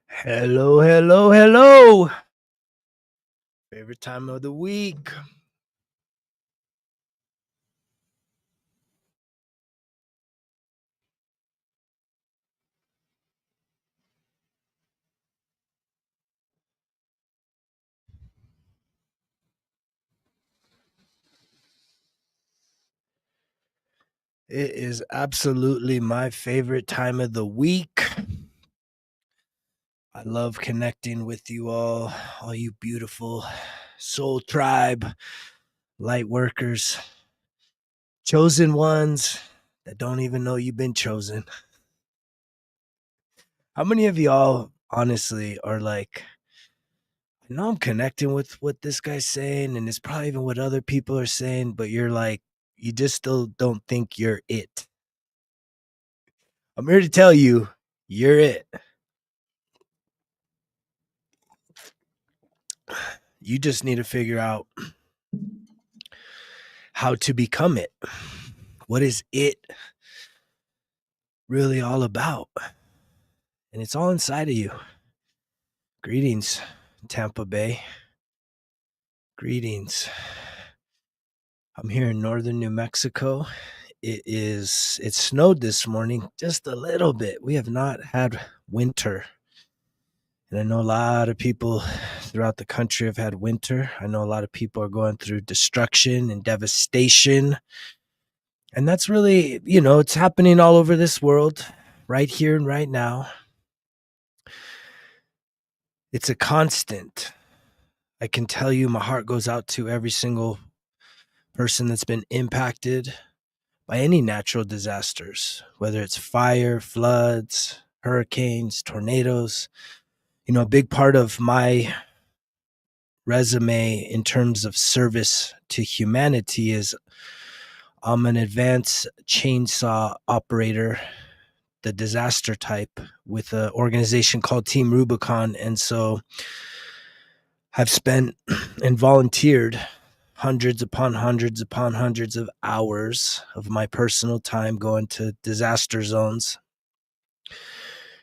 Hello, hello, hello. Favorite time of the week. It is absolutely my favorite time of the week. I love connecting with you all you beautiful soul tribe, light workers, chosen ones that don't even know you've been chosen. How many of y'all honestly are like, I know I'm connecting with what this guy's saying, and it's probably even what other people are saying, but you're like, you just still don't think you're it. I'm here to tell you, you're it. You just need to figure out how to become it. What is it really all about? And it's all inside of you. Greetings, Tampa Bay. Greetings. I'm here in northern New Mexico. It snowed this morning just a little bit. We have not had winter. And I know a lot of people throughout the country have had winter. I know a lot of people are going through destruction and devastation. And that's really, it's happening all over this world, right here and right now. It's a constant. I can tell you my heart goes out to every single person that's been impacted by any natural disasters, whether it's fire, floods, hurricanes, tornadoes. A big part of my resume in terms of service to humanity is I'm an advanced chainsaw operator, the disaster type, with an organization called Team Rubicon. And so I've spent and volunteered hundreds upon hundreds upon hundreds of hours of my personal time going to disaster zones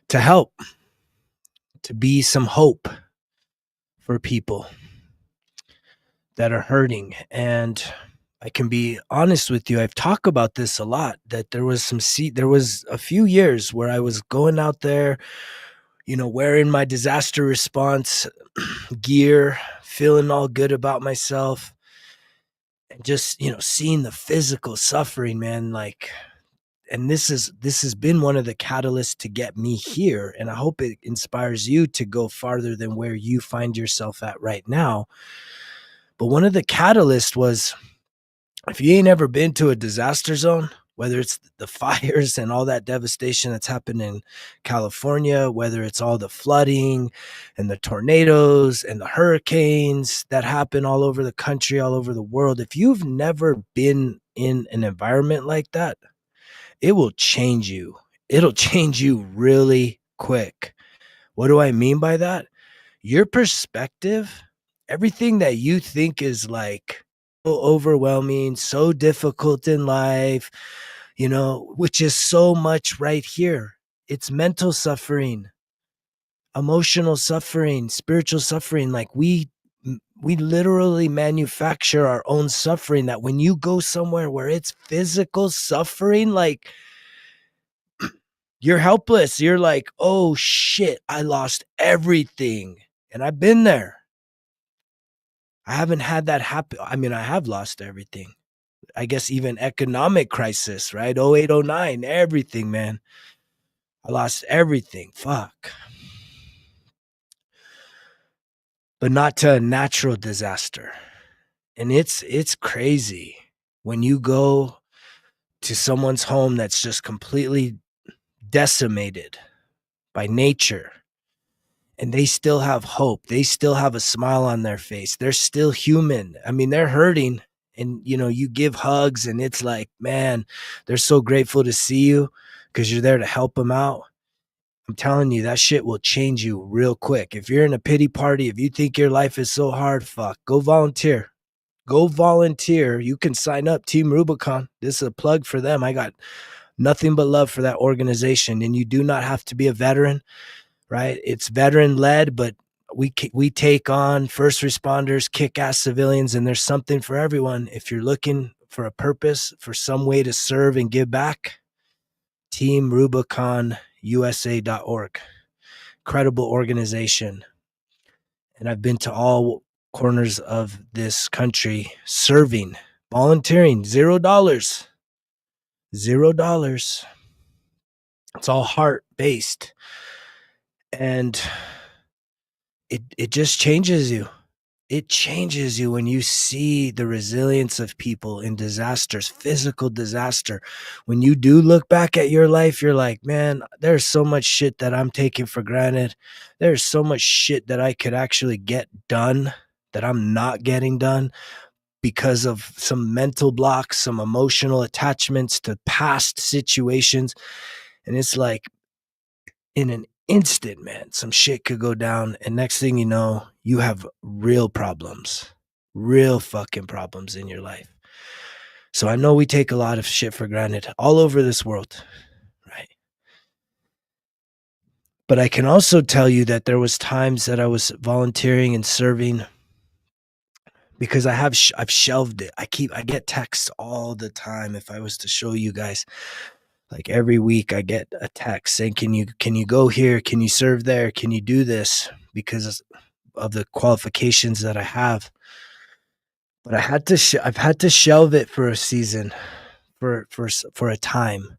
to help, to be some hope for people that are hurting. And I can be honest with you, I've talked about this a lot, that there was a few years where I was going out there, wearing my disaster response gear, feeling all good about myself, and just, seeing the physical suffering, man, like, and this has been one of the catalysts to get me here, and I hope it inspires you to go farther than where you find yourself at right now. But one of the catalysts was, if you ain't ever been to a disaster zone, whether it's the fires and all that devastation that's happened in California, whether it's all the flooding and the tornadoes and the hurricanes that happen all over the country, all over the world, if you've never been in an environment like that, it will change you. It'll change you really quick. What do I mean by that? Your perspective, everything that you think is like so overwhelming, so difficult in life, which is so much right here. It's mental suffering, emotional suffering, spiritual suffering. Like we literally manufacture our own suffering, that when you go somewhere where it's physical suffering, like, you're helpless. You're like, oh shit, I lost everything. And I've been there. I haven't had that happen. I mean, I have lost everything. I guess even economic crisis, right? 08, 09, everything, man. I lost everything. Fuck. But not to a natural disaster. And it's crazy when you go to someone's home that's just completely decimated by nature, and they still have hope. They still have a smile on their face. They're still human. I mean, they're hurting, and you give hugs, and it's like, man, they're so grateful to see you because you're there to help them out. I'm telling you, that shit will change you real quick. If you're in a pity party, if you think your life is so hard, fuck, go volunteer. Go volunteer. You can sign up. Team Rubicon. This is a plug for them. I got nothing but love for that organization. And you do not have to be a veteran, right? It's veteran led, but we take on first responders, kick-ass civilians, and there's something for everyone. If you're looking for a purpose, for some way to serve and give back, teamrubiconusa.org. Incredible organization. And I've been to all corners of this country serving, volunteering, $0. $0. It's all heart based. And it just changes you. It changes you when you see the resilience of people in disasters, physical disaster. When you do look back at your life, you're like, man, there's so much shit that I'm taking for granted. There's so much shit that I could actually get done that I'm not getting done because of some mental blocks, some emotional attachments to past situations. And it's like, in an instant, man, some shit could go down. And next thing you know, you have real problems, real fucking problems in your life. So I know we take a lot of shit for granted all over this world, right? But I can also tell you that there was times that I was volunteering and serving because I've shelved it. I get texts all the time. If I was to show you guys, like every week I get a text saying, can you go here? Can you serve there? Can you do this? Because of the qualifications that I have. But I've had to shelve it for a season, for a time.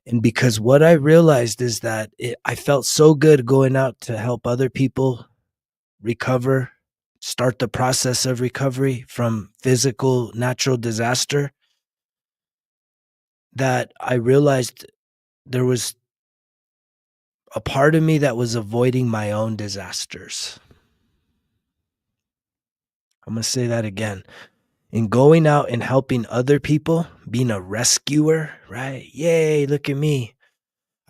And because what I realized is that I felt so good going out to help other people recover, start the process of recovery from physical natural disaster, that I realized there was a part of me that was avoiding my own disasters. I'm going to say that again. In going out and helping other people, being a rescuer, right? Yay, look at me.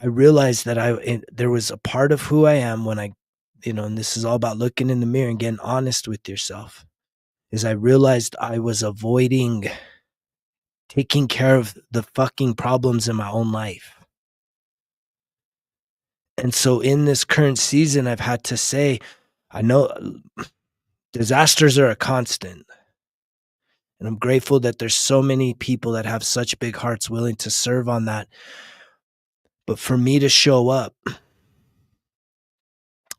I realized that there was a part of who I am when and this is all about looking in the mirror and getting honest with yourself, is I realized I was avoiding taking care of the fucking problems in my own life. And so in this current season, I've had to say, I know disasters are a constant. And I'm grateful that there's so many people that have such big hearts willing to serve on that. But for me to show up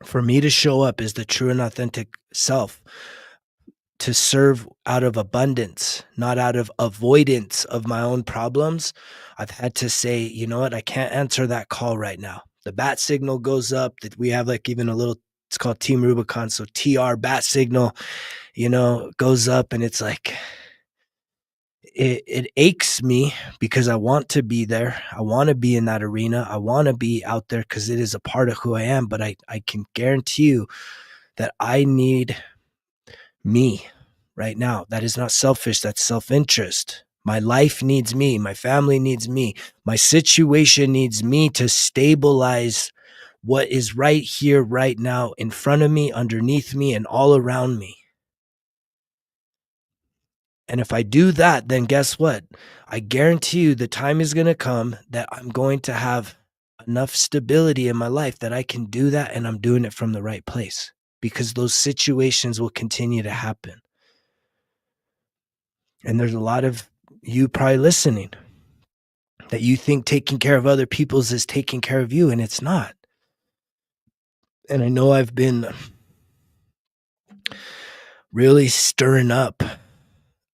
as the true and authentic self, to serve out of abundance, not out of avoidance of my own problems, I've had to say, you know what? I can't answer that call right now. The bat signal goes up, that we have like even a little, it's called Team Rubicon. So TR bat signal, goes up, and it's like, it aches me because I want to be there. I want to be in that arena. I want to be out there because it is a part of who I am. But I can guarantee you that I need me right now. That is not selfish. That's self-interest. My life needs me. My family needs me. My situation needs me to stabilize what is right here, right now, in front of me, underneath me, and all around me. And if I do that, then guess what? I guarantee you the time is going to come that I'm going to have enough stability in my life that I can do that, and I'm doing it from the right place, because those situations will continue to happen. And there's a lot of you probably listening that you think taking care of other people's is taking care of you, and it's not. And I know I've been really stirring up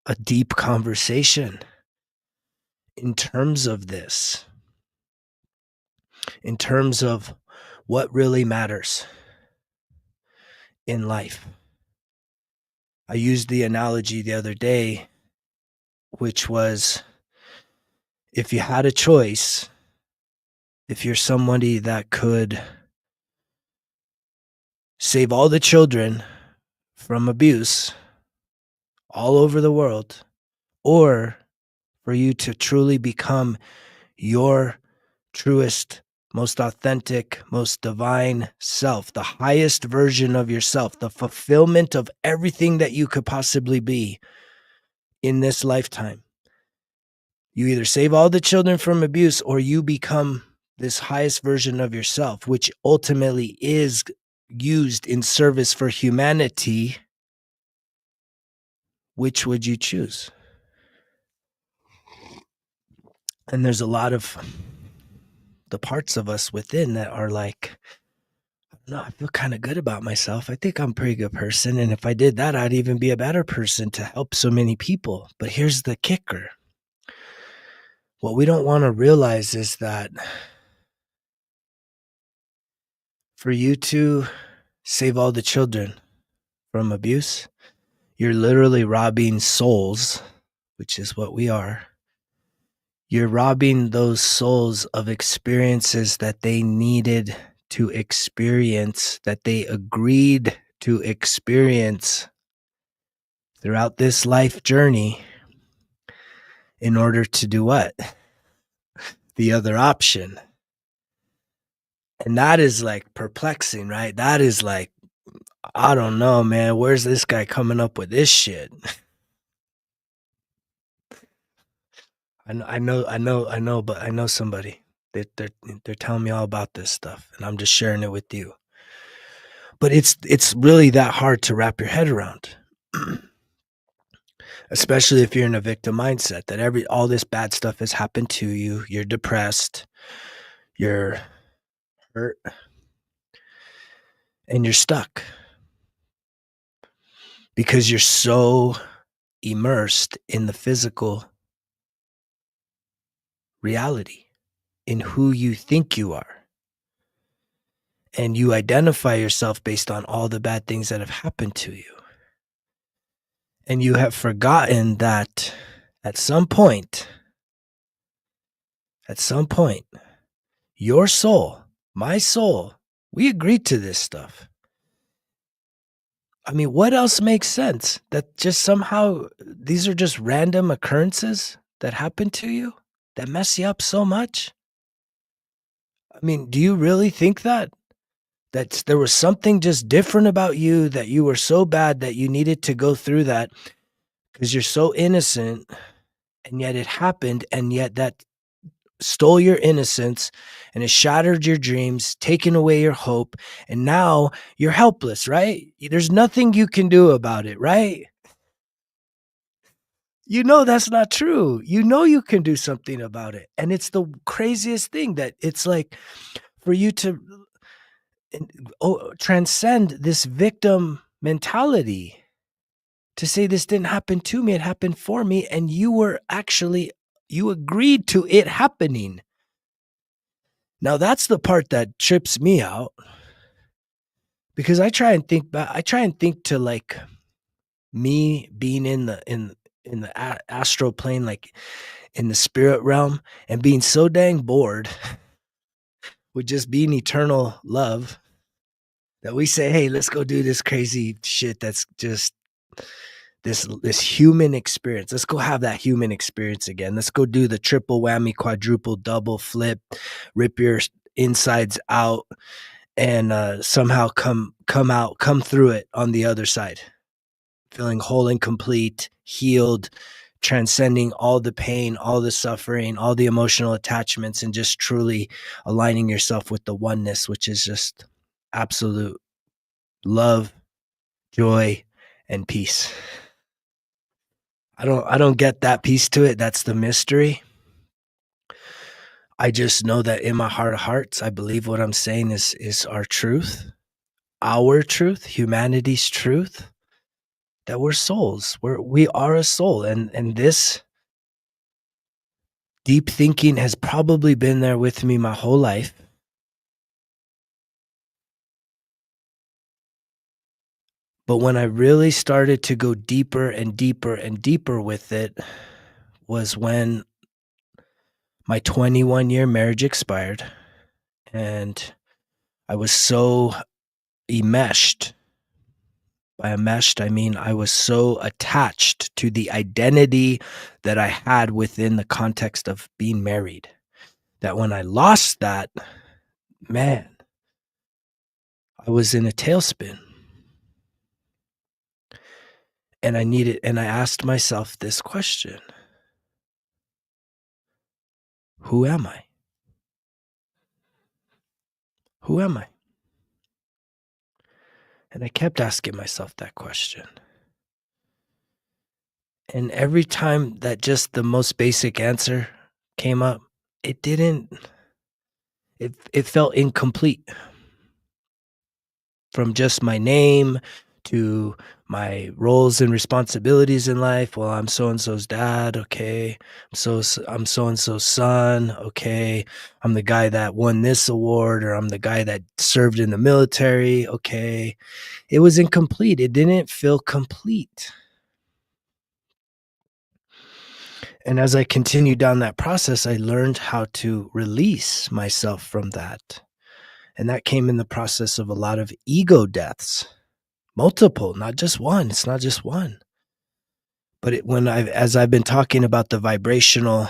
a deep conversation in terms of this, in terms of what really matters in life. I used the analogy the other day, which was, if you had a choice, if you're somebody that could save all the children from abuse all over the world, or for you to truly become your truest, most authentic, most divine self, the highest version of yourself, the fulfillment of everything that you could possibly be in this lifetime. You either save all the children from abuse, or you become this highest version of yourself, which ultimately is used in service for humanity, which would you choose? And there's a lot of the parts of us within that are like, no, I feel kind of good about myself. I think I'm a pretty good person. And if I did that, I'd even be a better person to help so many people. But here's the kicker. What we don't want to realize is that for you to save all the children from abuse, you're literally robbing souls, which is what we are. You're robbing those souls of experiences that they needed to experience, that they agreed to experience throughout this life journey in order to do what? The other option. And that is like perplexing, right? That is like, I don't know, man. Where's this guy coming up with this shit? I know, but I know somebody. They're telling me all about this stuff, and I'm just sharing it with you. But it's really that hard to wrap your head around, especially if you're in a victim mindset that all this bad stuff has happened to you. You're depressed, you're hurt, and you're stuck because you're so immersed in the physical reality, in who you think you are. And you identify yourself based on all the bad things that have happened to you. And you have forgotten that at some point, your soul, my soul, we agreed to this stuff. I mean, what else makes sense? That just somehow these are just random occurrences that happen to you that mess you up so much? I mean, do you really think that? That there was something just different about you, that you were so bad that you needed to go through that because you're so innocent, and yet it happened, and yet that stole your innocence and it shattered your dreams, taken away your hope, and now you're helpless, right? There's nothing you can do about it, right? You know that's not true. You know you can do something about it. And it's the craziest thing that it's like for you to transcend this victim mentality, to say this didn't happen to me, it happened for me, and you agreed to it happening. Now that's the part that trips me out, because I try and think back. I try and think to like me being in the astral plane, like in the spirit realm, and being so dang bored with just being eternal love that we say, hey, let's go do this crazy shit that's just this human experience. Let's go have that human experience again. Let's go do the triple whammy, quadruple double flip, rip your insides out, and somehow come through it on the other side, feeling whole and complete, healed, transcending all the pain, all the suffering, all the emotional attachments, and just truly aligning yourself with the oneness, which is just absolute love, joy, and peace. I don't get that piece to it. That's the mystery. I just know that in my heart of hearts, I believe what I'm saying is our truth, humanity's truth, that we're souls. We are a soul. And this deep thinking has probably been there with me my whole life. But when I really started to go deeper and deeper and deeper with it was when my 21-year marriage expired, and I was so enmeshed. By enmeshed, I mean I was so attached to the identity that I had within the context of being married that when I lost that, man, I was in a tailspin. And I asked myself this question: who am I? Who am I? And I kept asking myself that question. And every time that just the most basic answer came up, it didn't, it felt incomplete. From just my name to my roles and responsibilities in life. Well, I'm so and so's dad. Okay. I'm so and so's son. Okay. I'm the guy that won this award, or I'm the guy that served in the military. Okay. It was incomplete. It didn't feel complete. And as I continued down that process, I learned how to release myself from that. And that came in the process of a lot of ego deaths. Multiple, not just one. It's not just one. But as I've been talking about the vibrational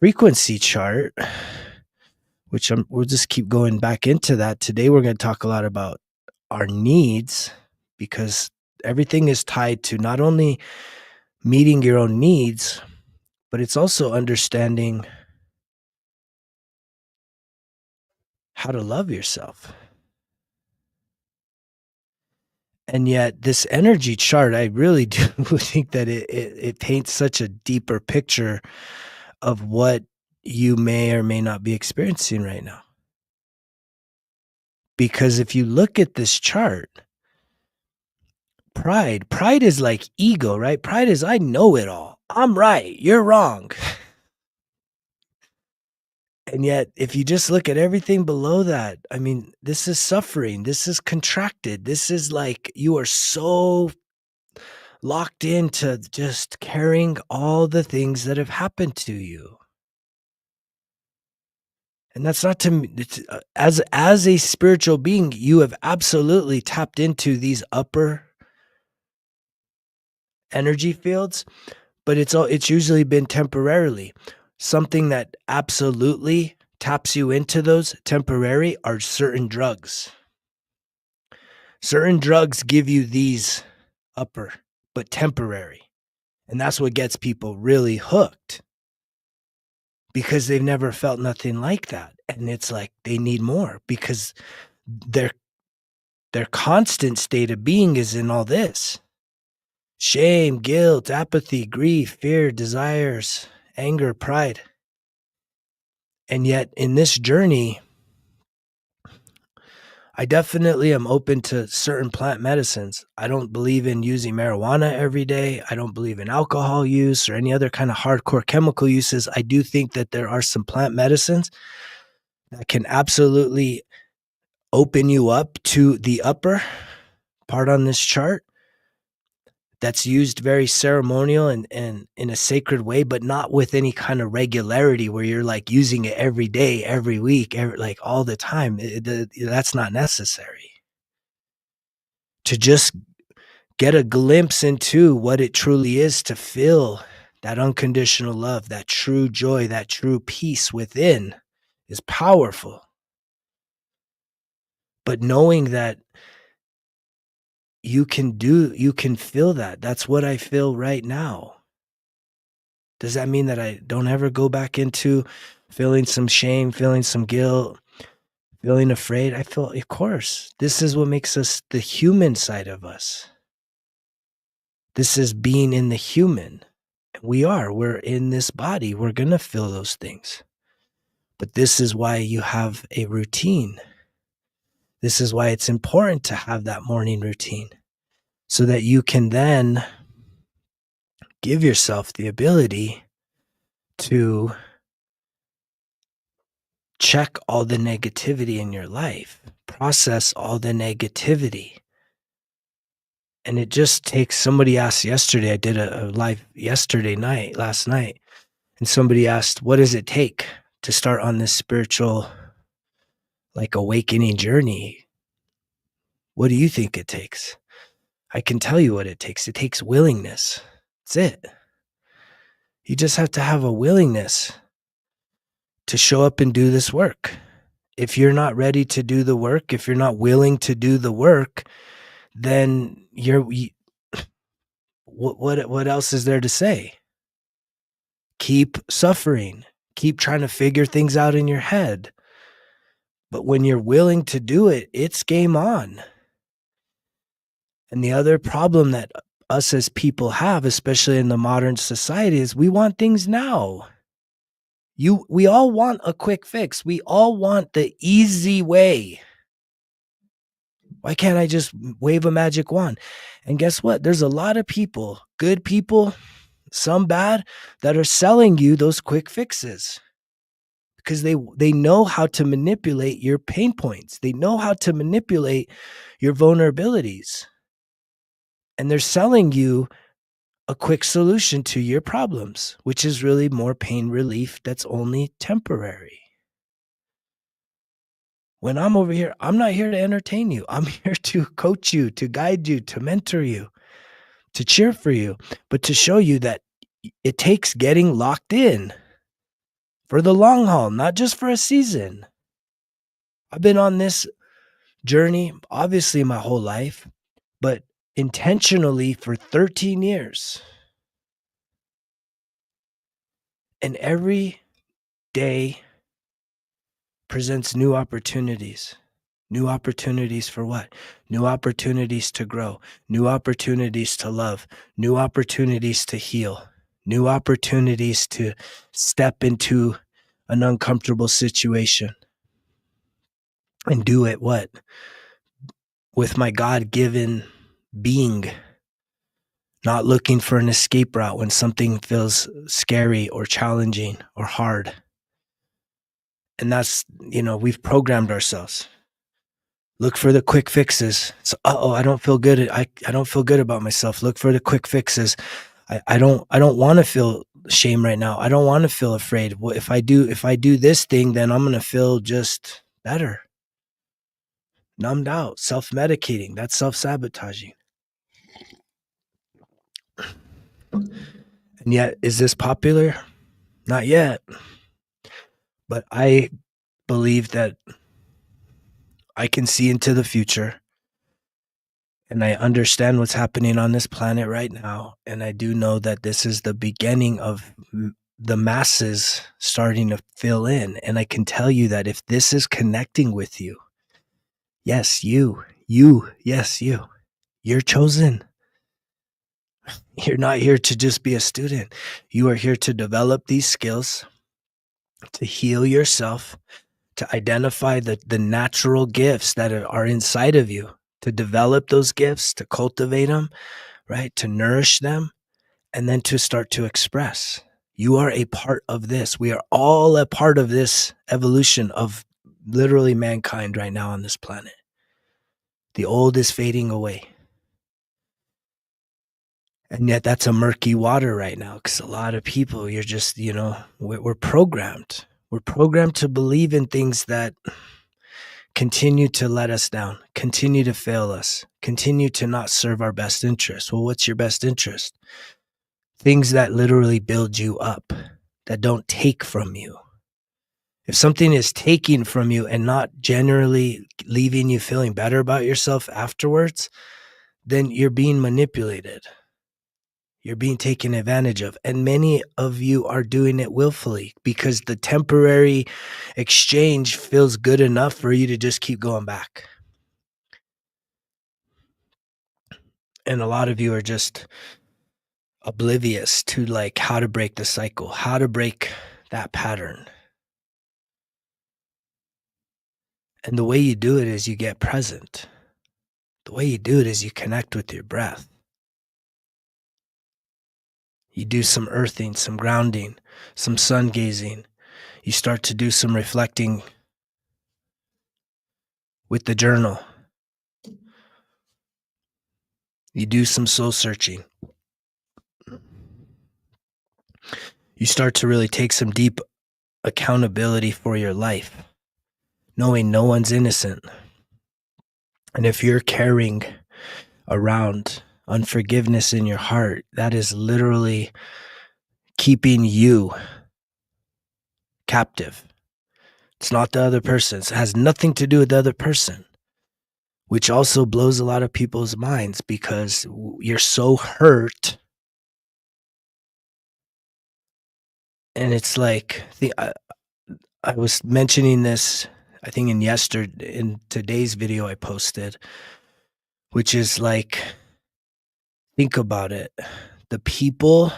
frequency chart, which we'll just keep going back into that. Today, we're going to talk a lot about our needs, because everything is tied to not only meeting your own needs, but it's also understanding how to love yourself. And yet this energy chart, I really do think that it paints such a deeper picture of what you may or may not be experiencing right now. Because if you look at this chart, pride is like ego, right? Pride is, I know it all. I'm right. You're wrong. And yet, if you just look at everything below that, I mean, this is suffering. This is contracted. This is like you are so locked into just carrying all the things that have happened to you. And that's not to me. As a spiritual being, you have absolutely tapped into these upper energy fields, but it's usually been temporarily. Something that absolutely taps you into those temporary are certain drugs. Certain drugs give you these upper, but temporary. And that's what gets people really hooked, because they've never felt nothing like that. And it's like they need more, because their constant state of being is in all this. Shame, guilt, apathy, grief, fear, desires, anger, pride. And yet in this journey, I definitely am open to certain plant medicines. I don't believe in using marijuana every day. I don't believe in alcohol use or any other kind of hardcore chemical uses. I do think that there are some plant medicines that can absolutely open you up to the upper part on this chart, that's used very ceremonial and in a sacred way, but not with any kind of regularity where you're like using it every day, every week, like all the time. That's not necessary. To just get a glimpse into what it truly is to feel that unconditional love, that true joy, that true peace within is powerful. But knowing that you can feel that. That's what I feel right now. Does that mean that I don't ever go back into feeling some shame, feeling some guilt, feeling afraid? I feel, of course, this is what makes us the human side of us. This is being in the human. We're in this body. We're going to feel those things. But this is why you have a routine. This is why it's important to have that morning routine, so that you can then give yourself the ability to check all the negativity in your life, process all the negativity. And it just takes, somebody asked yesterday, I did a live last night, and somebody asked, what does it take to start on this spiritual, like, awakening journey? What do you think it takes? I can tell you what it takes. It takes willingness. That's it. You just have to have a willingness to show up and do this work. If you're not ready to do the work, if you're not willing to do the work, then what else is there to say? Keep suffering. Keep trying to figure things out in your head. But when you're willing to do it, it's game on. And the other problem that us as people have, especially in the modern society, is we want things now. We all want a quick fix. We all want the easy way. Why can't I just wave a magic wand? And guess what? There's a lot of people, good people, some bad, that are selling you those quick fixes because they know how to manipulate your pain points. They know how to manipulate your vulnerabilities. And they're selling you a quick solution to your problems, which is really more pain relief that's only temporary. When I'm over here, I'm not here to entertain you. I'm here to coach you, to guide you, to mentor you, to cheer for you, but to show you that it takes getting locked in for the long haul, not just for a season. I've been on this journey, obviously, my whole life, but intentionally for 13 years. And every day presents new opportunities. New opportunities for what? New opportunities to grow, new opportunities to love, new opportunities to heal, new opportunities to step into an uncomfortable situation and do it what? With my God-given being, not looking for an escape route when something feels scary or challenging or hard. And that's, we've programmed ourselves. Look for the quick fixes. So, I don't feel good. I don't feel good about myself. Look for the quick fixes. I don't want to feel shame right now. I don't want to feel afraid. Well, if I do this thing, then I'm gonna feel just better. Numbed out, self-medicating. That's self-sabotaging. And yet, is this popular? Not yet. But I believe that I can see into the future. And I understand what's happening on this planet right now. And I do know that this is the beginning of the masses starting to fill in. And I can tell you that if this is connecting with you, yes, yes, you're chosen. You're not here to just be a student. You are here to develop these skills, to heal yourself, to identify the natural gifts that are inside of you, to develop those gifts, to cultivate them, right? To nourish them, and then to start to express. You are a part of this. We are all a part of this evolution of literally mankind right now on this planet. The old is fading away. And yet that's a murky water right now because a lot of people, you're just, we're programmed. We're programmed to believe in things that continue to let us down, continue to fail us, continue to not serve our best interest. Well, what's your best interest? Things that literally build you up, that don't take from you. If something is taking from you and not generally leaving you feeling better about yourself afterwards, then you're being manipulated. You're being taken advantage of. And many of you are doing it willfully because the temporary exchange feels good enough for you to just keep going back. And a lot of you are just oblivious to like how to break the cycle, how to break that pattern. And the way you do it is you get present. The way you do it is you connect with your breath. You do some earthing, some grounding, some sun gazing. You start to do some reflecting with the journal. You do some soul searching. You start to really take some deep accountability for your life, knowing no one's innocent. And if you're carrying around unforgiveness in your heart, that is literally keeping you captive. It's not the other person. It has nothing to do with the other person, which also blows a lot of people's minds because you're so hurt. And it's like, I was mentioning this I think in today's video I posted, which is like, think about it. The people,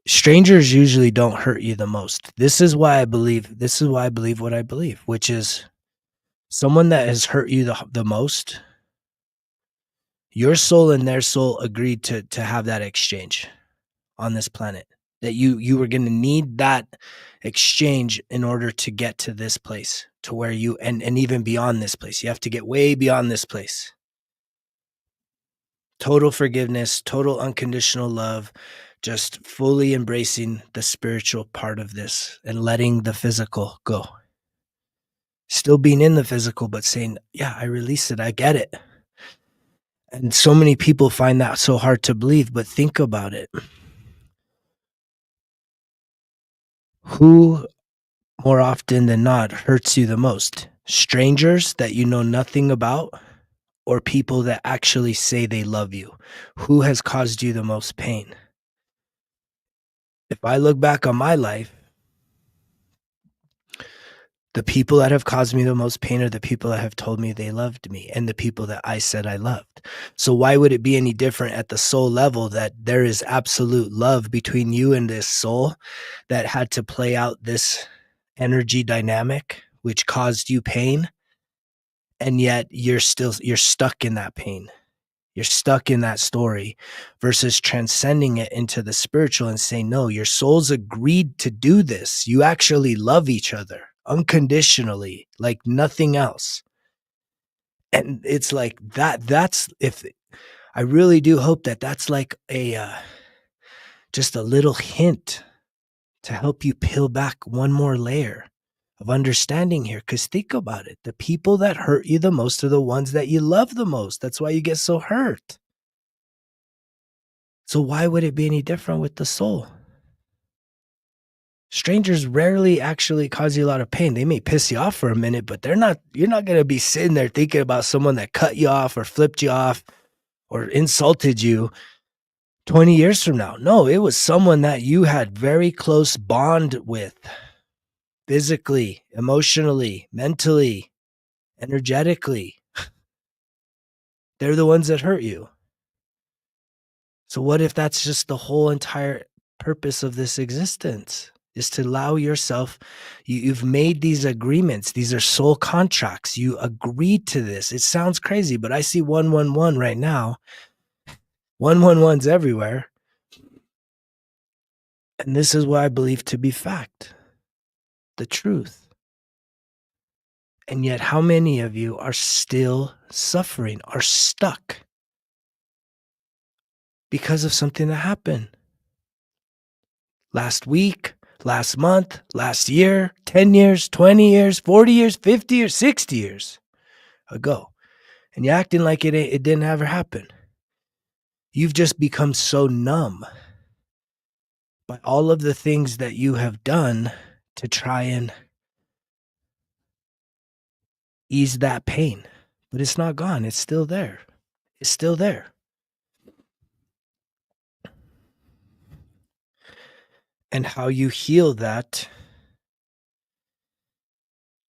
strangers usually don't hurt you the most. This is why I believe what I believe, which is someone that has hurt you the most, your soul and their soul agreed to have that exchange on this planet. That you were going to need that exchange in order to get to this place, to where you and even beyond this place. You have to get way beyond this place. Total forgiveness, total unconditional love, just fully embracing the spiritual part of this and letting the physical go. Still being in the physical, but saying, yeah, I release it. I get it. And so many people find that so hard to believe, but think about it. Who more often than not hurts you the most? Strangers that you know nothing about, or people that actually say they love you? Who has caused you the most pain? If I look back on my life, the people that have caused me the most pain are the people that have told me they loved me and the people that I said I loved. So why would it be any different at the soul level that there is absolute love between you and this soul that had to play out this energy dynamic, which caused you pain? And yet you're stuck in that pain. You're stuck in that story versus transcending it into the spiritual and saying, no, your souls agreed to do this. You actually love each other unconditionally, like nothing else. And it's like that's if I really do hope that that's like a just a little hint to help you peel back one more layer of understanding here. Because think about it. The people that hurt you the most are the ones that you love the most. That's why you get so hurt. So why would it be any different with the soul? Strangers rarely actually cause you a lot of pain. They may piss you off for a minute, but you're not going to be sitting there thinking about someone that cut you off or flipped you off or insulted you 20 years from now. No, it was someone that you had very close bond with, physically, emotionally, mentally, energetically. They're the ones that hurt you. So what if that's just the whole entire purpose of this existence? Is to allow yourself, you've made these agreements. These are soul contracts. You agreed to this. It sounds crazy, but I see 111 right now. 111's everywhere. And this is what I believe to be fact, the truth. And yet, how many of you are still suffering, are stuck because of something that happened last week, last month, last year, 10 years, 20 years, 40 years, 50 years, 60 years ago? And you're acting like it didn't ever happen. You've just become so numb by all of the things that you have done to try and ease that pain. But it's not gone. It's still there. It's still there. And how you heal that,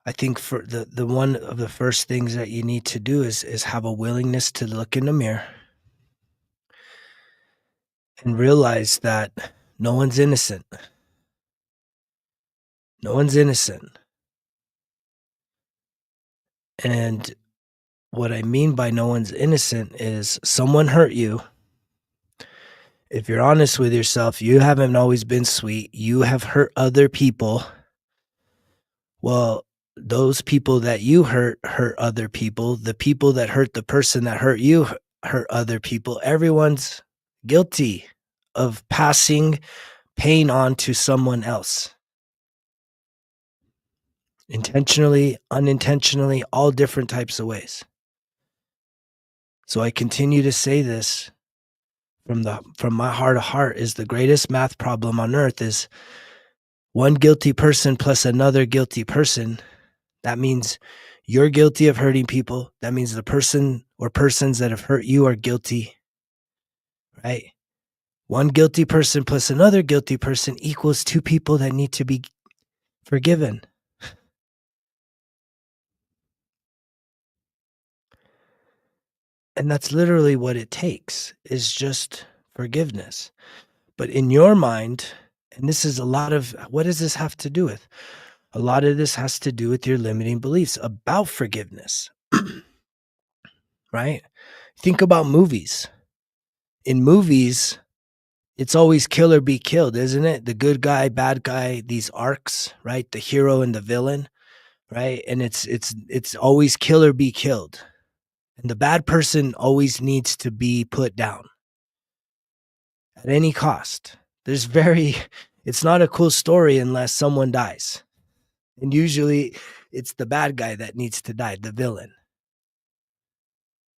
I think for the one of the first things that you need to do is have a willingness to look in the mirror and realize that no one's innocent. No one's innocent. And what I mean by no one's innocent is someone hurt you. If you're honest with yourself, you haven't always been sweet. You have hurt other people. Well, those people that you hurt other people. The people that hurt the person that hurt you hurt other people. Everyone's guilty of passing pain on to someone else. Intentionally, unintentionally, all different types of ways. So I continue to say this from my heart of heart is the greatest math problem on earth is one guilty person plus another guilty person. That means you're guilty of hurting people. That means the person or persons that have hurt you are guilty, right? One guilty person plus another guilty person equals two people that need to be forgiven. And that's literally what it takes, is just forgiveness. But in your mind, and this is a lot of, what does this have to do with? A lot of this has to do with your limiting beliefs about forgiveness, right? Think about movies. In movies, it's always kill or be killed, isn't it? The good guy, bad guy, these arcs, right? The hero and the villain, right? And it's always kill or be killed. And the bad person always needs to be put down at any cost. There's very it's not a cool story unless someone dies. And usually it's the bad guy that needs to die, the villain.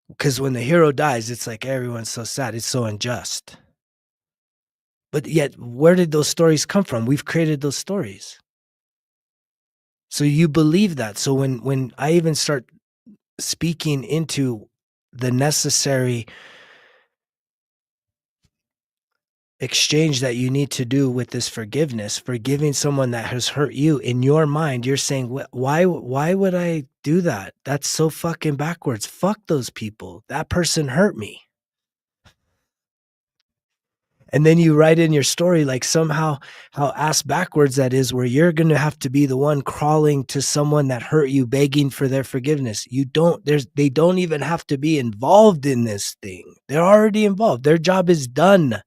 Because when the hero dies, it's like everyone's so sad. It's so unjust. But yet, where did those stories come from? We've created those stories. So you believe that. So when I even start speaking into the necessary exchange that you need to do with this forgiveness, forgiving someone that has hurt you, in your mind, you're saying, why would I do that? That's so fucking backwards. Fuck those people. That person hurt me. And then you write in your story, like, somehow how ass backwards that is, where you're going to have to be the one crawling to someone that hurt you, begging for their forgiveness. They don't even have to be involved in this thing. They're already involved. Their job is done.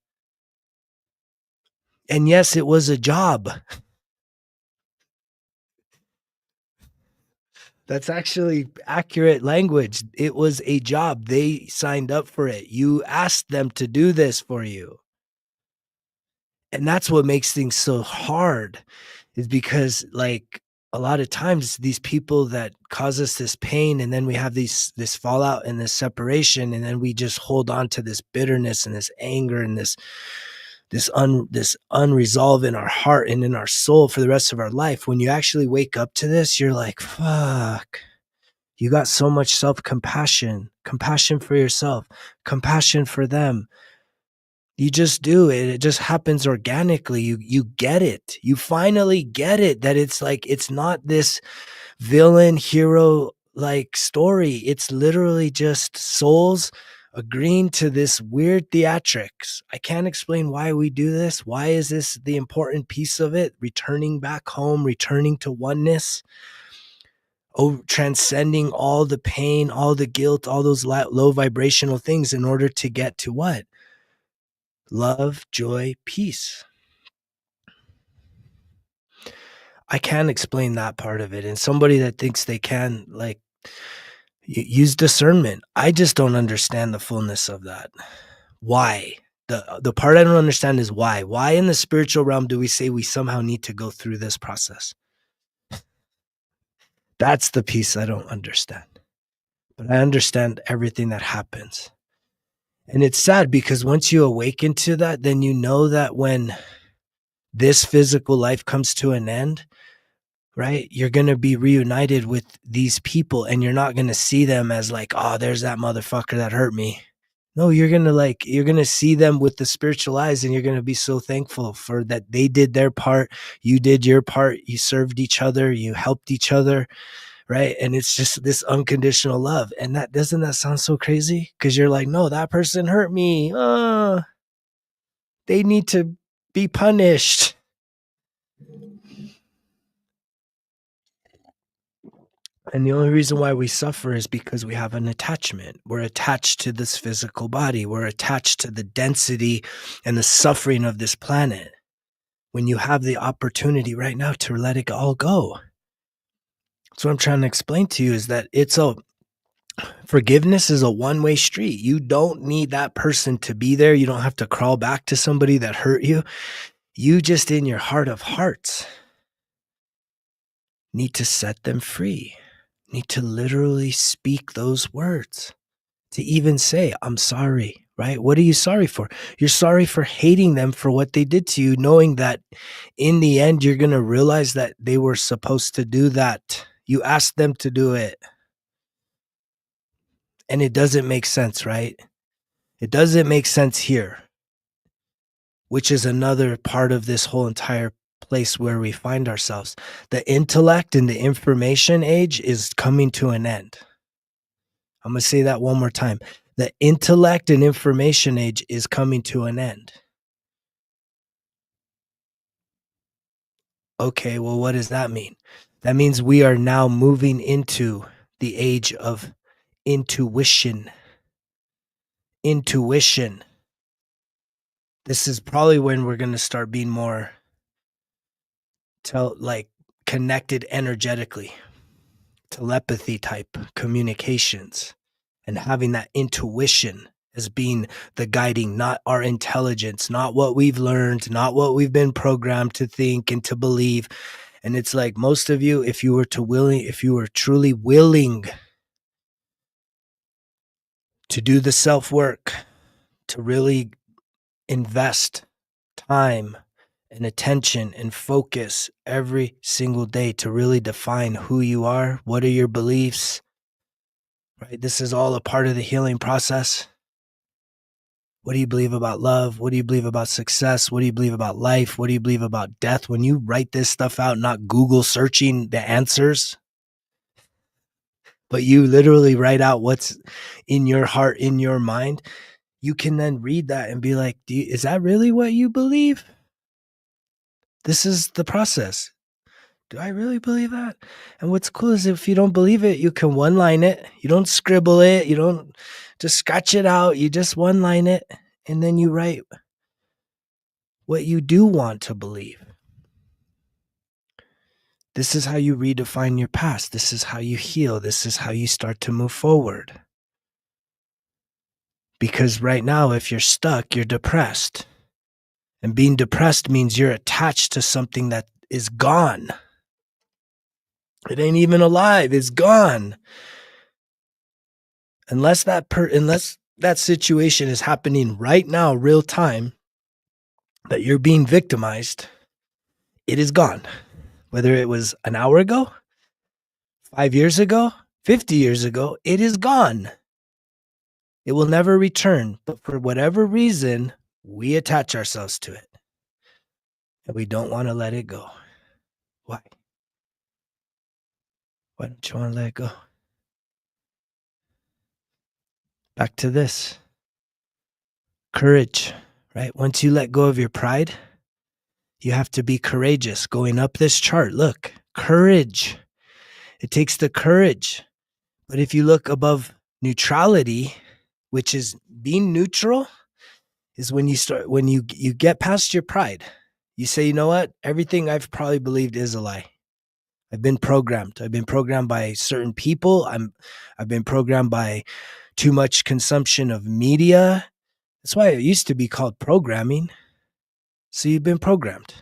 And yes, it was a job. That's actually accurate language. It was a job. They signed up for it. You asked them to do this for you. And that's what makes things so hard, is because, like, a lot of times these people that cause us this pain, and then we have this fallout and this separation, and then we just hold on to this bitterness and this anger and this unresolved in our heart and in our soul for the rest of our life. When you actually wake up to this, you're like, fuck. You got so much self-compassion, compassion for yourself, compassion for them. You just do it. It just happens organically. You get it. You finally get it, that it's like, it's not this villain hero like story. It's literally just souls agreeing to this weird theatrics. I can't explain why we do this. Why is this the important piece of it? Returning back home, returning to oneness. Oh, transcending all the pain, all the guilt, all those low vibrational things, in order to get to what? Love, joy, peace. I can't explain that part of it. And somebody that thinks they can, like, use discernment. I just don't understand the fullness of that. Why? The part I don't understand is why. Why in the spiritual realm do we say we somehow need to go through this process? That's the piece I don't understand. But I understand everything that happens. And it's sad, because once you awaken to that, then you know that when this physical life comes to an end, right, you're going to be reunited with these people, and you're not going to see them as like, oh, there's that motherfucker that hurt me. No, you're going to see them with the spiritual eyes, and you're going to be so thankful for that. They did their part. You did your part. You served each other. You helped each other. Right. And it's just this unconditional love. And doesn't that sound so crazy? Because you're like, no, that person hurt me. They need to be punished. And the only reason why we suffer is because we have an attachment. We're attached to this physical body. We're attached to the density and the suffering of this planet. When you have the opportunity right now to let it all go. So what I'm trying to explain to you is that forgiveness is a one-way street. You don't need that person to be there. You don't have to crawl back to somebody that hurt you. You just, in your heart of hearts, need to set them free. Need to literally speak those words. To even say, I'm sorry, right? What are you sorry for? You're sorry for hating them for what they did to you, knowing that in the end, you're going to realize that they were supposed to do that. You asked them to do it. And it doesn't make sense, right? It doesn't make sense here, which is another part of this whole entire place where we find ourselves. The intellect and the information age is coming to an end. I'm going to say that one more time. The intellect and information age is coming to an end. Okay, well, what does that mean? That means we are now moving into the age of intuition. Intuition. This is probably when we're going to start being more connected energetically, telepathy type communications, and having that intuition as being the guiding, not our intelligence, not what we've learned, not what we've been programmed to think and to believe. And it's like most of you, if you were truly willing to do the self work, to really invest time and attention and focus every single day to really define who you are, what are your beliefs, right? This is all a part of the healing process. What do you believe about love? What do you believe about success? What do you believe about life? What do you believe about death? When you write this stuff out, not Google searching the answers, but you literally write out what's in your heart, in your mind, you can then read that and be like, is that really what you believe? This is the process. Do I really believe that? And what's cool is if you don't believe it, you can one line it. You don't scribble it. You don't just scratch it out. You just one line it. And then you write what you do want to believe. This is how you redefine your past. This is how you heal. This is how you start to move forward. Because right now, if you're stuck, you're depressed. And being depressed means you're attached to something that is gone. It ain't even alive. It's gone. Unless that situation is happening right now, real time, that you're being victimized, it is gone. Whether it was an hour ago, 5 years ago, 50 years ago, it is gone. It will never return. But for whatever reason, we attach ourselves to it. And we don't want to let it go. Why? Why don't you want to let it go? Back to this. Courage, right? Once you let go of your pride, you have to be courageous. Going up this chart, look, courage. It takes the courage. But if you look above neutrality, which is being neutral, is when you get past your pride. You say, you know what? Everything I've probably believed is a lie. I've been programmed. I've been programmed by certain people. I've been programmed by too much consumption of media. That's why it used to be called programming. So you've been programmed.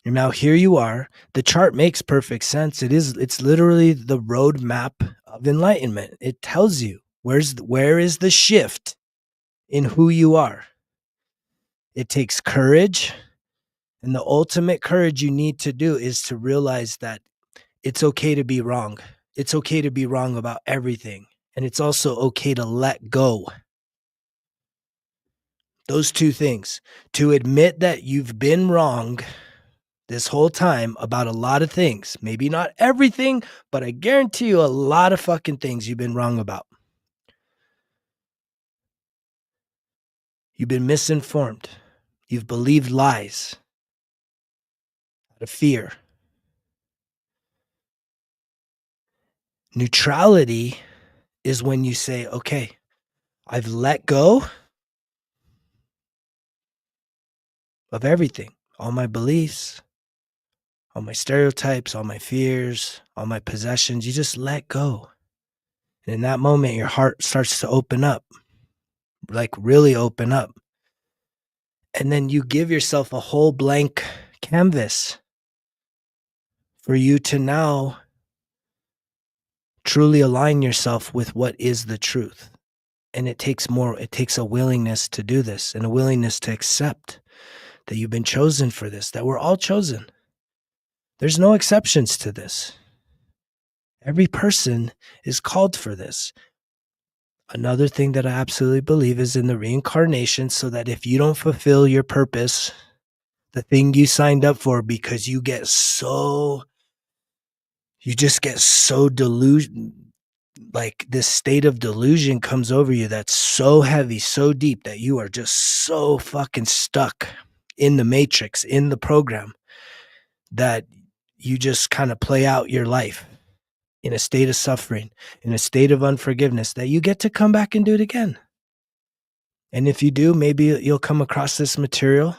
And now here you are. The chart makes perfect sense. It's literally the roadmap of enlightenment. It tells you where is the shift in who you are. It takes courage. And the ultimate courage you need to do is to realize that it's okay to be wrong. It's okay to be wrong about everything. And it's also okay to let go. Those two things. To admit that you've been wrong this whole time about a lot of things. Maybe not everything, but I guarantee you a lot of fucking things you've been wrong about. You've been misinformed. You've believed lies out of fear. Neutrality is when you say, okay, I've let go of everything, all my beliefs, all my stereotypes, all my fears, all my possessions. You just let go. And in that moment, your heart starts to open up, like really open up. And then you give yourself a whole blank canvas for you to now truly align yourself with what is the truth. And it takes a willingness to do this and a willingness to accept that you've been chosen for this, that we're all chosen. There's no exceptions to this. Every person is called for this. Another thing that I absolutely believe is in the reincarnation, so that if you don't fulfill your purpose, the thing you signed up for, because you just get so like this state of delusion comes over you that's so heavy, so deep that you are just so fucking stuck in the matrix, in the program, that you just kind of play out your life in a state of suffering, in a state of unforgiveness, that you get to come back and do it again. And if you do, maybe you'll come across this material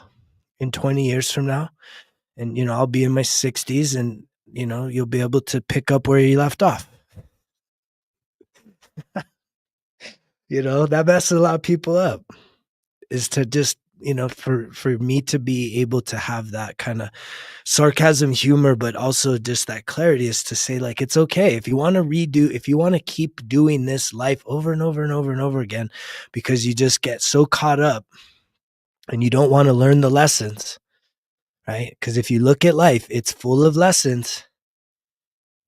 in 20 years from now. And, I'll be in my 60s and, you'll be able to pick up where you left off. That messes a lot of people up, is to just, for me to be able to have that kind of sarcasm, humor, but also just that clarity, is to say, like, it's okay if you want to keep doing this life over and over and over and over again, because you just get so caught up and you don't want to learn the lessons, right? Because if you look at life, it's full of lessons,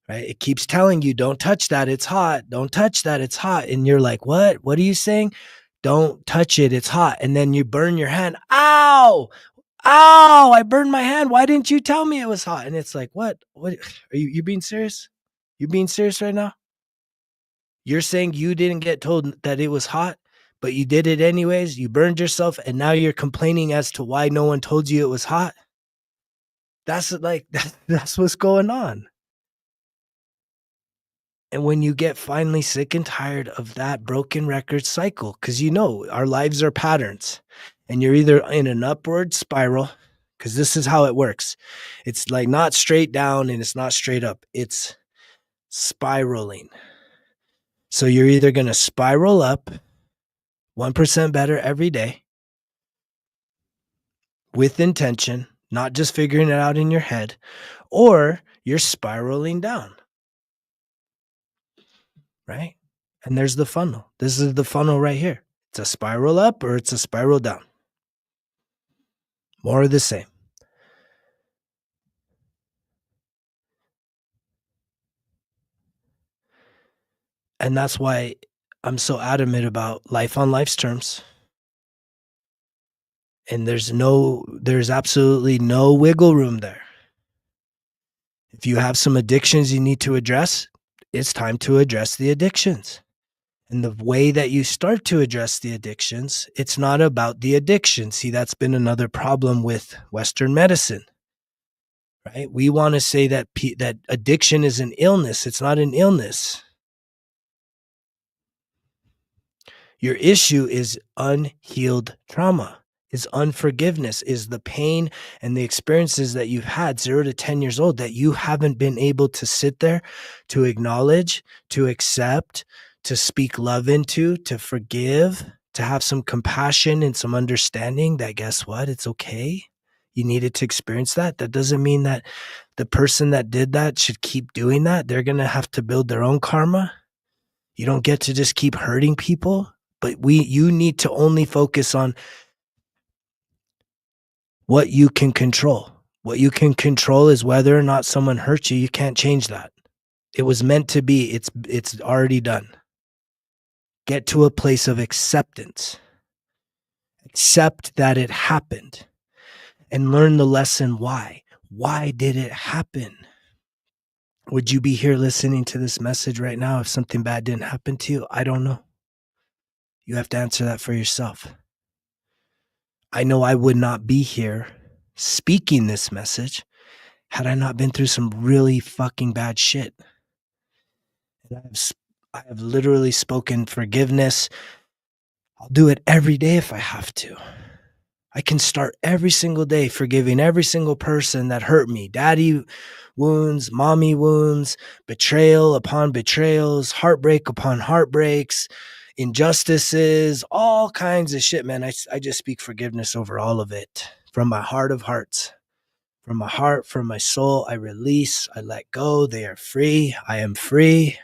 right? It keeps telling you, don't touch that, it's hot. Don't touch that, it's hot. And you're like, what are you saying? Don't touch it, it's hot. And then you burn your hand. Ow, I burned my hand. Why didn't you tell me it was hot? And it's like, what are you being serious? You being serious right now? You're saying you didn't get told that it was hot, but you did it anyways. You burned yourself, and now you're complaining as to why no one told you it was hot. That's that's what's going on. And when you get finally sick and tired of that broken record cycle, because our lives are patterns, and you're either in an upward spiral, because this is how it works. It's like not straight down and it's not straight up. It's spiraling. So you're either going to spiral up 1% better every day with intention, not just figuring it out in your head, or you're spiraling down. Right? And there's the funnel. This is the funnel right here. It's a spiral up or it's a spiral down. More of the same. And that's why I'm so adamant about life on life's terms. And there's absolutely no wiggle room there. If you have some addictions you need to address, it's time to address the addictions. And the way that you start to address the addictions, it's not about the addiction. See, that's been another problem with Western medicine, right? We want to say that that addiction is an illness. It's not an illness. Your issue is unhealed trauma, is unforgiveness, is the pain and the experiences that you've had 0 to 10 years old that you haven't been able to sit there, to acknowledge, to accept, to speak love into, to forgive, to have some compassion and some understanding that, guess what? It's okay. You needed to experience that. That doesn't mean that the person that did that should keep doing that. They're going to have to build their own karma. You don't get to just keep hurting people. But you need to only focus on what you can control. What you can control is whether or not someone hurts you. You can't change that. It was meant to be. It's already done. Get to a place of acceptance. Accept that it happened and learn the lesson why. Why did it happen? Would you be here listening to this message right now if something bad didn't happen to you? I don't know. You have to answer that for yourself. I know I would not be here speaking this message had I not been through some really fucking bad shit. And I have literally spoken forgiveness. I'll do it every day if I have to. I can start every single day forgiving every single person that hurt me. Daddy wounds, mommy wounds, betrayal upon betrayals, heartbreak upon heartbreaks, injustices, all kinds of shit, man. I just speak forgiveness over all of it from my heart of hearts. From my heart, from my soul, I release, I let go. They are free. I am free.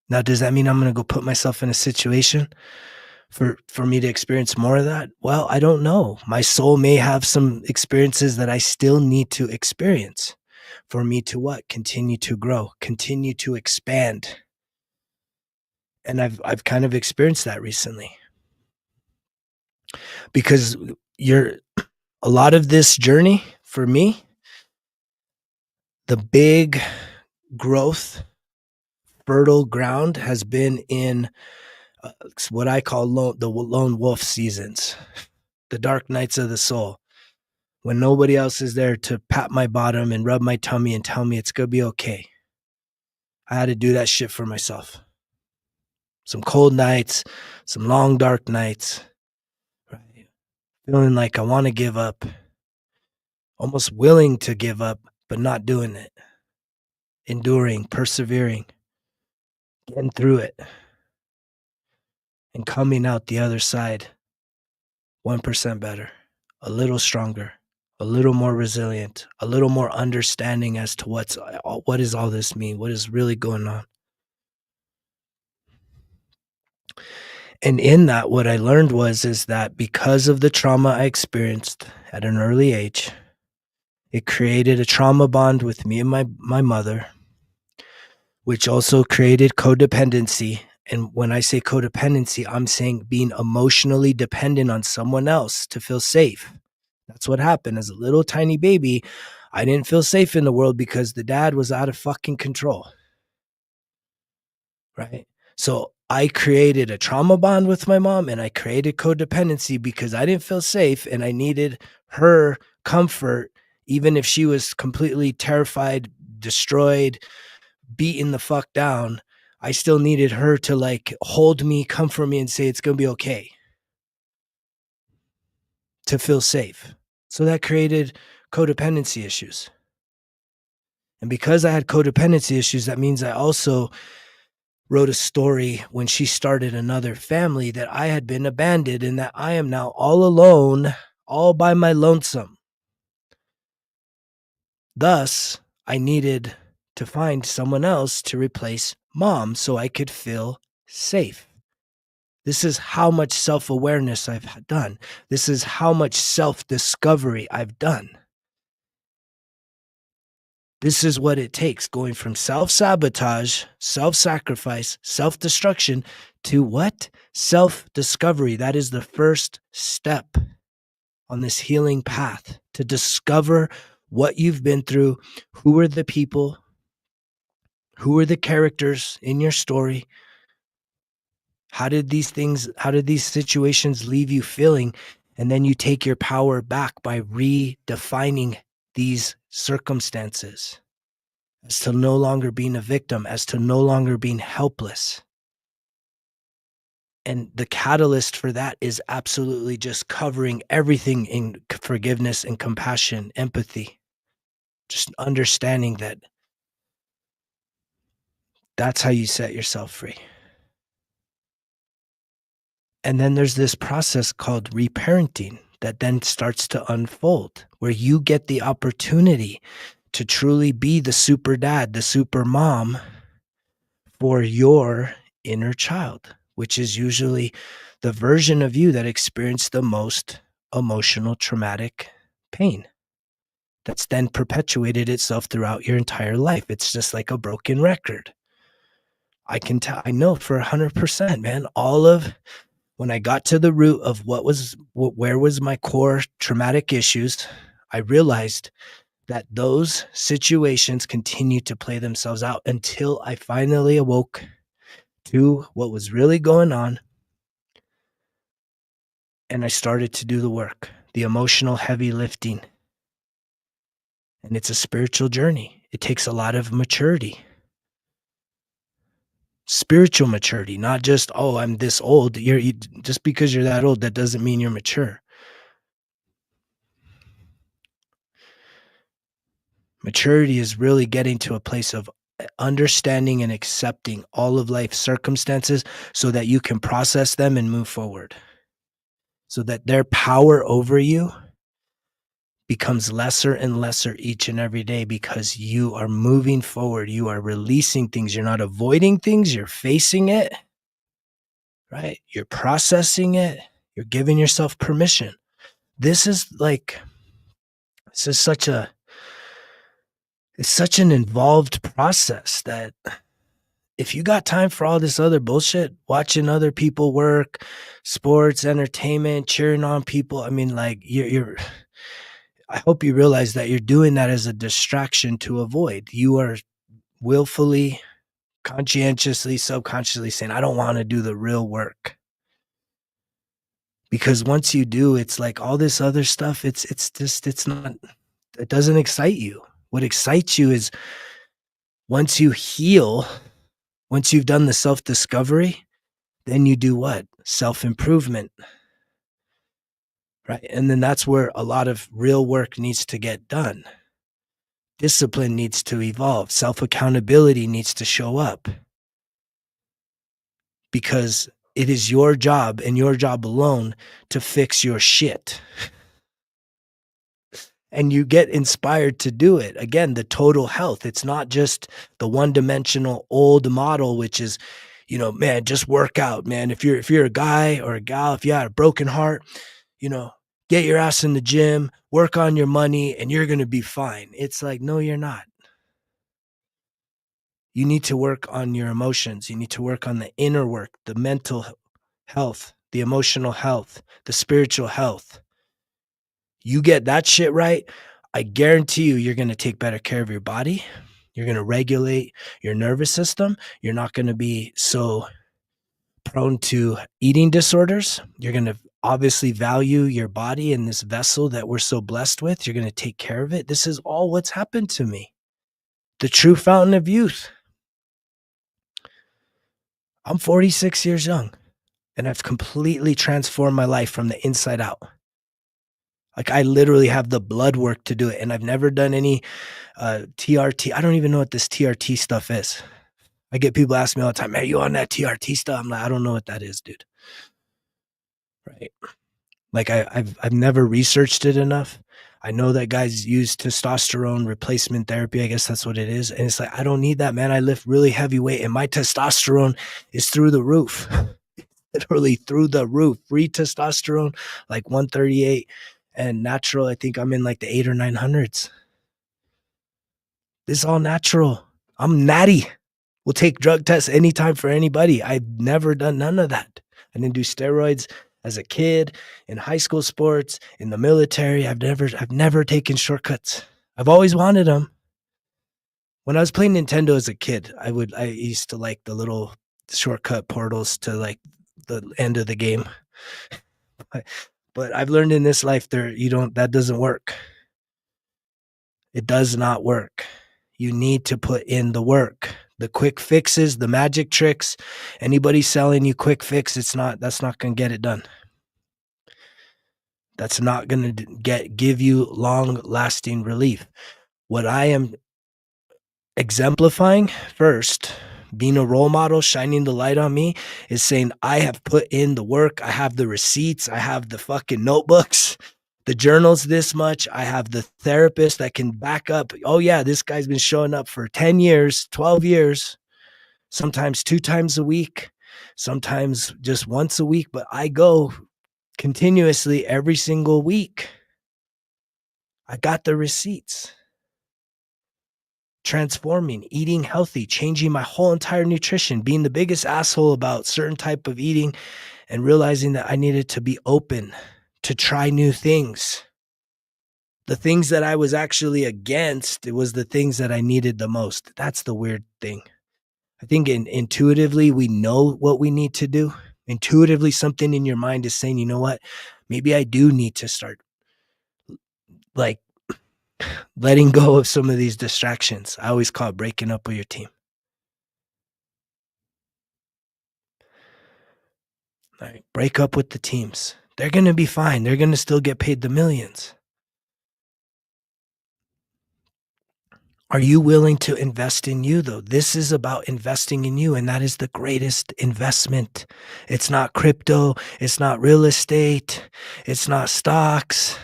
Now, does that mean I'm going to go put myself in a situation for me to experience more of that? Well, I don't know. My soul may have some experiences that I still need to experience for me to what? Continue to grow, continue to expand. And I've kind of experienced that recently. Because a lot of this journey for me, the big growth, fertile ground has been in what I call the lone wolf seasons, the dark nights of the soul, when nobody else is there to pat my bottom and rub my tummy and tell me it's going to be okay. I had to do that shit for myself. Some cold nights, some long dark nights, right? Feeling like I want to give up, almost willing to give up, but not doing it. Enduring, persevering, getting through it, and coming out the other side 1% better, a little stronger, a little more resilient, a little more understanding as to what does all this mean? What is really going on? And in that, what I learned is that because of the trauma I experienced at an early age, it created a trauma bond with me and my mother, which also created codependency. And when I say codependency, I'm saying being emotionally dependent on someone else to feel safe. That's what happened. As a little tiny baby, I didn't feel safe in the world because the dad was out of fucking control. Right? So I created a trauma bond with my mom, and I created codependency because I didn't feel safe and I needed her comfort, even if she was completely terrified, destroyed, beaten the fuck down. I still needed her to like hold me, comfort me, and say it's going to be okay, to feel safe. So that created codependency issues. And because I had codependency issues, that means I also wrote a story when she started another family that I had been abandoned and that I am now all alone, all by my lonesome. Thus, I needed to find someone else to replace mom so I could feel safe. This is how much self-awareness I've done. This is how much self-discovery I've done. This is what it takes, going from self-sabotage, self-sacrifice, self-destruction to what? Self-discovery. That is the first step on this healing path, to discover what you've been through, who are the people, who are the characters in your story, how did these situations leave you feeling, and then you take your power back by redefining these circumstances as to no longer being a victim, as to no longer being helpless. And the catalyst for that is absolutely just covering everything in forgiveness and compassion, empathy, just understanding that that's how you set yourself free. And then there's this process called reparenting that then starts to unfold, where you get the opportunity to truly be the super dad, the super mom for your inner child, which is usually the version of you that experienced the most emotional traumatic pain that's then perpetuated itself throughout your entire life. It's just like a broken record. I know for 100%, man, when I got to the root of where was my core traumatic issues, I realized that those situations continued to play themselves out until I finally awoke to what was really going on. And I started to do the work, the emotional heavy lifting. And it's a spiritual journey. It takes a lot of maturity. Spiritual maturity, not just, oh, I'm this old. Just because you're that old, that doesn't mean you're mature. Maturity is really getting to a place of understanding and accepting all of life's circumstances so that you can process them and move forward. So that their power over you becomes lesser and lesser each and every day because you are moving forward. You are releasing things. You're not avoiding things. You're facing it, right? You're processing it. You're giving yourself permission. This is such an involved process that if you got time for all this other bullshit, watching other people work, sports, entertainment, cheering on people, I mean, like I hope you realize that you're doing that as a distraction to avoid. You are willfully, conscientiously, subconsciously saying, I don't want to do the real work. Because once you do, it's like all this other stuff, it's just, it's not, it doesn't excite you. What excites you is once you heal, once you've done the self-discovery, then you do what? Self-improvement. Right? And then that's where a lot of real work needs to get done. Discipline needs to evolve. Self-accountability needs to show up. Because it is your job and your job alone to fix your shit. And you get inspired to do it. Again, the total health. It's not just the one-dimensional old model, which is, you know, man, just work out, man. If you're a guy or a gal, if you had a broken heart, you know, get your ass in the gym, work on your money, and you're gonna be fine. It's like, no, you're not. You need to work on your emotions. You need to work on the inner work, the mental health, the emotional health, the spiritual health. You get that shit right, I guarantee you're going to take better care of your body. You're going to regulate your nervous system. You're not going to be so prone to eating disorders. You're going to obviously value your body and this vessel that we're so blessed with. You're going to take care of it. This is all what's happened to me. The true fountain of youth. I'm 46 years young, and I've completely transformed my life from the inside out. Like, I literally have the blood work to do it, and I've never done any TRT. I don't even know what this TRT stuff is. I get people ask me all the time, man, you on that TRT stuff? I'm like, I don't know what that is, dude. Right. Like, I've never researched it enough. I know that guys use testosterone replacement therapy. I guess that's what it is. And it's like, I don't need that, man. I lift really heavy weight, and my testosterone is through the roof. Literally through the roof. Free testosterone, like 138. And natural, I think I'm in like the 800s or 900s. This is all natural. I'm natty. We'll take drug tests anytime for anybody. I've never done none of that. I didn't do steroids as a kid, in high school sports, in the military. I've never taken shortcuts. I've always wanted them. When I was playing Nintendo as a kid, I used to like the little shortcut portals to like the end of the game. But I've learned in this life that doesn't work. It does not work. You need to put in the work. The quick fixes, the magic tricks, anybody selling you quick fix, that's not going to get it done. That's not going to give you long lasting relief. What I am exemplifying first, being a role model, shining the light on me, is saying I have put in the work. I have the receipts. I have the fucking notebooks, the journals this much. I have the therapist that can back up. Oh yeah, this guy's been showing up for 10 years, 12 years, sometimes 2 times a week, sometimes just once a week, but I go continuously every single week. I got the receipts. Transforming, eating healthy, changing my whole entire nutrition, being the biggest asshole about certain type of eating, and realizing that I needed to be open to try new things. The things that I was actually against, it was the things that I needed the most. That's the weird thing. I think intuitively we know what we need to do. Intuitively, something in your mind is saying, you know what? Maybe I do need to start like letting go of some of these distractions. I always call it breaking up with your team. All right, break up with the teams. They're going to be fine. They're going to still get paid the millions. Are you willing to invest in you, though? This is about investing in you, and that is the greatest investment. It's not crypto. It's not real estate. It's not stocks.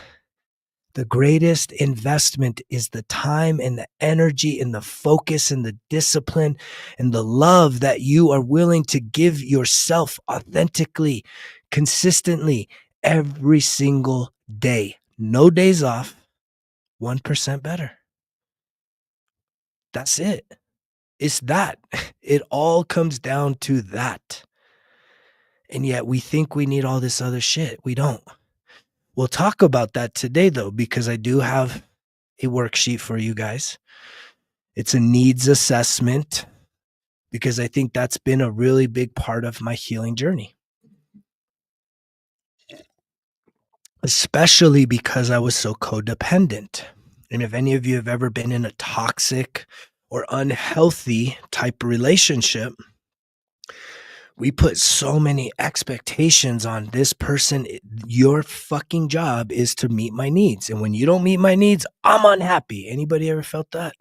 The greatest investment is the time and the energy and the focus and the discipline and the love that you are willing to give yourself authentically, consistently, every single day. No days off, 1% better. That's it. It's that. It all comes down to that. And yet we think we need all this other shit. We don't. We'll talk about that today, though, because I do have a worksheet for you guys. It's a needs assessment because I think that's been a really big part of my healing journey. Especially because I was so codependent. And if any of you have ever been in a toxic or unhealthy type of relationship, we put so many expectations on this person. Your fucking job is to meet my needs. And when you don't meet my needs, I'm unhappy. Anybody ever felt that?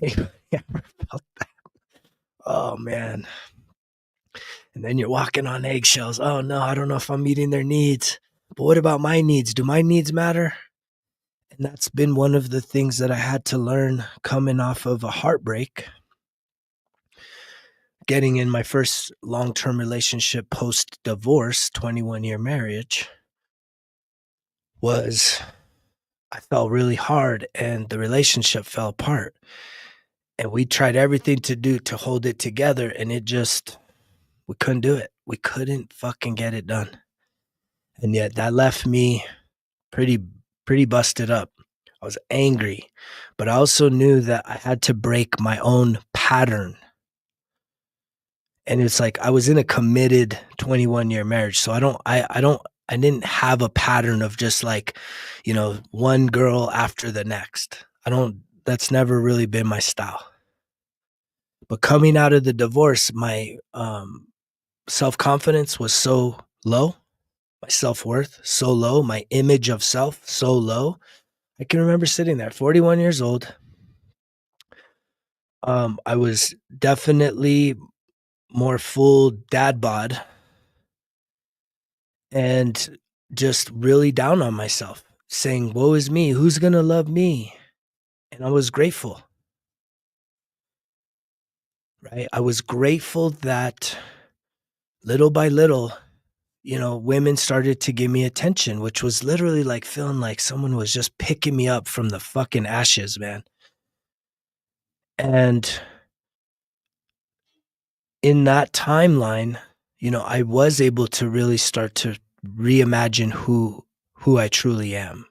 Anybody ever felt that? Oh, man. And then you're walking on eggshells. Oh, no, I don't know if I'm meeting their needs. But what about my needs? Do my needs matter? And that's been one of the things that I had to learn coming off of a heartbreak. Getting in my first long-term relationship post-divorce, 21-year marriage, was I fell really hard and the relationship fell apart. And we tried everything to do to hold it together, and we couldn't do it. We couldn't fucking get it done. And yet that left me pretty busted up. I was angry, but I also knew that I had to break my own pattern. And it's like I was in a committed 21-year marriage, so I didn't have a pattern of just like, one girl after the next. That's never really been my style. But coming out of the divorce, my self-confidence was so low, my self-worth so low, my image of self so low. I can remember sitting there, 41 years old. I was definitely more full dad bod and just really down on myself, saying, woe is me, who's going to love me? And I was grateful, right? I was grateful that little by little, women started to give me attention, which was literally like feeling like someone was just picking me up from the fucking ashes, man. And in that timeline, I was able to really start to reimagine who I truly am.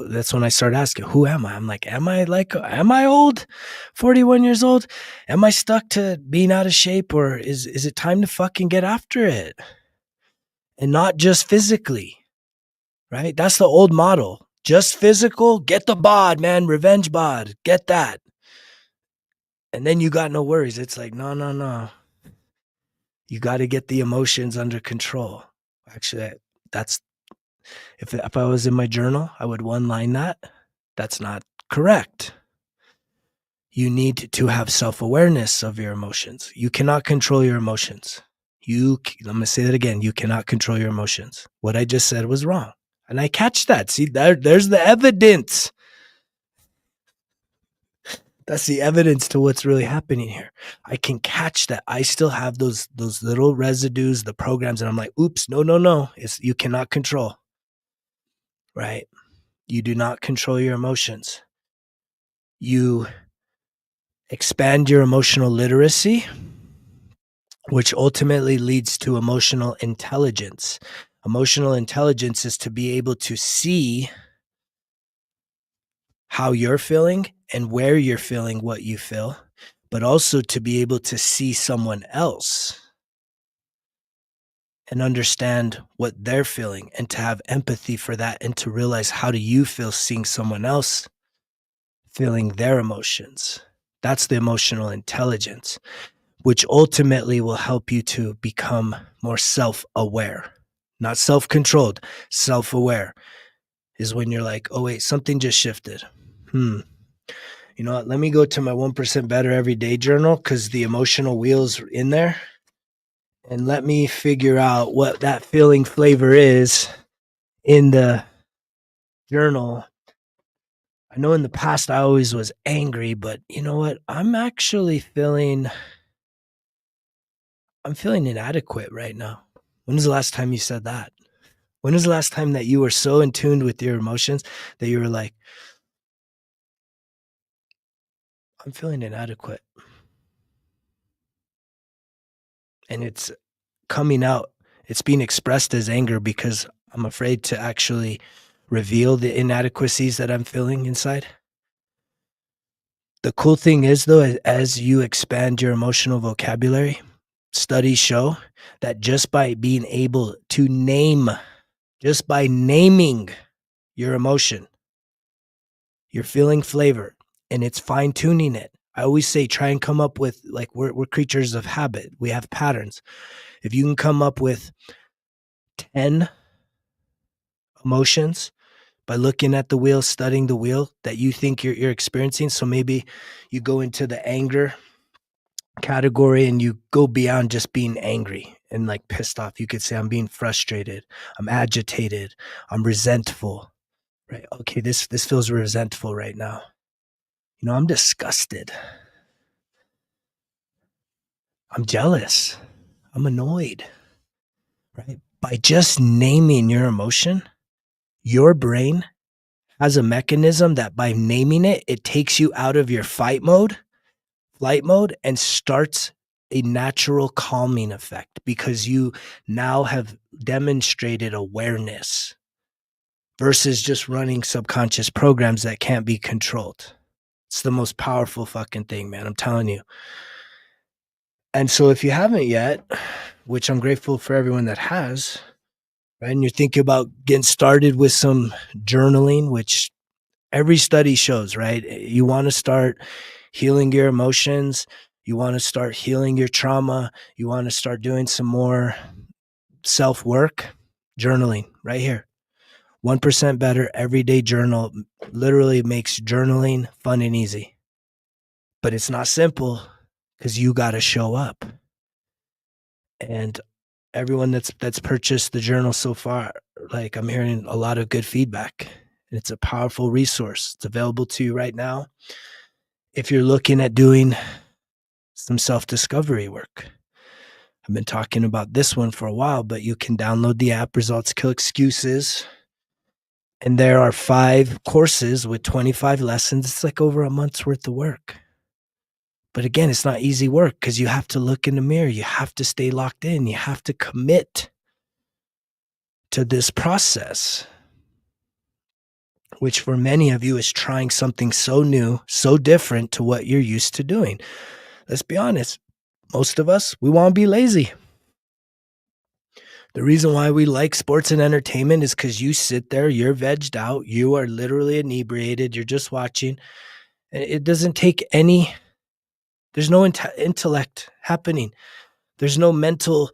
That's when I started asking, who am I? I'm like, am I old? 41 years old? Am I stuck to being out of shape, or is it time to fucking get after it? And not just physically, right? That's the old model. Just physical, get the bod, man, revenge bod, get that. And then you got no worries. It's like, no. You got to get the emotions under control. Actually, that's if I was in my journal, I would one line that. That's not correct. You need to have self-awareness of your emotions. You cannot control your emotions. I'm going to say that again. You cannot control your emotions. What I just said was wrong. And I catch that. See, there's the evidence. That's the evidence to what's really happening here. I can catch that I still have those little residues, the programs, and I'm like, oops, no. You cannot control, right? You do not control your emotions. You expand your emotional literacy, which ultimately leads to emotional intelligence. Emotional intelligence is to be able to see how you're feeling and where you're feeling what you feel, but also to be able to see someone else and understand what they're feeling and to have empathy for that and to realize, how do you feel seeing someone else feeling their emotions? That's the emotional intelligence, which ultimately will help you to become more self-aware, not self-controlled. Self-aware is when you're like, oh wait, something just shifted. You know what? Let me go to my 1% Better Every Day journal, because the emotional wheel's in there. And let me figure out what that feeling flavor is in the journal. I know in the past I always was angry, but you know what? I'm feeling inadequate right now. When was the last time you said that? When was the last time that you were so in tune with your emotions that you were like, I'm feeling inadequate? And it's coming out. It's being expressed as anger because I'm afraid to actually reveal the inadequacies that I'm feeling inside. The cool thing is, though, as you expand your emotional vocabulary, studies show that just by being able to name, just by naming your emotion, you're feeling flavor and it's fine tuning it. I always say try and come up with, like, we're creatures of habit. We have patterns. If you can come up with 10 emotions by looking at the wheel, studying the wheel that you think you're experiencing. So maybe you go into the anger category and you go beyond just being angry and like pissed off. You could say, I'm being frustrated, I'm agitated, I'm resentful, right? Okay, this feels resentful right now. I'm disgusted, I'm jealous, I'm annoyed, right? By just naming your emotion, your brain has a mechanism that by naming it, it takes you out of your flight mode, and starts a natural calming effect because you now have demonstrated awareness versus just running subconscious programs that can't be controlled. It's the most powerful fucking thing, man. I'm telling you. And so if you haven't yet, which I'm grateful for everyone that has, right? And you're thinking about getting started with some journaling, which every study shows, right? You want to start healing your emotions. You want to start healing your trauma. You want to start doing some more self work. Journaling right here. 1% better everyday journal literally makes journaling fun and easy. But it's not simple because you got to show up. And everyone that's purchased the journal so far, like, I'm hearing a lot of good feedback. And it's a powerful resource. It's available to you right now if you're looking at doing some self-discovery work. I've been talking about this one for a while, but you can download the app, Results Kill Excuses. And there are 5 courses with 25 lessons. It's like over a month's worth of work. But again, it's not easy work because you have to look in the mirror. You have to stay locked in. You have to commit to this process, which for many of you is trying something so new, so different to what you're used to doing. Let's be honest. Most of us, we want to be lazy. The reason why we like sports and entertainment is because you sit there, you're vegged out, you are literally inebriated, you're just watching. And it doesn't take any, there's no intellect happening. There's no mental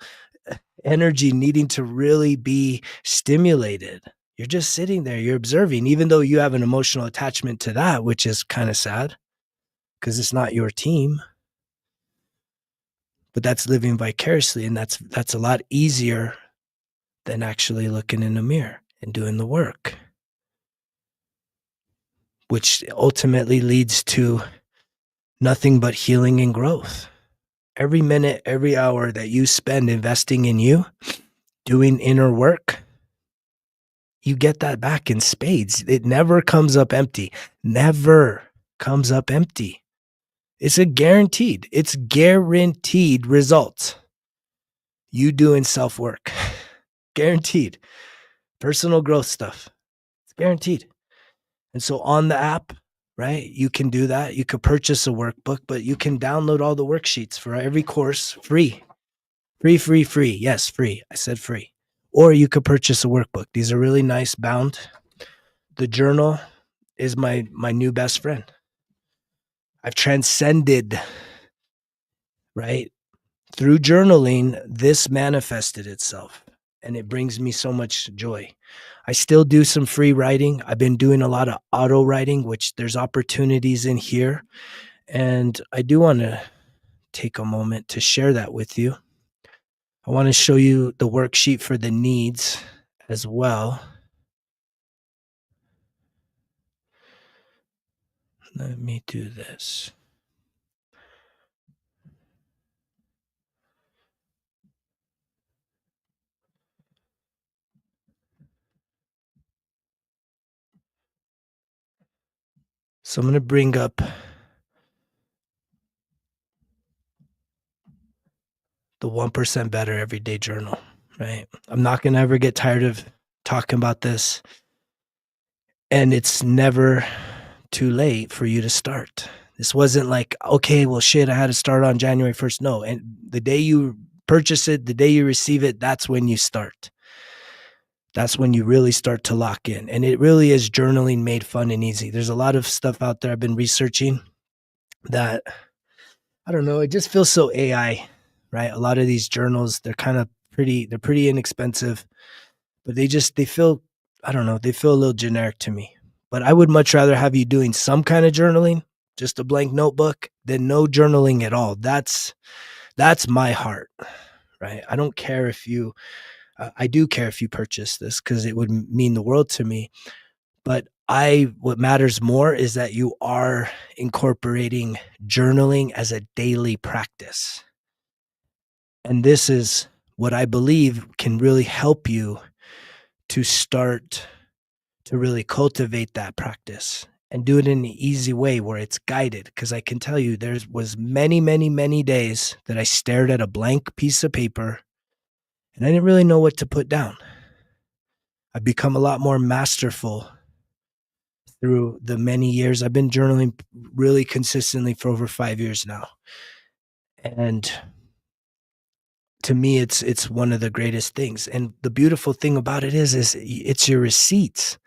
energy needing to really be stimulated. You're just sitting there, you're observing, even though you have an emotional attachment to that, which is kind of sad because it's not your team. But that's living vicariously, and that's a lot easier than actually looking in the mirror and doing the work, which ultimately leads to nothing but healing and growth. Every minute, every hour that you spend investing in you, doing inner work, you get that back in spades. It never comes up empty. Never comes up empty. It's guaranteed results. You doing self-work. Guaranteed. Personal growth stuff. It's guaranteed. And so on the app, right, you can do that. You could purchase a workbook, but you can download all the worksheets for every course free. Free. Yes, free. I said free. Or you could purchase a workbook. These are really nice bound. The journal is my new best friend. I've transcended, right? Through journaling, this manifested itself, and it brings me so much joy. I still do some free writing. I've been doing a lot of auto writing, which there's opportunities in here. And I do want to take a moment to share that with you. I want to show you the worksheet for the needs as well. Let me do this. So I'm going to bring up the 1% better everyday journal, right? I'm not going to ever get tired of talking about this. And it's never too late for you to start. This wasn't like, okay, well, shit, I had to start on January 1st. No. And the day you purchase it, the day you receive it, that's when you start. That's when you really start to lock in. And it really is journaling made fun and easy. There's a lot of stuff out there I've been researching that, I don't know, it just feels so AI, right? A lot of these journals, they're pretty inexpensive, but they feel, I don't know, they feel a little generic to me. But I would much rather have you doing some kind of journaling, just a blank notebook, than no journaling at all. That's my heart, right? I don't care if you, I do care if you purchase this because it would mean the world to me. But what matters more is that you are incorporating journaling as a daily practice. And this is what I believe can really help you to start to really cultivate that practice and do it in an easy way where it's guided. Because I can tell you, there was many, many, many days that I stared at a blank piece of paper and I didn't really know what to put down. I've become a lot more masterful through the many years. I've been journaling really consistently for over 5 years now. And to me, it's one of the greatest things. And the beautiful thing about it is it's your receipts.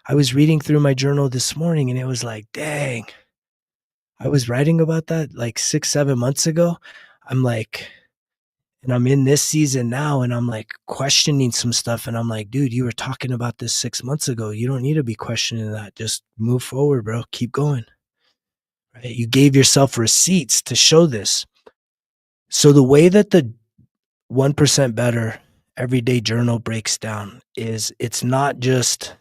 I was reading through my journal this morning and it was like, dang, I was writing about that like 6, 7 months ago. I'm like, and I'm in this season now and I'm like questioning some stuff. And I'm like, dude, you were talking about this 6 months ago. You don't need to be questioning that. Just move forward, bro. Keep going. Right? You gave yourself receipts to show this. So the way that the 1% Better everyday journal breaks down is it's not just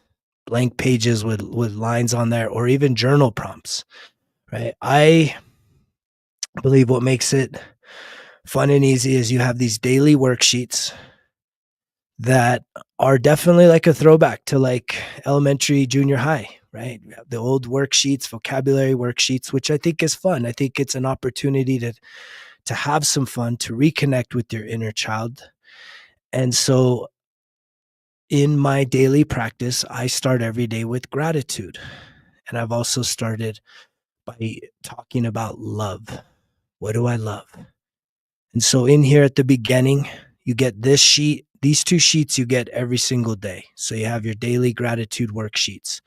blank pages with lines on there or even journal prompts, right? I believe what makes it fun and easy is you have these daily worksheets that are definitely like a throwback to like elementary, junior high, right? The old worksheets, vocabulary worksheets, which I think is fun. I think it's an opportunity to have some fun, to reconnect with your inner child. And so in my daily practice, I start every day with gratitude. And I've also started by talking about love. What do I love? And so in here at the beginning, you get this sheet. These two sheets you get every single day. So you have your daily gratitude worksheets.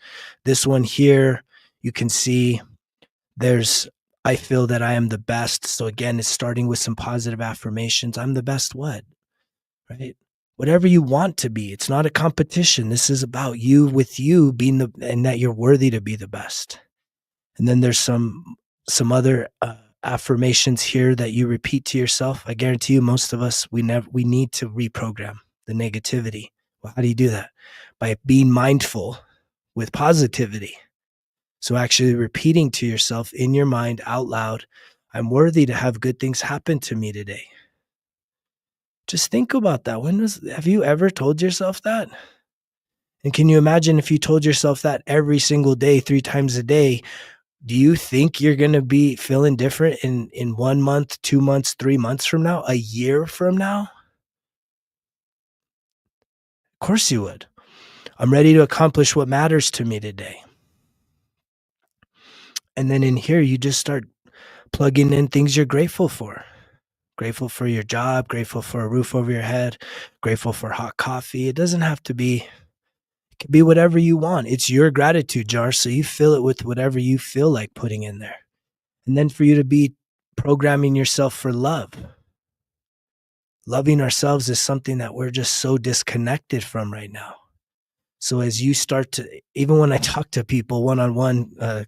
This one here, you can see I feel that I am the best. So again, it's starting with some positive affirmations. I'm the best what? Right? Whatever you want to be. It's not a competition. This is about you with you being and that you're worthy to be the best. And then there's some other affirmations here that you repeat to yourself. I guarantee you, most of us, we need to reprogram the negativity. Well, how do you do that? By being mindful with positivity. So actually repeating to yourself in your mind out loud, I'm worthy to have good things happen to me today. Just think about that. Have you ever told yourself that? And can you imagine if you told yourself that every single day, 3 times a day? Do you think you're going to be feeling different in 1 month, 2 months, 3 months from now, a year from now? Of course you would. I'm ready to accomplish what matters to me today. And then in here, you just start plugging in things you're grateful for. Grateful for your job, grateful for a roof over your head, grateful for hot coffee. It doesn't have to be, it can be whatever you want. It's your gratitude jar, so you fill it with whatever you feel like putting in there. And then for you to be programming yourself for love. Loving ourselves is something that we're just so disconnected from right now. So as you start to, even when I talk to people one-on-one,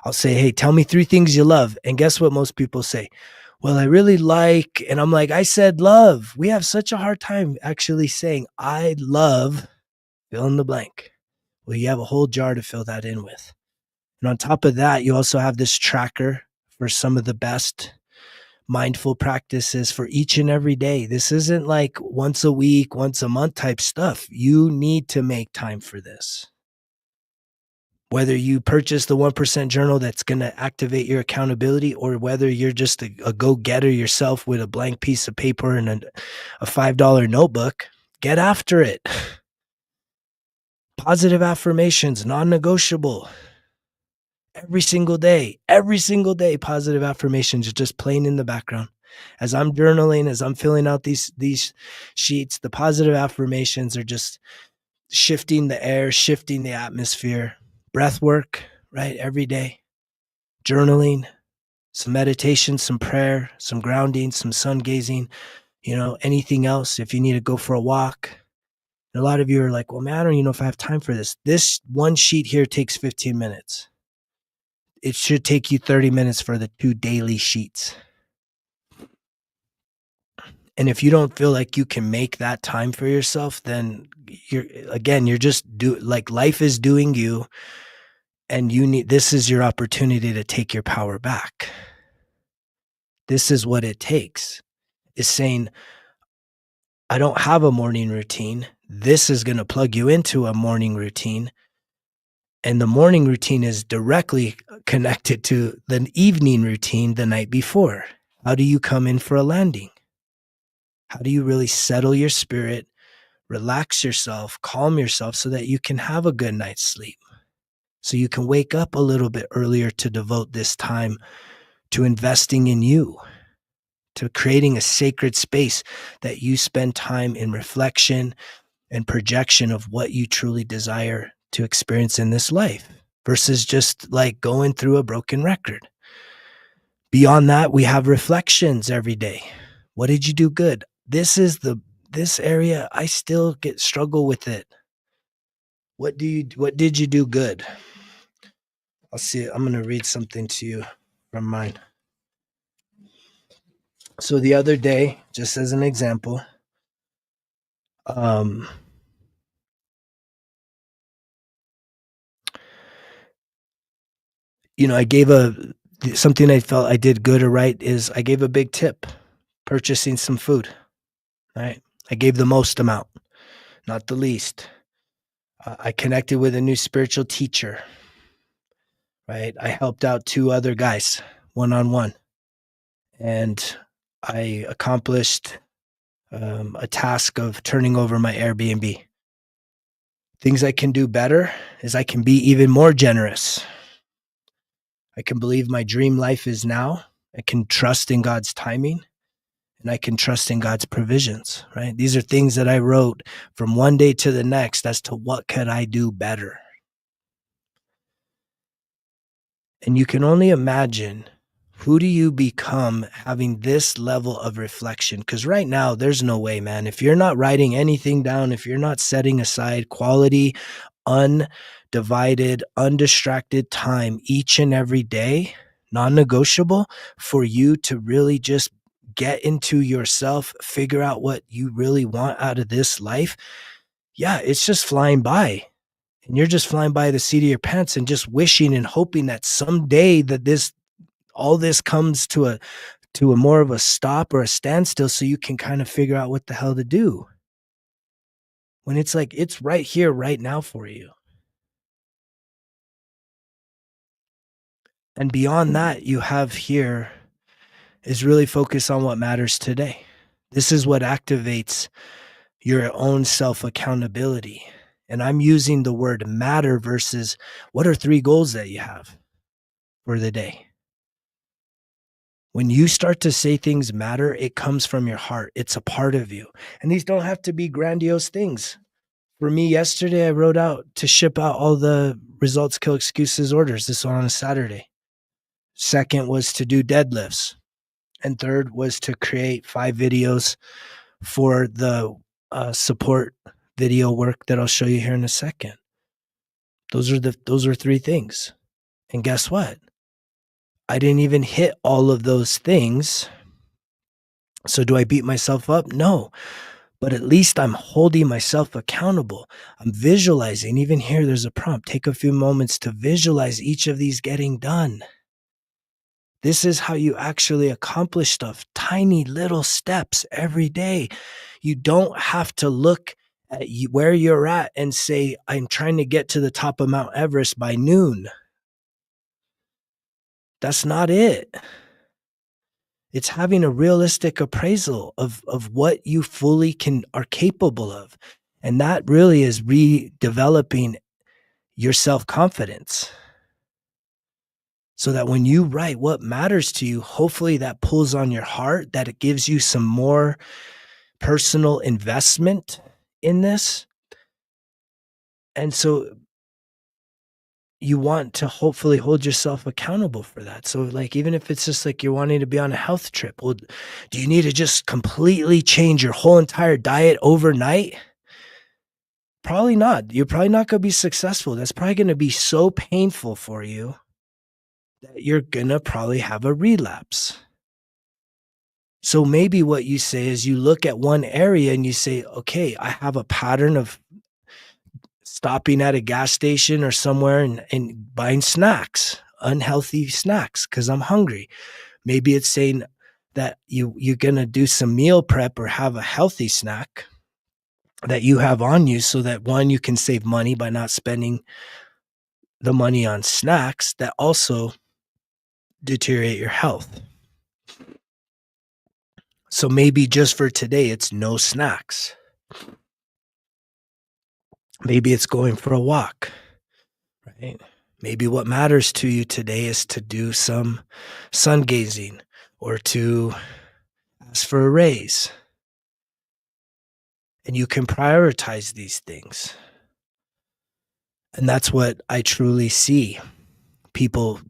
I'll say, hey, tell me 3 things you love. And guess what most people say? Well, I really like, and I'm like, I said love. We have such a hard time actually saying, I love, fill in the blank. Well, you have a whole jar to fill that in with. And on top of that, you also have this tracker for some of the best mindful practices for each and every day. This isn't like once a week, once a month type stuff. You need to make time for this. Whether you purchase the 1% journal that's going to activate your accountability, or whether you're just a go-getter yourself with a blank piece of paper and a $5 notebook, get after it. Positive affirmations, non-negotiable. every single day, positive affirmations are just playing in the background. As I'm journaling, as I'm filling out these sheets, the positive affirmations are just shifting the air, shifting the atmosphere. Breath work, right? Every day. Journaling, some meditation, some prayer, some grounding, some sun gazing, anything else. If you need to go for a walk. And a lot of you are like, well, man, I don't even know if I have time for this. This one sheet here takes 15 minutes. It should take you 30 minutes for the 2 daily sheets. And if you don't feel like you can make that time for yourself, then you're just like life is doing you, and this is your opportunity to take your power back. This is what it takes, is saying, I don't have a morning routine. This is going to plug you into a morning routine. And the morning routine is directly connected to the evening routine the night before. How do you come in for a landing? How do you really settle your spirit, relax yourself, calm yourself so that you can have a good night's sleep? So you can wake up a little bit earlier to devote this time to investing in you, to creating a sacred space that you spend time in reflection and projection of what you truly desire to experience in this life versus just like going through a broken record. Beyond that, we have reflections every day. What did you do good? This area I still struggle with it. What did you do good? I'll see it. I'm going to read something to you from mine. So the other day, just as an example, I gave something I felt I did good or right is I gave a big tip, purchasing some food, right? I gave the most amount, not the least. I connected with a new spiritual teacher, right? I helped out 2 other guys one-on-one, and I accomplished a task of turning over my Airbnb. Things I can do better is I can be even more generous. I can believe my dream life is now. I can trust in God's timing, and I can trust in God's provisions, right? These are things that I wrote from one day to the next as to what could I do better. And you can only imagine, who do you become having this level of reflection? Because right now, there's no way, man. If you're not writing anything down, if you're not setting aside quality, undivided, undistracted time each and every day, non-negotiable, for you to really just get into yourself, figure out what you really want out of this life, yeah, it's just flying by. And you're just flying by the seat of your pants and just wishing and hoping that someday that all this comes to a more of a stop or a standstill so you can kind of figure out what the hell to do. When it's like, it's right here, right now for you. And beyond that, you have here is really focus on what matters today. This is what activates your own self-accountability. And I'm using the word matter versus what are 3 goals that you have for the day. When you start to say things matter, it comes from your heart. It's a part of you. And these don't have to be grandiose things. For me, yesterday, I wrote out to ship out all the Results Kill Excuses orders. This one on a Saturday. Second was to do deadlifts. And third was to create 5 videos for the support video work that I'll show you here in a second. Those are 3 things. And guess what? I didn't even hit all of those things. So do I beat myself up? No. But at least I'm holding myself accountable. I'm visualizing. Even here, there's a prompt. Take a few moments to visualize each of these getting done. This is how you actually accomplish stuff. Tiny little steps every day. You don't have to look at where you're at and say, I'm trying to get to the top of Mount Everest by noon. That's not it. It's having a realistic appraisal of what you fully are capable of. And that really is redeveloping your self-confidence. so that when you write what matters to you, hopefully that pulls on your heart, that it gives you some more personal investment in this. And so you want to hopefully hold yourself accountable for that. So, like, even if it's just like you're wanting to be on a health trip, well, do you need to just completely change your whole entire diet overnight? Probably not. You're probably not going to be successful. That's probably going to be so painful for you that you're going to probably have a relapse. So maybe what you say is you look at one area and you say, okay, I have a pattern of stopping at a gas station or somewhere and buying snacks, unhealthy snacks, because I'm hungry. Maybe it's saying that you're going to do some meal prep or have a healthy snack that you have on you so that, one, you can save money by not spending the money on snacks that also deteriorate your health. So maybe just for today, it's no snacks. Maybe it's going for a walk, right? Maybe what matters to you today is to do some sun gazing or to ask for a raise. And you can prioritize these things. And that's what I truly see people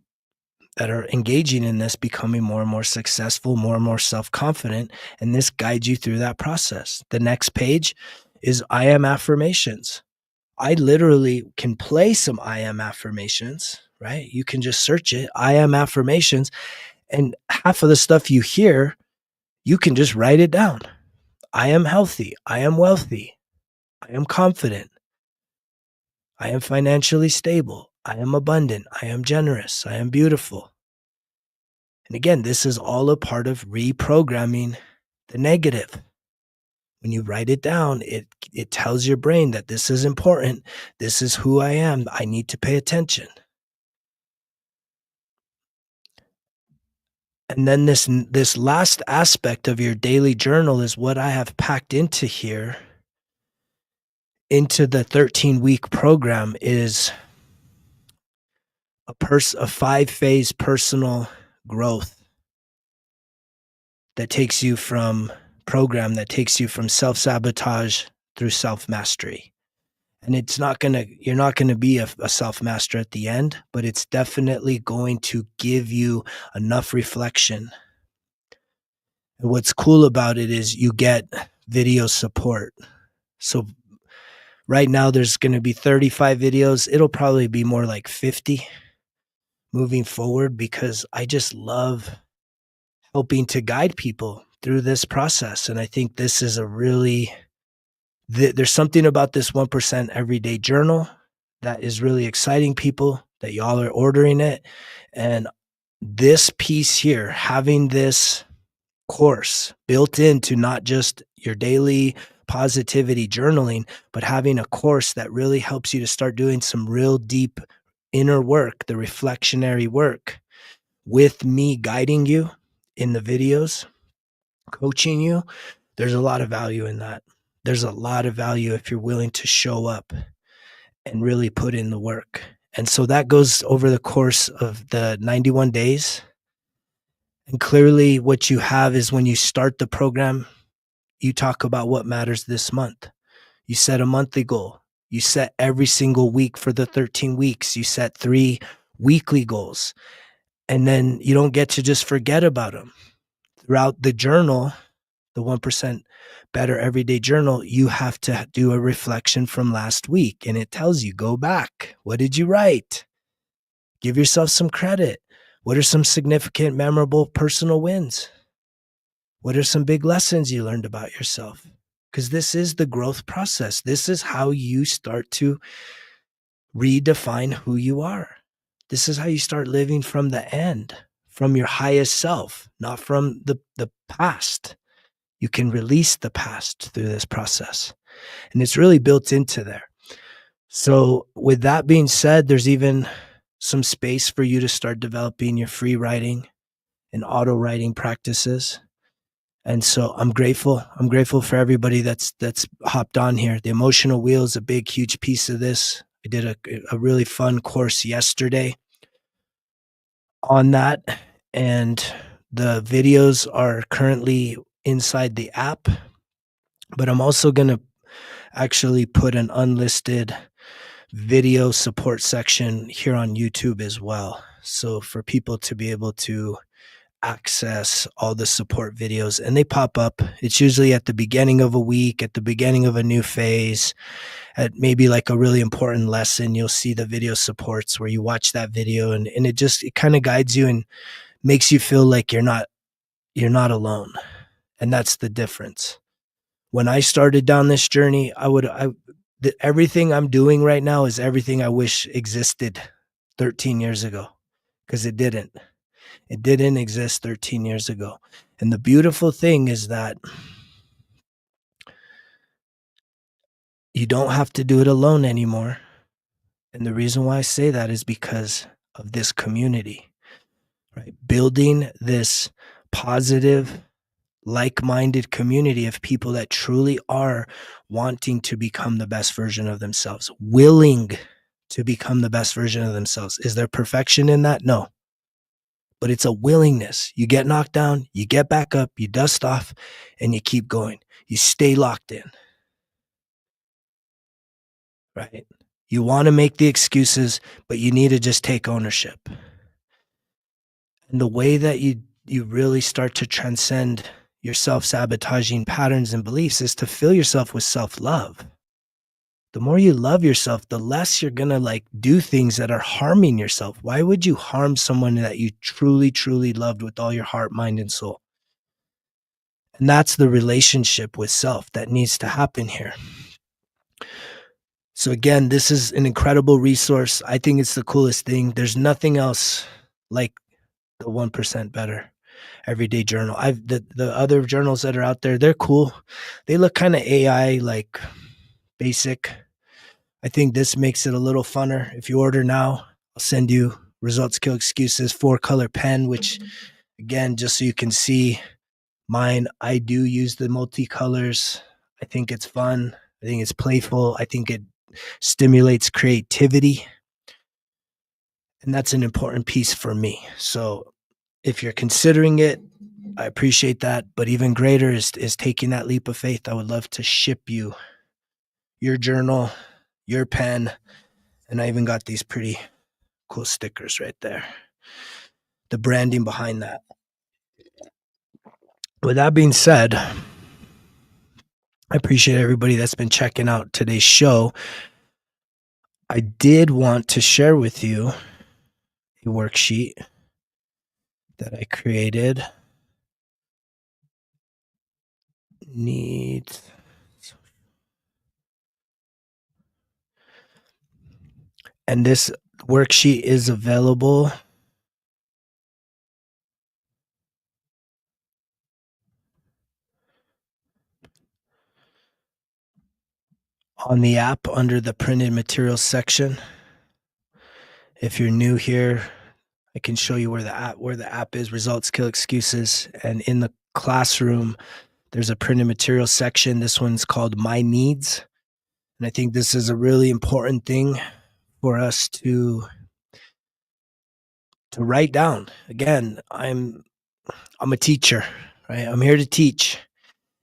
that are engaging in this becoming more and more successful, more and more self-confident. And this guides you through that process. The next page is I am affirmations. I literally can play some I am affirmations, right? You can just search it, I am affirmations. And half of the stuff you hear, you can just write it down. I am healthy. I am wealthy. I am confident. I am financially stable. I am abundant. I am generous. I am beautiful. And again, this is all a part of reprogramming the negative. When you write it down, it tells your brain that this is important. This is who I am. I need to pay attention. And then this last aspect of your daily journal is what I have packed into here, into the 13-week program, is a 5-phase personal growth that takes you from self-sabotage through self-mastery. And you're not gonna be a self-master at the end, but it's definitely going to give you enough reflection. And what's cool about it is you get video support. So right now there's gonna be 35 videos. It'll probably be more like 50 moving forward, because I just love helping to guide people through this process. And I think this is there's something about this 1% everyday journal that is really exciting people, that y'all are ordering it. And this piece here, having this course built into not just your daily positivity journaling, but having a course that really helps you to start doing some real deep inner work, the reflectionary work, with me guiding you in the videos, coaching you. There's a lot of value in that. There's a lot of value if you're willing to show up and really put in the work. And so that goes over the course of the 91 days. And clearly what you have is, when you start the program, you talk about what matters this month. You set a monthly goal. You set every single week for the 13 weeks. You set 3 weekly goals. And then you don't get to just forget about them. Throughout the journal, the 1% Better Everyday Journal, you have to do a reflection from last week. And it tells you, go back. What did you write? Give yourself some credit. What are some significant, memorable personal wins? What are some big lessons you learned about yourself? Because this is the growth process. This is how you start to redefine who you are. This is how you start living from the end, from your highest self, not from the past. You can release the past through this process. And it's really built into there. So with that being said, there's even some space for you to start developing your free writing and auto writing practices. And so I'm grateful. I'm grateful for everybody that's hopped on here. The emotional wheel is a big, huge piece of this. I did a really fun course yesterday on that. And the videos are currently inside the app, but I'm also going to actually put an unlisted video support section here on YouTube as well. So for people to be able to access all the support videos, and they pop up. It's usually at the beginning of a week, at the beginning of a new phase, at maybe like a really important lesson. You'll see the video supports where you watch that video, and it kind of guides you and makes you feel like you're not alone. And that's the difference. When I started down this journey, everything I'm doing right now is everything I wish existed 13 years ago, because it didn't. It didn't exist 13 years ago. And the beautiful thing is that you don't have to do it alone anymore. And the reason why I say that is because of this community, right? Building this positive, like-minded community of people that truly are wanting to become the best version of themselves, willing to become the best version of themselves. Is there perfection in that? No. But it's a willingness. You get knocked down, you get back up, you dust off, and you keep going. You stay locked in, right? You want to make the excuses, but you need to just take ownership. And the way that you really start to transcend your self-sabotaging patterns and beliefs is to fill yourself with self-love. The more you love yourself, the less you're going to like do things that are harming yourself. Why would you harm someone that you truly, truly loved with all your heart, mind, and soul? And that's the relationship with self that needs to happen here. So again, this is an incredible resource. I think it's the coolest thing. There's nothing else like the 1% Better Everyday Journal. The other journals that are out there, they're cool. They look kind of AI, like basic. I think this makes it a little funner. If you order now, I'll send you Results Kill Excuses 4-color pen, which again, just so you can see mine, I do use the multicolors. I think it's fun. I think it's playful. I think it stimulates creativity. And that's an important piece for me. So if you're considering it, I appreciate that. But even greater is taking that leap of faith. I would love to ship you your journal, your pen, and I even got these pretty cool stickers right there. The branding behind that. With that being said, I appreciate everybody that's been checking out today's show. I did want to share with you a worksheet that I created. And this worksheet is available on the app under the printed materials section. If you're new here, I can show you where the app is, Results Kill Excuses. And in the classroom, there's a printed materials section. This one's called My Needs. And I think this is a really important thing for us to write down. Again, I'm a teacher, right? I'm here to teach,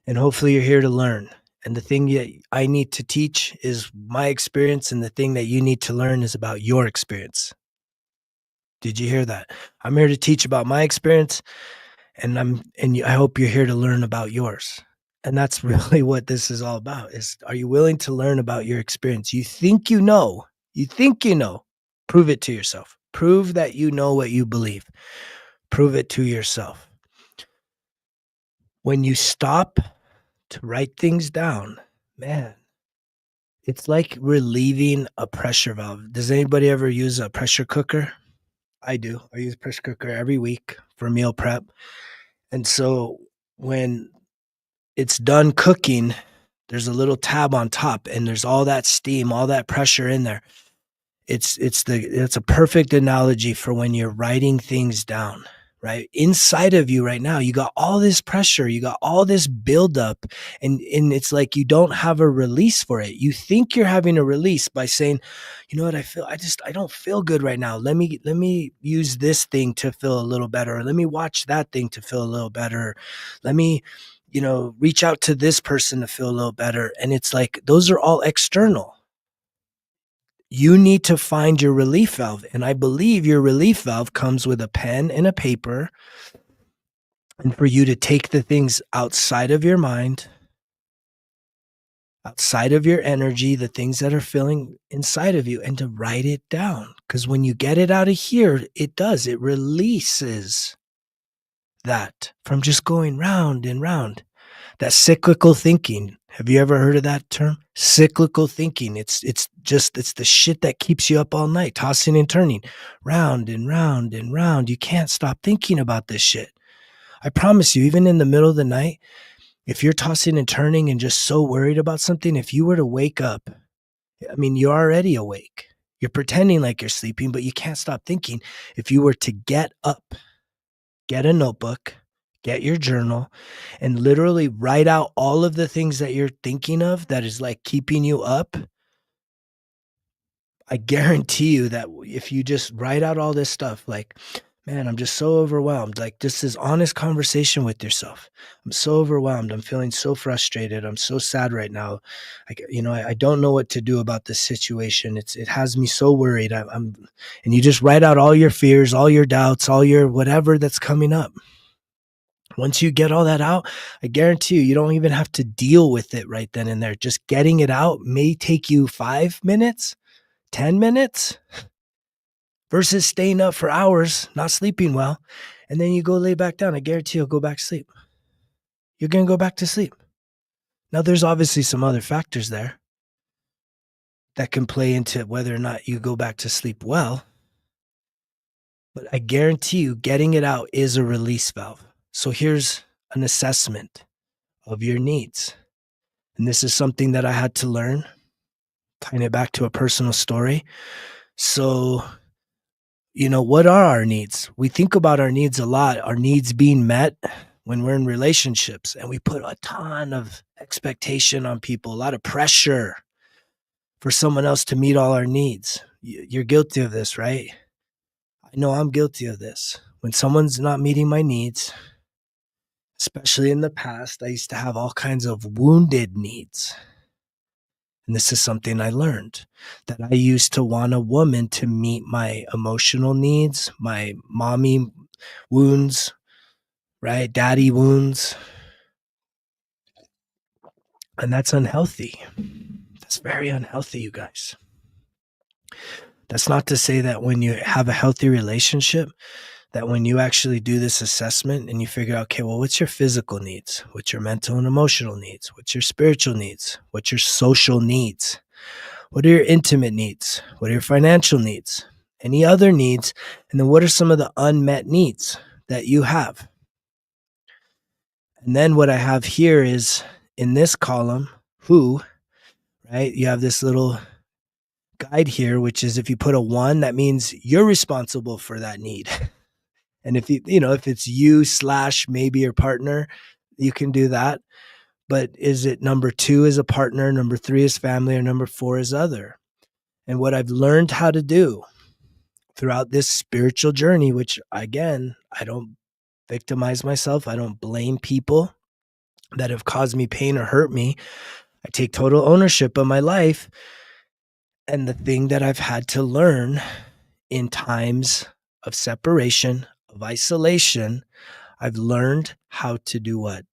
and hopefully you're here to learn. And the thing that I need to teach is my experience, and the thing that you need to learn is about your experience. Did you hear that? I'm here to teach about my experience, and I hope you're here to learn about yours. And that's really what this is all about, is are you willing to learn about your experience? You think you know. Prove it to yourself. Prove that you know what you believe. Prove it to yourself. When you stop to write things down, man, it's like relieving a pressure valve. Does anybody ever use a pressure cooker? I do. I use a pressure cooker every week for meal prep. And so when it's done cooking, there's a little tab on top, and there's all that steam, all that pressure in there. It's a perfect analogy for when you're writing things down, right? Inside of you right now, you got all this pressure, you got all this buildup, and it's like you don't have a release for it. You think you're having a release by saying, you know what, I don't feel good right now. Let me use this thing to feel a little better. Or let me watch that thing to feel a little better. Let me, reach out to this person to feel a little better. And it's like those are all external. You need to find your relief valve. And I believe your relief valve comes with a pen and a paper, and for you to take the things outside of your mind, outside of your energy, the things that are feeling inside of you, and to write it down. Because when you get it out of here, it releases that from just going round and round. That cyclical thinking. Have you ever heard of that term? Cyclical thinking. It's the shit that keeps you up all night, tossing and turning, round and round and round. You can't stop thinking about this shit. I promise you, even in the middle of the night, if you're tossing and turning and just so worried about something, if you were to wake up, I mean, you're already awake. You're pretending like you're sleeping, but you can't stop thinking. If you were to get up, get a notebook, get your journal, and literally write out all of the things that you're thinking of that is like keeping you up, I guarantee you that if you just write out all this stuff, like, man, I'm just so overwhelmed. Like, just this honest conversation with yourself. I'm so overwhelmed. I'm feeling so frustrated. I'm so sad right now. I don't know what to do about this situation. It has me so worried. And you just write out all your fears, all your doubts, all your whatever that's coming up. Once you get all that out, I guarantee you don't even have to deal with it right then and there. Just getting it out may take you 5 minutes, 10 minutes versus staying up for hours, not sleeping well. And then you go lay back down. I guarantee you'll go back to sleep. You're going to go back to sleep. Now, there's obviously some other factors there that can play into whether or not you go back to sleep well. But I guarantee you getting it out is a release valve. So here's an assessment of your needs. And this is something that I had to learn, tying it back to a personal story. So, what are our needs? We think about our needs a lot, our needs being met when we're in relationships, and we put a ton of expectation on people, a lot of pressure for someone else to meet all our needs. You're guilty of this, right? I know I'm guilty of this. When someone's not meeting my needs, especially in the past, I used to have all kinds of wounded needs. And this is something I learned, that I used to want a woman to meet my emotional needs, my mommy wounds, right? Daddy wounds. And that's unhealthy. That's very unhealthy, you guys. That's not to say that when you have a healthy relationship, that when you actually do this assessment and you figure out, okay, well, what's your physical needs? What's your mental and emotional needs? What's your spiritual needs? What's your social needs? What are your intimate needs? What are your financial needs? Any other needs? And then what are some of the unmet needs that you have? And then what I have here is in this column, who, right? You have this little guide here, which is if you put a 1, that means you're responsible for that need. And if if it's you / maybe your partner, you can do that. But is it number 2 is a partner, number 3 is family, or number 4 is other? And what I've learned how to do throughout this spiritual journey, which again, I don't victimize myself. I don't blame people that have caused me pain or hurt me. I take total ownership of my life. And the thing that I've had to learn in times of separation, of isolation, I've learned how to do what?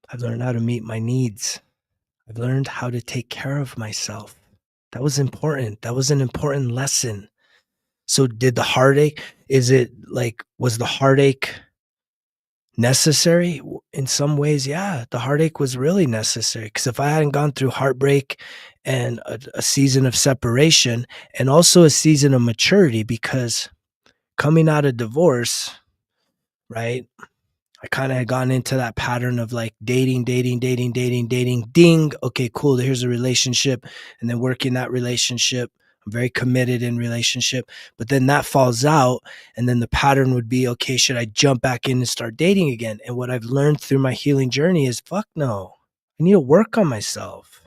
I've learned how to meet my needs. I've learned how to take care of myself. That was important. That was an important lesson. So did the heartache, was the heartache necessary? In some ways, yeah, the heartache was really necessary, because if I hadn't gone through heartbreak and a season of separation and also a season of maturity, because coming out of divorce, right, I kind of had gone into that pattern of like dating, ding. Okay, cool. Here's a relationship. And then working that relationship. I'm very committed in relationship, but then that falls out. And then the pattern would be, okay, should I jump back in and start dating again? And what I've learned through my healing journey is fuck no. I need to work on myself.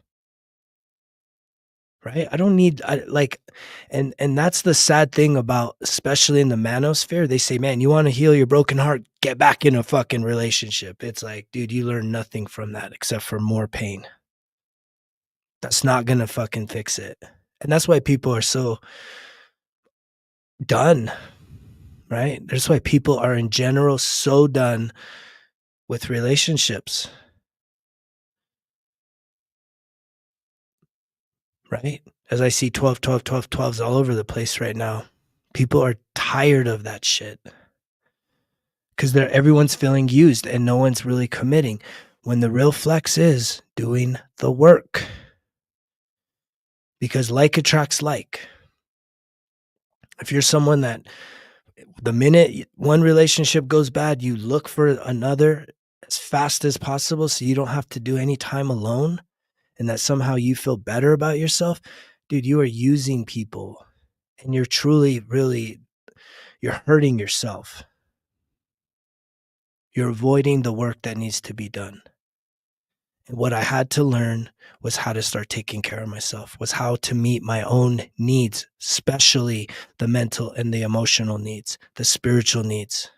Right? I don't need and that's the sad thing about, especially in the manosphere, they say, man, you want to heal your broken heart, get back in a fucking relationship. It's like, dude, you learn nothing from that except for more pain. That's not gonna fucking fix it. And that's why people are so done, right? That's why people are in general so done with relationships, right? As I see 12, 12, 12, 12s all over the place right now. People are tired of that shit because everyone's feeling used and no one's really committing. When the real flex is doing the work, because like attracts like. If you're someone that the minute one relationship goes bad, you look for another as fast as possible so you don't have to do any time alone, and that somehow you feel better about yourself, dude, you are using people and you're truly, really, you're hurting yourself. You're avoiding the work that needs to be done. And what I had to learn was how to start taking care of myself, was how to meet my own needs, especially the mental and the emotional needs, the spiritual needs,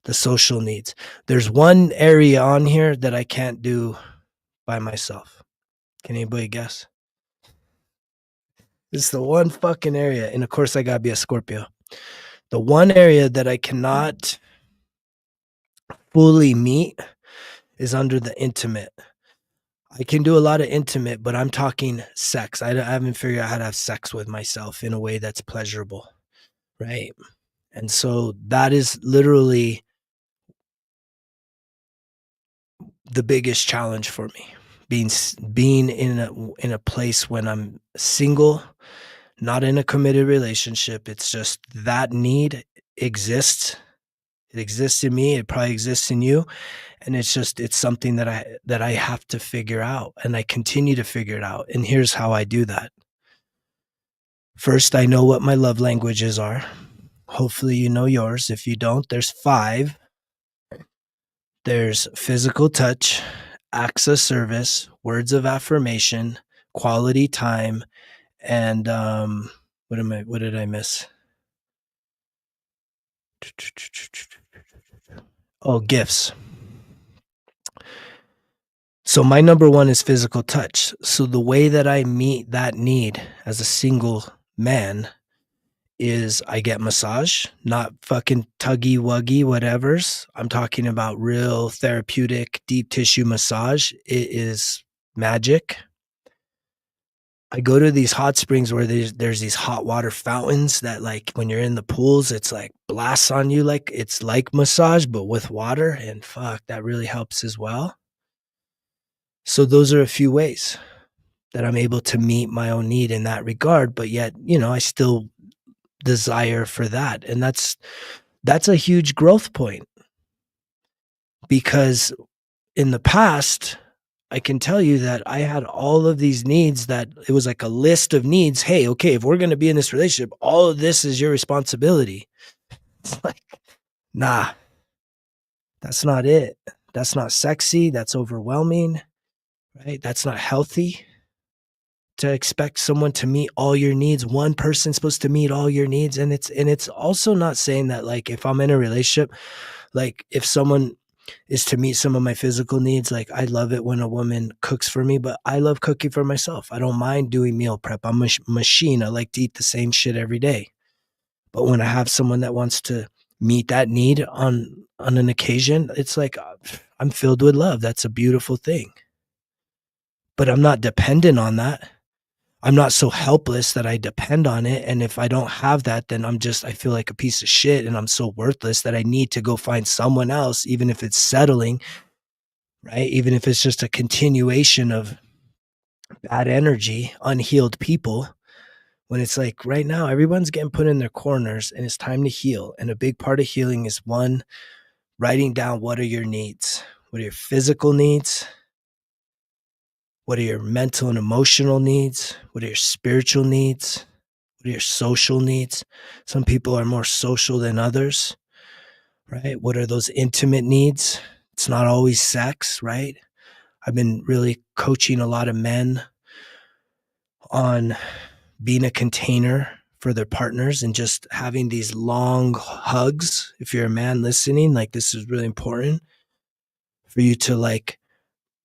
the social needs. There's one area on here that I can't do by myself. Can anybody guess? It's the one fucking area. And of course, I gotta be a Scorpio. The one area that I cannot fully meet is under the intimate. I can do a lot of intimate, but I'm talking sex. I haven't figured out how to have sex with myself in a way that's pleasurable, right? And so that is literally the biggest challenge for me. Being in a place when I'm single, not in a committed relationship. It's just that need exists. It exists in me. It probably exists in you. And it's something that I have to figure out, and I continue to figure it out. And here's how I do that. First, I know what my love languages are. Hopefully you know yours. If you don't, there's 5. There's physical touch, acts of service, words of affirmation, quality time, and what did I miss? Oh, gifts. So my number 1 is physical touch. So the way that I meet that need as a single man is I get massage, not fucking tuggy wuggy whatevers. I'm talking about real therapeutic deep tissue massage. It is magic. I go to these hot springs where there's these hot water fountains that, like, when you're in the pools, it's like blasts on you, like it's like massage but with water, and fuck, that really helps as well. So those are a few ways that I'm able to meet my own need in that regard, but yet, I still desire for that. And that's a huge growth point, because in the past, I can tell you that I had all of these needs, that it was like a list of needs. Hey, okay, if we're going to be in this relationship, all of this is your responsibility. It's like, nah, that's not it. That's not sexy. That's overwhelming, right? That's not healthy. To expect someone to meet all your needs. One person's supposed to meet all your needs. And it's also not saying that, like, if I'm in a relationship, like, if someone is to meet some of my physical needs, like, I love it when a woman cooks for me, but I love cooking for myself. I don't mind doing meal prep. I'm a machine. I like to eat the same shit every day. But when I have someone that wants to meet that need on an occasion, it's like, I'm filled with love. That's a beautiful thing. But I'm not dependent on that. I'm not so helpless that I depend on it. And if I don't have that, then I feel like a piece of shit, and I'm so worthless that I need to go find someone else, even if it's settling, right? Even if it's just a continuation of bad energy, unhealed people, when it's like right now, everyone's getting put in their corners and it's time to heal. And a big part of healing is, 1, writing down what are your needs, what are your physical needs, What are your mental and emotional needs? What are your spiritual needs? What are your social needs? Some people are more social than others, right? What are those intimate needs? It's not always sex, right? I've been really coaching a lot of men on being a container for their partners and just having these long hugs. If you're a man listening, like, this is really important for you to like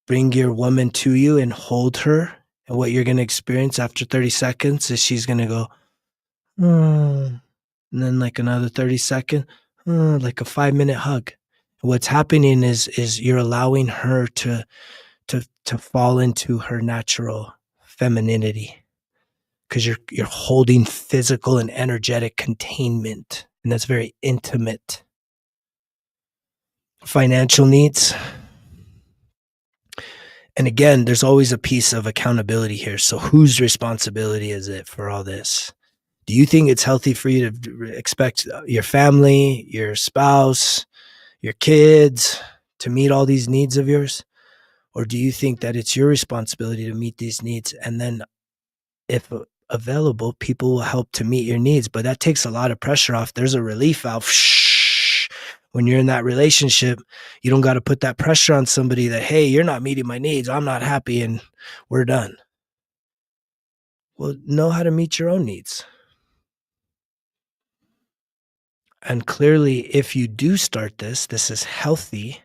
bring your woman to you and hold her. And what you're going to experience after 30 seconds is she's going to go, "Mm," and then like another 30 second, like a 5-minute hug. What's happening is you're allowing her to fall into her natural femininity, because you're holding physical and energetic containment, and that's very intimate. Financial needs, and again, there's always a piece of accountability here. So whose responsibility is it for all this? Do you think it's healthy for you to expect your family, your spouse, your kids to meet all these needs of yours? Or do you think that it's your responsibility to meet these needs, and then if available, people will help to meet your needs? But that takes a lot of pressure off. There's a relief valve. When you're in that relationship, you don't got to put that pressure on somebody that, hey, you're not meeting my needs, I'm not happy, and we're done. Well, know how to meet your own needs. And clearly, if you do start this is healthy,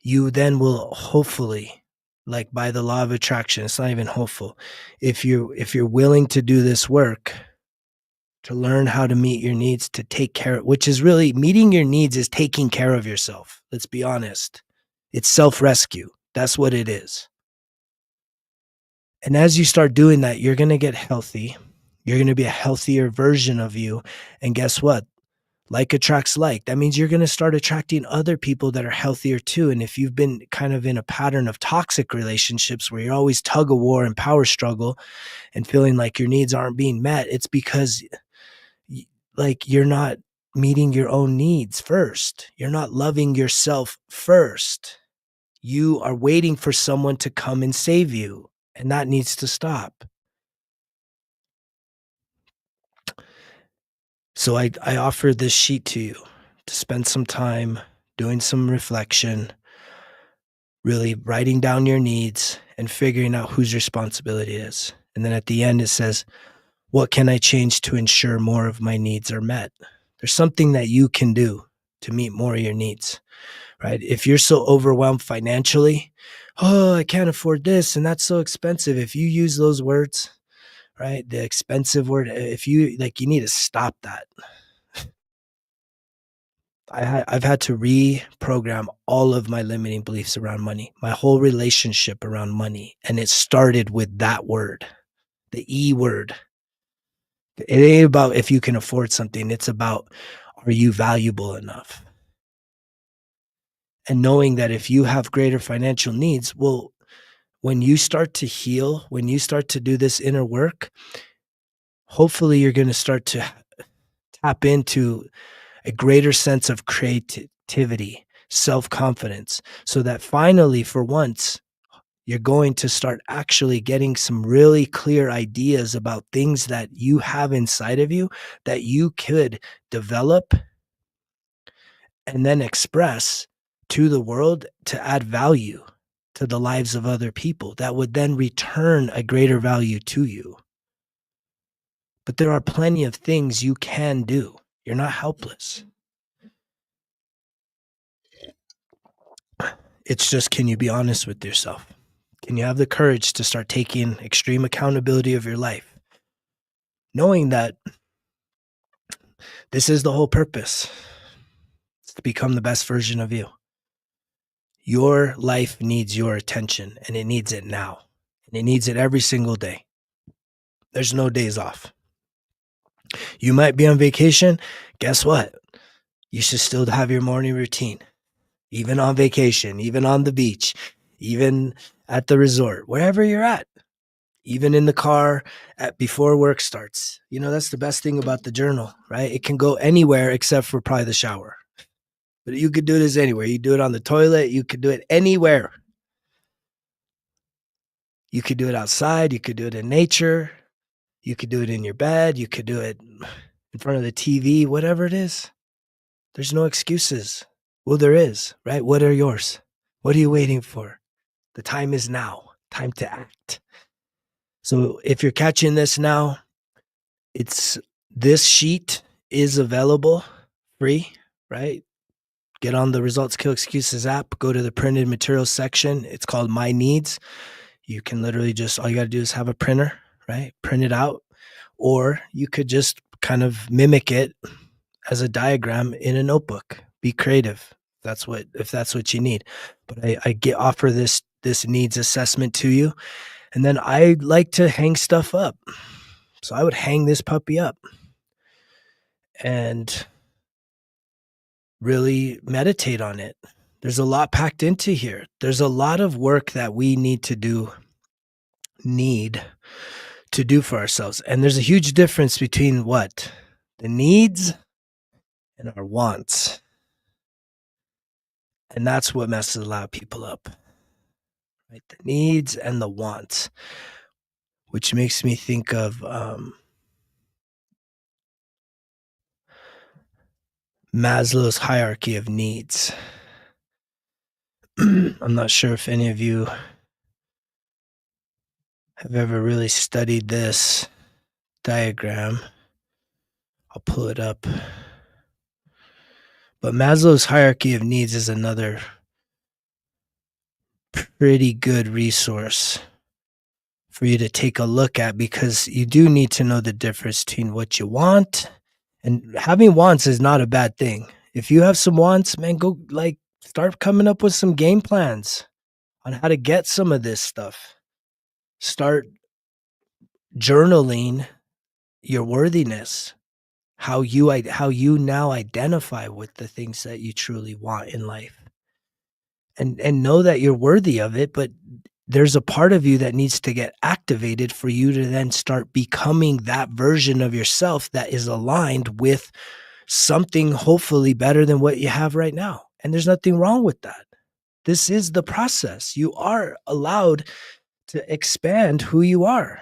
you then will hopefully, like by the law of attraction, it's not even hopeful. If you're willing to do this work, to learn how to meet your needs, to take care of, which is really meeting your needs is taking care of yourself. Let's be honest. It's self-rescue. That's what it is. And as you start doing that, you're going to get healthy. You're going to be a healthier version of you. And guess what? Like attracts like. That means you're going to start attracting other people that are healthier too. And if you've been kind of in a pattern of toxic relationships where you're always tug of war and power struggle and feeling like your needs aren't being met, it's because like you're not meeting your own needs first. You're not loving yourself first. You are waiting for someone to come and save you, and that needs to stop. So I offer this sheet to you to spend some time doing some reflection, really writing down your needs and figuring out whose responsibility it is. And then at the end, it says, what can I change to ensure more of my needs are met? There's something that you can do to meet more of your needs, right? If you're so overwhelmed financially, oh, I can't afford this and that's so expensive. If you use those words, right, the expensive word, if you like, you need to stop that. I've had to reprogram all of my limiting beliefs around money, my whole relationship around money. And it started with that word, the E word. It ain't about if you can afford something. It's about, are you valuable enough? And knowing that if you have greater financial needs, well, when you start to heal, when you start to do this inner work, hopefully you're going to start to tap into a greater sense of creativity, self-confidence, so that finally, for once, you're going to start actually getting some really clear ideas about things that you have inside of you that you could develop and then express to the world to add value to the lives of other people that would then return a greater value to you. But there are plenty of things you can do. You're not helpless. It's just, can you be honest with yourself? Can you have the courage to start taking extreme accountability of your life? Knowing that this is the whole purpose. It's to become the best version of you. Your life needs your attention, and it needs it now. And it needs it every single day. There's no days off. You might be on vacation. Guess what? You should still have your morning routine. Even on vacation, even on the beach, even at the resort, wherever you're at, even in the car before work starts. You know, that's the best thing about the journal, right? It can go anywhere except for probably the shower. But you could do this anywhere. You do it on the toilet. You could do it anywhere. You could do it outside. You could do it in nature. You could do it in your bed. You could do it in front of the TV, whatever it is. There's no excuses. Well, there is, right? What are yours? What are you waiting for? The time is now. Time to act. So if you're catching this now, this sheet is available free, right? Get on the Results Kill Excuses app, go to the printed materials section. It's called My Needs. You can literally all you got to do is have a printer, right? Print it out. Or you could just kind of mimic it as a diagram in a notebook. Be creative. If that's what you need. But I offer this needs assessment to you. And then I like to hang stuff up. So I would hang this puppy up and really meditate on it. There's a lot packed into here. There's a lot of work that we need to do for ourselves. And there's a huge difference between what? The needs and our wants. And that's what messes a lot of people up. Right? The needs and the wants. Which makes me think of Maslow's hierarchy of needs. I'm not sure if any of you have ever really studied this diagram. I'll pull it up. But Maslow's hierarchy of needs is another pretty good resource for you to take a look at, because you do need to know the difference between what you want, and having wants is not a bad thing. If you have some wants, man, go start coming up with some game plans on how to get some of this stuff. Start journaling your worthiness, how you now identify with the things that you truly want in life. And know that you're worthy of it, but there's a part of you that needs to get activated for you to then start becoming that version of yourself that is aligned with something hopefully better than what you have right now. And there's nothing wrong with that. This is the process. You are allowed to expand who you are.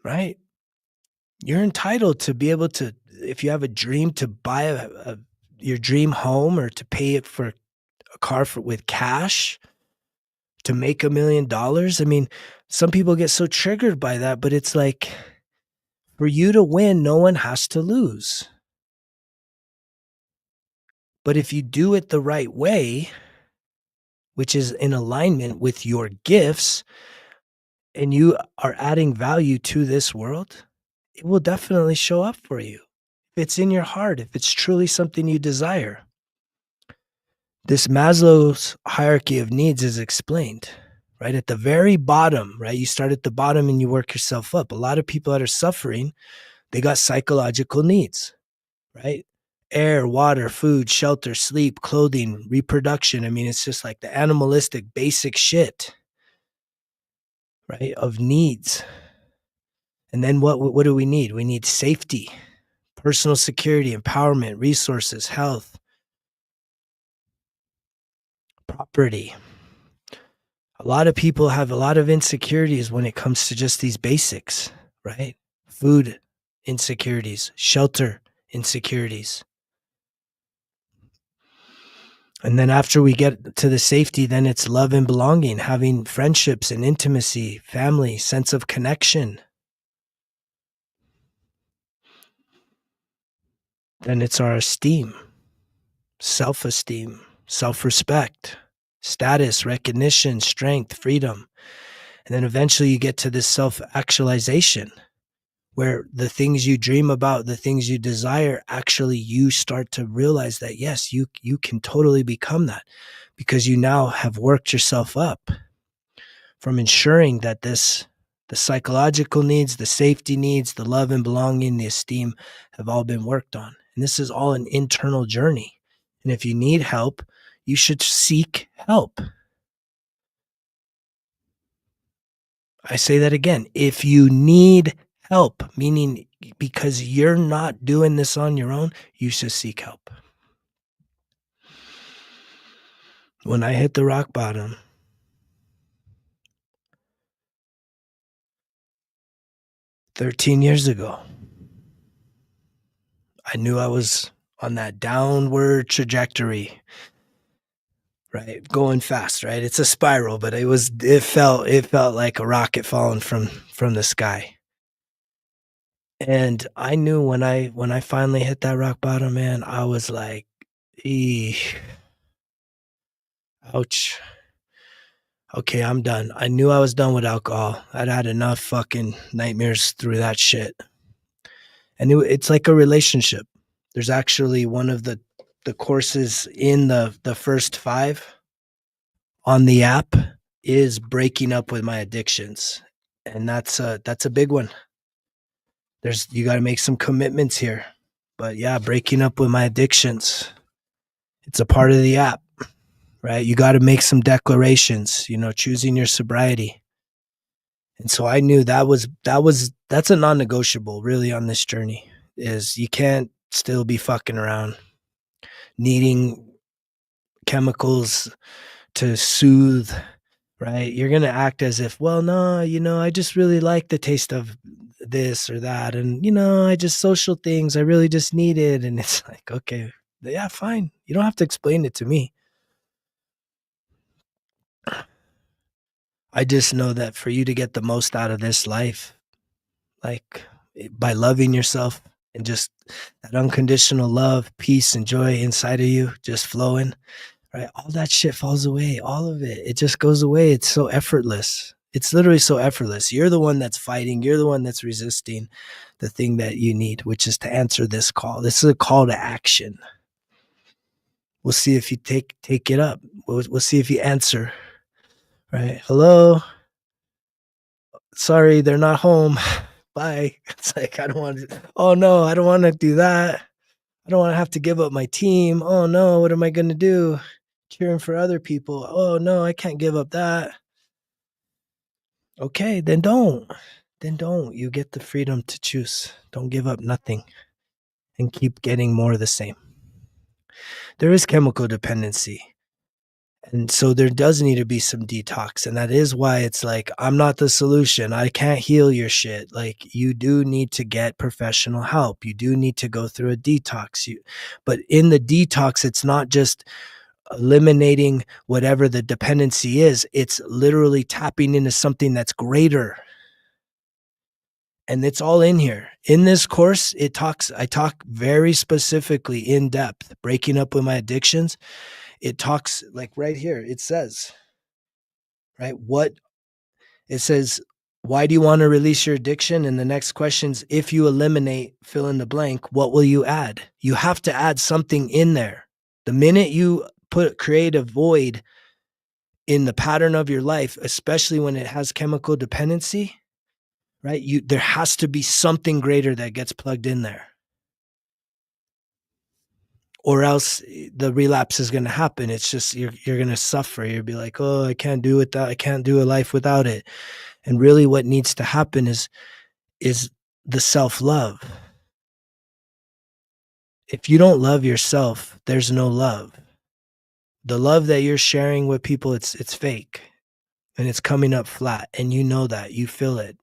Right? You're entitled to be able to, if you have a dream, to buy your dream home, or to pay it for a car with cash, to make $1 million. I mean, some people get so triggered by that, but it's like, for you to win, no one has to lose. But if you do it the right way, which is in alignment with your gifts, and you are adding value to this world, it will definitely show up for you. If it's in your heart, if it's truly something you desire. This Maslow's hierarchy of needs is explained, right? At the very bottom, right? You start at the bottom and you work yourself up. A lot of people that are suffering, they got psychological needs, right? Air, water, food, shelter, sleep, clothing, reproduction. I mean, it's just like the animalistic basic shit, right? Of needs. And then what do we need? We need safety, personal security, empowerment, resources, health, property. A lot of people have a lot of insecurities when it comes to just these basics, right? Food insecurities, shelter insecurities. And then after we get to the safety, then it's love and belonging, having friendships and intimacy, family, sense of connection. Then it's our esteem, self-esteem, self-respect, status, recognition, strength, freedom. And then eventually you get to this self-actualization, where the things you dream about, the things you desire, actually you start to realize that, yes, you can totally become that, because you now have worked yourself up from ensuring that the psychological needs, the safety needs, the love and belonging, the esteem have all been worked on. And this is all an internal journey. And if you need help, you should seek help. I say that again. If you need help, meaning because you're not doing this on your own, you should seek help. When I hit the rock bottom, 13 years ago. I knew I was on that downward trajectory, right? Going fast, right? It's a spiral, but it felt like a rocket falling from the sky. And I knew when I finally hit that rock bottom, man, I was like, eesh, ouch. Okay, I'm done. I knew I was done with alcohol. I'd had enough fucking nightmares through that shit. And it's like a relationship. There's actually one of the courses in the first 5 on the app is breaking up with my addictions. And that's a big one. You got to make some commitments here. But yeah, breaking up with my addictions. It's a part of the app, right? You got to make some declarations, choosing your sobriety. And so I knew that's a non-negotiable really on this journey is you can't still be fucking around needing chemicals to soothe, right? You're going to act as if, well, no, I just really like the taste of this or that. And, I just social things, I really just need it. And it's like, okay, yeah, fine. You don't have to explain it to me. I just know that for you to get the most out of this life, like by loving yourself and just that unconditional love, peace, and joy inside of you just flowing, right? All that shit falls away. All of it. It just goes away. It's so effortless. It's literally so effortless. You're the one that's fighting. You're the one that's resisting the thing that you need, which is to answer this call. This is a call to action. We'll see if you take it up. We'll see if you answer. Right? Hello. Sorry, they're not home. Bye. It's like I don't want to. Oh no, I don't want to do that. I don't want to have to give up my team. Oh no, what am I going to do? Cheering for other people. Oh no, I can't give up that. Okay, then don't. Then don't. You get the freedom to choose. Don't give up nothing and keep getting more of the same. There is chemical dependency. And so there does need to be some detox. And that is why it's like, I'm not the solution. I can't heal your shit. Like, you do need to get professional help. You do need to go through a detox. But in the detox, it's not just eliminating whatever the dependency is. It's literally tapping into something that's greater. And it's all in here. In this course, I talk very specifically in depth, breaking up with my addictions. It talks like right here. It says, right, it says, why do you want to release your addiction? And the next question's, if you eliminate fill in the blank, what will you add? You have to add something in there. The minute you create a void in the pattern of your life, especially when it has chemical dependency, right? There has to be something greater that gets plugged in there. Or else the relapse is going to happen. It's just you're going to suffer. You'll be like, oh, I can't do it. I can't do a life without it. And really, what needs to happen is the self-love. If you don't love yourself, there's no love. The love that you're sharing with people, it's fake, and it's coming up flat, and you know that. You feel it.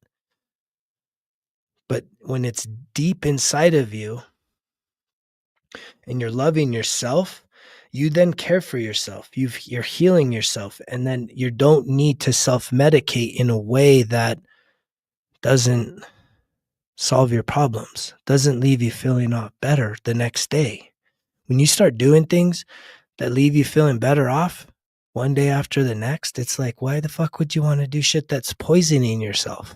But when it's deep inside of you, and you're loving yourself, you then care for yourself. You're healing yourself, and then you don't need to self-medicate in a way that doesn't solve your problems, doesn't leave you feeling better the next day. When you start doing things that leave you feeling better off one day after the next, it's like, why the fuck would you want to do shit that's poisoning yourself?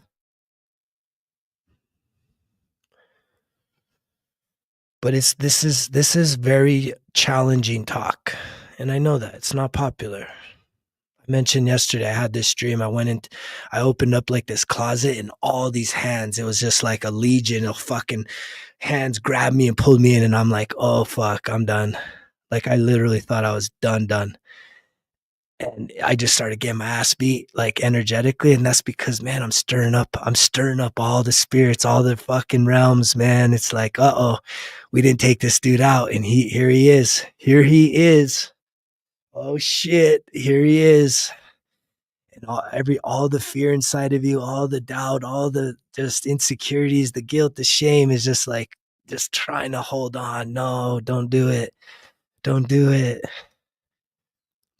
But this is very challenging talk. And I know that it's not popular. I mentioned yesterday I had this dream. I opened up like this closet and all these hands, it was just like a legion of fucking hands grabbed me and pulled me in, and I'm like, oh fuck, I'm done. Like I literally thought I was done. And I just started getting my ass beat like energetically. And that's because, man, I'm stirring up all the spirits, all the fucking realms, man. It's like, we didn't take this dude out. And here he is. Oh shit. Here he is. And all the fear inside of you, all the doubt, all the just insecurities, the guilt, the shame is just like just trying to hold on. No, don't do it. Don't do it.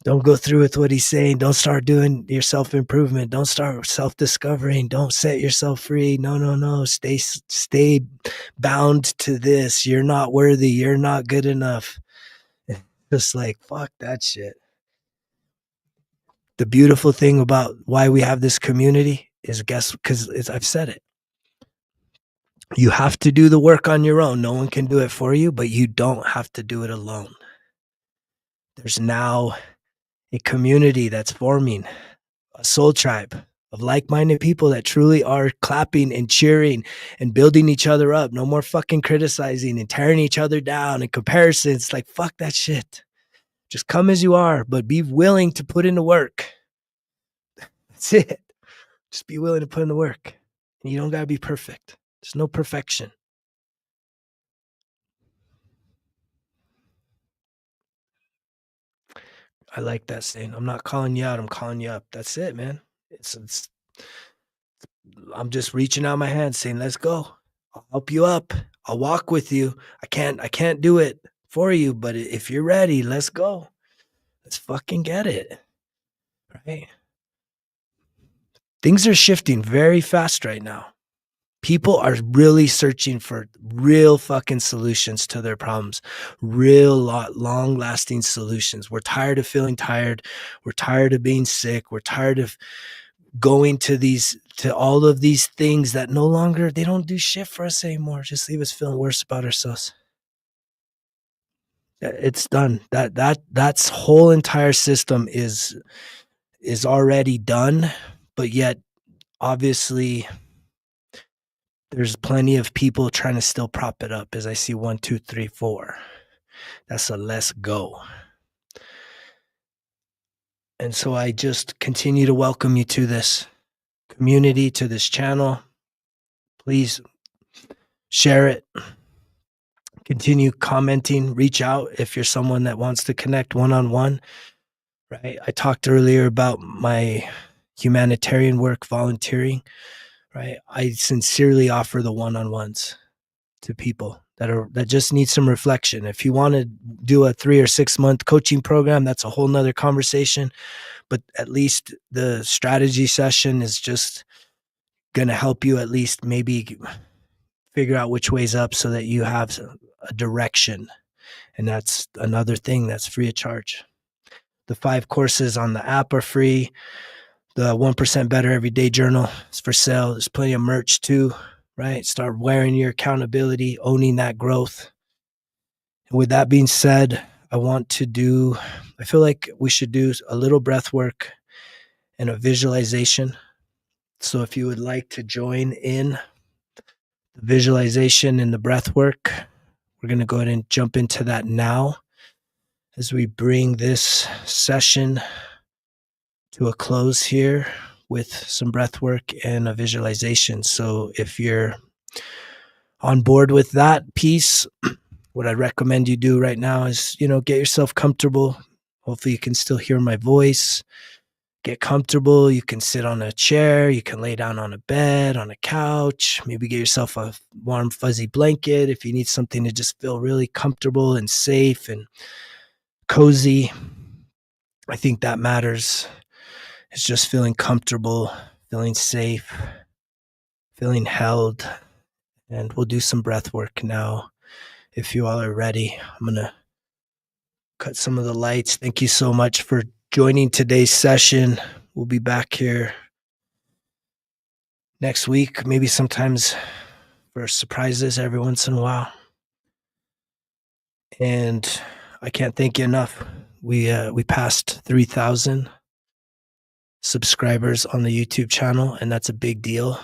Don't go through with what he's saying. Don't start doing your self improvement. Don't start self discovering. Don't set yourself free. No, no, no. Stay bound to this. You're not worthy. You're not good enough. Just like fuck that shit. The beautiful thing about why we have this community is because I've said it. You have to do the work on your own. No one can do it for you, but you don't have to do it alone. There's now a community that's forming, a soul tribe of like-minded people that truly are clapping and cheering and building each other up. No more fucking criticizing and tearing each other down and comparisons. Like, fuck that shit. Just come as you are, but be willing to put in the work. That's it. Just be willing to put in the work. And you don't gotta be perfect. There's no perfection. I like that saying. I'm not calling you out. I'm calling you up. That's it, man. I'm just reaching out my hand saying, let's go. I'll help you up. I'll walk with you. I can't do it for you, but if you're ready, let's go. Let's fucking get it. Right? Things are shifting very fast right now. People are really searching for real fucking solutions to their problems, real long lasting solutions. We're tired of feeling tired. We're tired of being sick. We're tired of going to all of these things that no longer, they don't do shit for us anymore. Just leave us feeling worse about ourselves. It's done. That's whole entire system is already done, but yet obviously there's plenty of people trying to still prop it up. As I see 1, 2, 3, 4. That's a let's go. And so I just continue to welcome you to this community, to this channel. Please share it. Continue commenting. Reach out if you're someone that wants to connect one-on-one. Right? I talked earlier about my humanitarian work, volunteering. Right? I sincerely offer the one-on-ones to people that just need some reflection. If you want to do a 3 or 6 month coaching program, that's a whole nother conversation. But at least the strategy session is just going to help you at least maybe figure out which way's up so that you have a direction. And that's another thing that's free of charge. The 5 courses on the app are free. The 1% Better Everyday Journal is for sale. There's plenty of merch too, right? Start wearing your accountability, owning that growth. And with that being said, I feel like we should do a little breath work and a visualization. So if you would like to join in the visualization and the breath work, we're going to go ahead and jump into that now as we bring this session to a close here with some breath work and a visualization. So if you're on board with that piece, what I recommend you do right now is, get yourself comfortable. Hopefully you can still hear my voice. Get comfortable. You can sit on a chair. You can lay down on a bed, on a couch. Maybe get yourself a warm, fuzzy blanket if you need something to just feel really comfortable and safe and cozy. I think that matters. It's just feeling comfortable, feeling safe, feeling held. And we'll do some breath work now. If you all are ready, I'm going to cut some of the lights. Thank you so much for joining today's session. We'll be back here next week, maybe sometimes for surprises every once in a while. And I can't thank you enough. We passed 3,000 subscribers on the YouTube channel, and that's a big deal.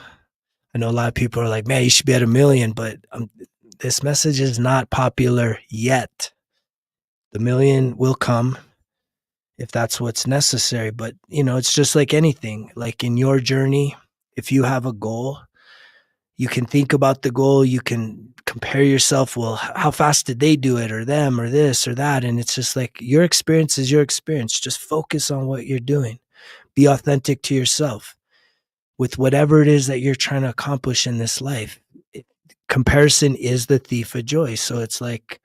I know a lot of people are like, man, you should be at 1 million, but this message is not popular yet. The 1 million will come if that's what's necessary. But, it's just like anything. Like in your journey, if you have a goal, you can think about the goal. You can compare yourself. Well, how fast did they do it, or them, or this or that? And it's just like your experience is your experience. Just focus on what you're doing. Be authentic to yourself with whatever it is that you're trying to accomplish in this life. Comparison is the thief of joy. So it's like,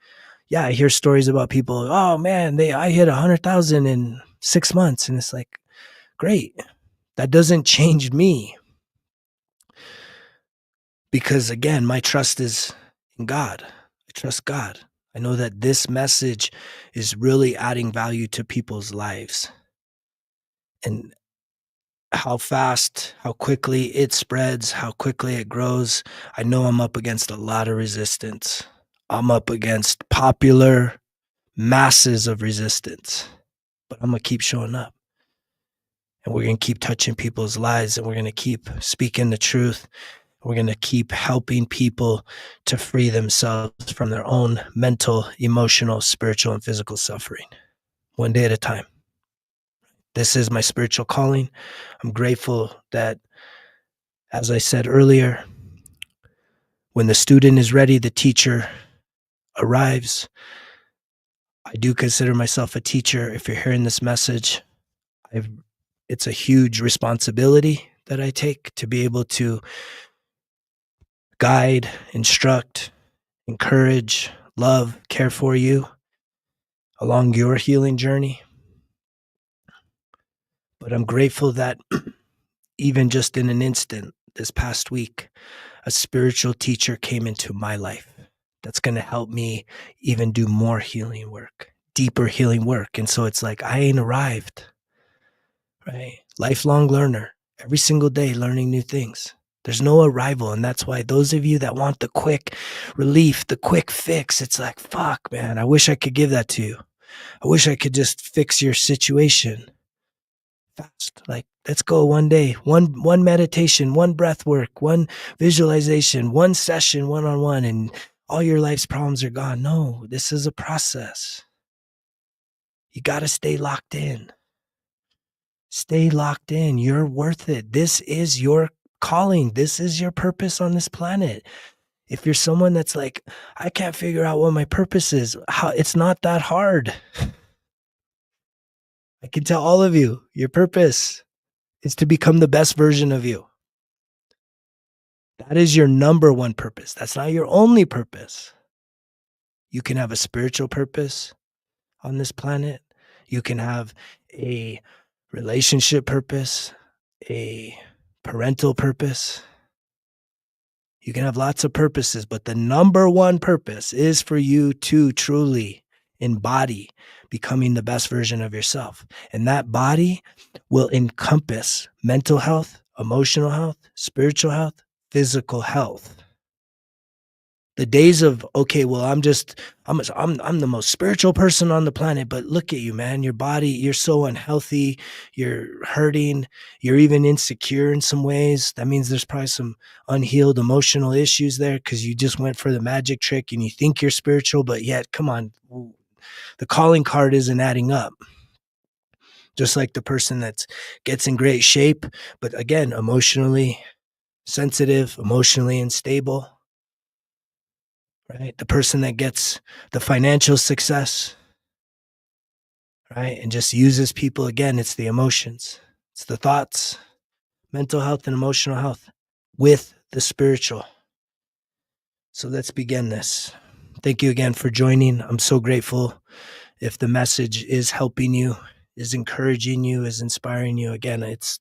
yeah, I hear stories about people, oh man, I hit 100,000 in 6 months. And it's like, great. That doesn't change me, because again, my trust is in God. I trust God. I know that this message is really adding value to people's lives. And how fast, how quickly it spreads, how quickly it grows, I know I'm up against a lot of resistance. I'm up against popular masses of resistance, but I'm going to keep showing up. And we're going to keep touching people's lives, and we're going to keep speaking the truth. We're going to keep helping people to free themselves from their own mental, emotional, spiritual, and physical suffering, one day at a time. This is my spiritual calling. I'm grateful that, as I said earlier, when the student is ready, the teacher arrives. I do consider myself a teacher. If you're hearing this message, it's a huge responsibility that I take to be able to guide, instruct, encourage, love, care for you along your healing journey. But I'm grateful that even just in an instant this past week, a spiritual teacher came into my life that's going to help me even do more healing work, deeper healing work. And so it's like, I ain't arrived, right? Lifelong learner, every single day learning new things. There's no arrival. And that's why those of you that want the quick relief, the quick fix, it's like, fuck, man, I wish I could give that to you. I wish I could just fix your situation fast. Like, let's go one day, one meditation, one breath work, one visualization, one session, one-on-one, and all your life's problems are gone. No, this is a process. You got to stay locked in. Stay locked in. You're worth it. This is your calling. This is your purpose on this planet. If you're someone that's like, I can't figure out what my purpose is, it's not that hard. I can tell all of you, your purpose is to become the best version of you. That is your number one purpose. That's not your only purpose. You can have a spiritual purpose on this planet. You can have a relationship purpose, a parental purpose. You can have lots of purposes, but the number one purpose is for you to truly embody becoming the best version of yourself. And that body will encompass mental health, emotional health, spiritual health, physical health. The days of, okay, well, I'm the most spiritual person on the planet, but look at you, man, your body, you're so unhealthy, you're hurting, you're even insecure in some ways. That means there's probably some unhealed emotional issues there because you just went for the magic trick and you think you're spiritual, but yet, come on, the calling card isn't adding up. Just like the person that gets in great shape, but again, emotionally sensitive, emotionally unstable. Right? The person that gets the financial success, right? And just uses people, again, it's the emotions, it's the thoughts, mental health and emotional health with the spiritual. So let's begin this. Thank you again for joining. I'm so grateful if the message is helping you, is encouraging you, is inspiring you. Again, it's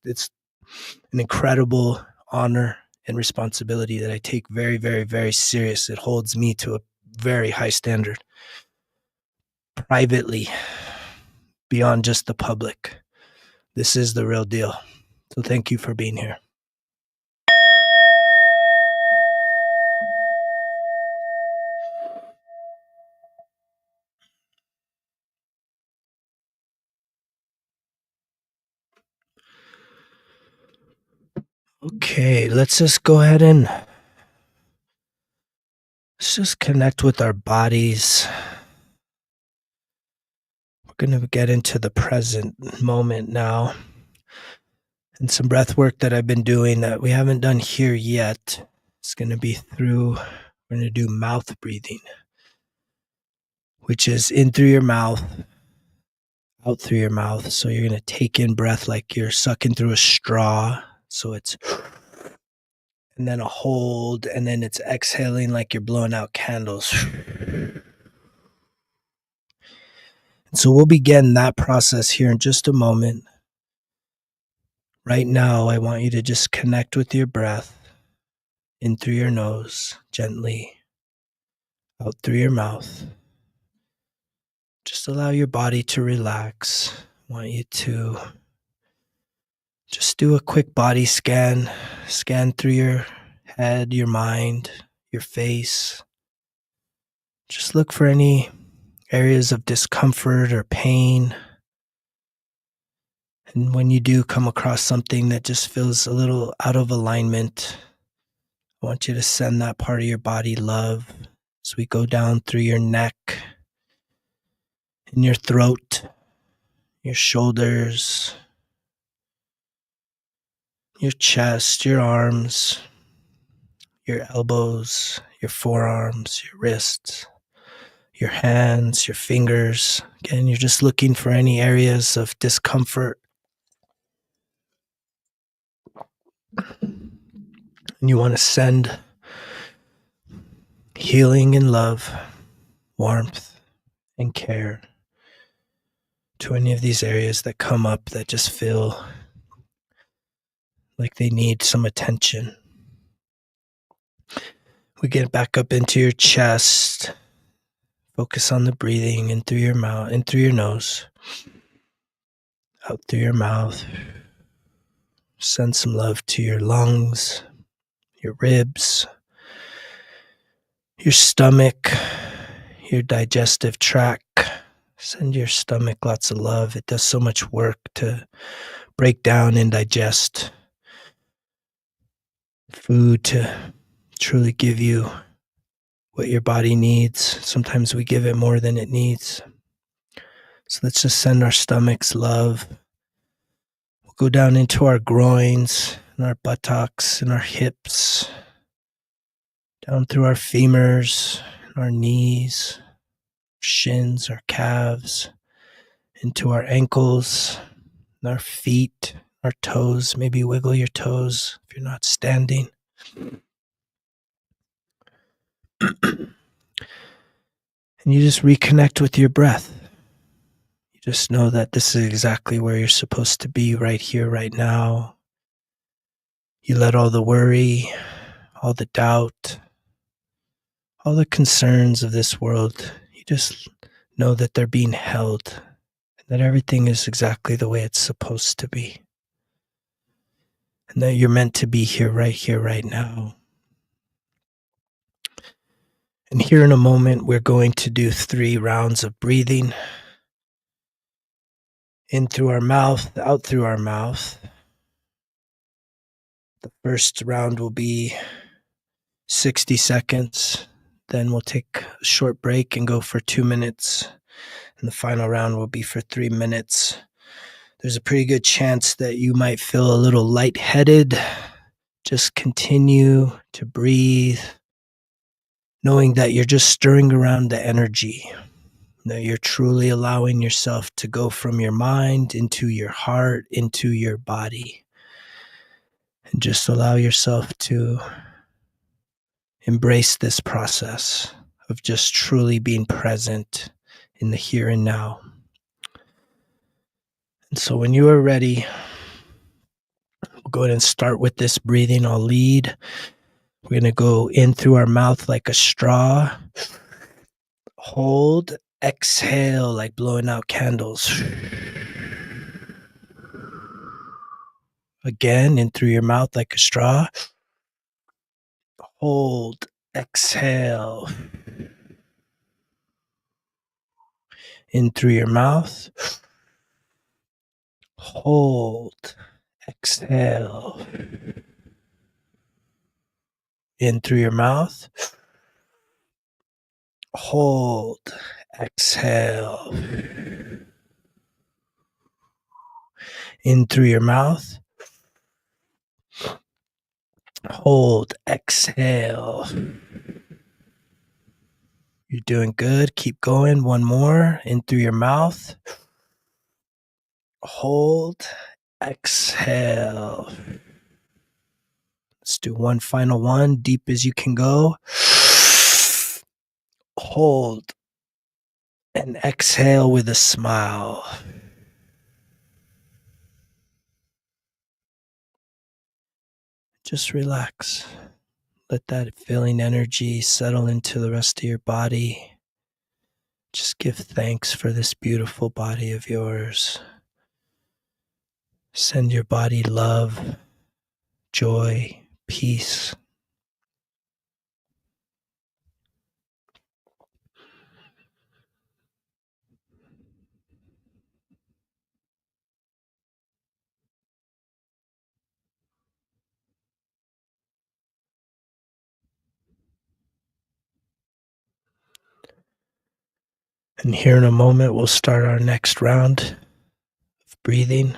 an incredible honor and responsibility that I take very, very, very serious. It holds me to a very high standard privately, beyond just the public. This is the real deal. So thank you for being here. Okay, let's just go ahead and let's just connect with our bodies. We're going to get into the present moment now. And some breath work that I've been doing that we haven't done here yet. It's going to be we're going to do mouth breathing, which is in through your mouth, out through your mouth. So you're going to take in breath like you're sucking through a straw. So it's, and then a hold, and then it's exhaling like you're blowing out candles. So we'll begin that process here in just a moment. Right now, I want you to just connect with your breath in through your nose, gently, out through your mouth. Just allow your body to relax. I want you to just do a quick body scan. Scan through your head, your mind, your face. Just look for any areas of discomfort or pain. And when you do come across something that just feels a little out of alignment, I want you to send that part of your body love as we go down through your neck, in your throat, your shoulders, your chest, your arms, your elbows, your forearms, your wrists, your hands, your fingers. Again, you're just looking for any areas of discomfort. And you want to send healing and love, warmth and care to any of these areas that come up that just feel like they need some attention. We get back up into your chest. Focus on the breathing in through your mouth, in through your nose, out through your mouth. Send some love to your lungs, your ribs, your stomach, your digestive tract. Send your stomach lots of love. It does so much work to break down and digest food, to truly give you what your body needs. Sometimes we give it more than it needs. So let's just send our stomachs love. We'll go down into our groins and our buttocks and our hips, down through our femurs, our knees, shins, our calves, into our ankles, and our feet, our toes. Maybe wiggle your toes if you're not standing. And you just reconnect with your breath. You just know that this is exactly where you're supposed to be, right here, right now. You let all the worry, all the doubt, all the concerns of this world, you just know that they're being held, and that everything is exactly the way it's supposed to be. And that you're meant to be here, right now. And here in a moment, we're going to do 3 rounds of breathing. In through our mouth, out through our mouth. The first round will be 60 seconds. Then we'll take a short break and go for 2 minutes. And the final round will be for 3 minutes. There's a pretty good chance that you might feel a little lightheaded. Just continue to breathe, knowing that you're just stirring around the energy, that you're truly allowing yourself to go from your mind into your heart, into your body. And just allow yourself to embrace this process of just truly being present in the here and now. And so when you are ready, we'll go ahead and start with this breathing. I'll lead. We're going to go in through our mouth like a straw. Hold, exhale like blowing out candles. Again, in through your mouth like a straw. Hold, exhale. In through your mouth. Hold, exhale. In through your mouth. Hold, exhale. In through your mouth. Hold, exhale. You're doing good. Keep going. One more. In through your mouth. hold, exhale. Let's do one final one, deep as you can go. Hold and exhale with a smile. Just relax. Let that feeling energy settle into the rest of your body. Just give thanks for this beautiful body of yours. Send your body love, joy, peace. And here in a moment, we'll start our next round of breathing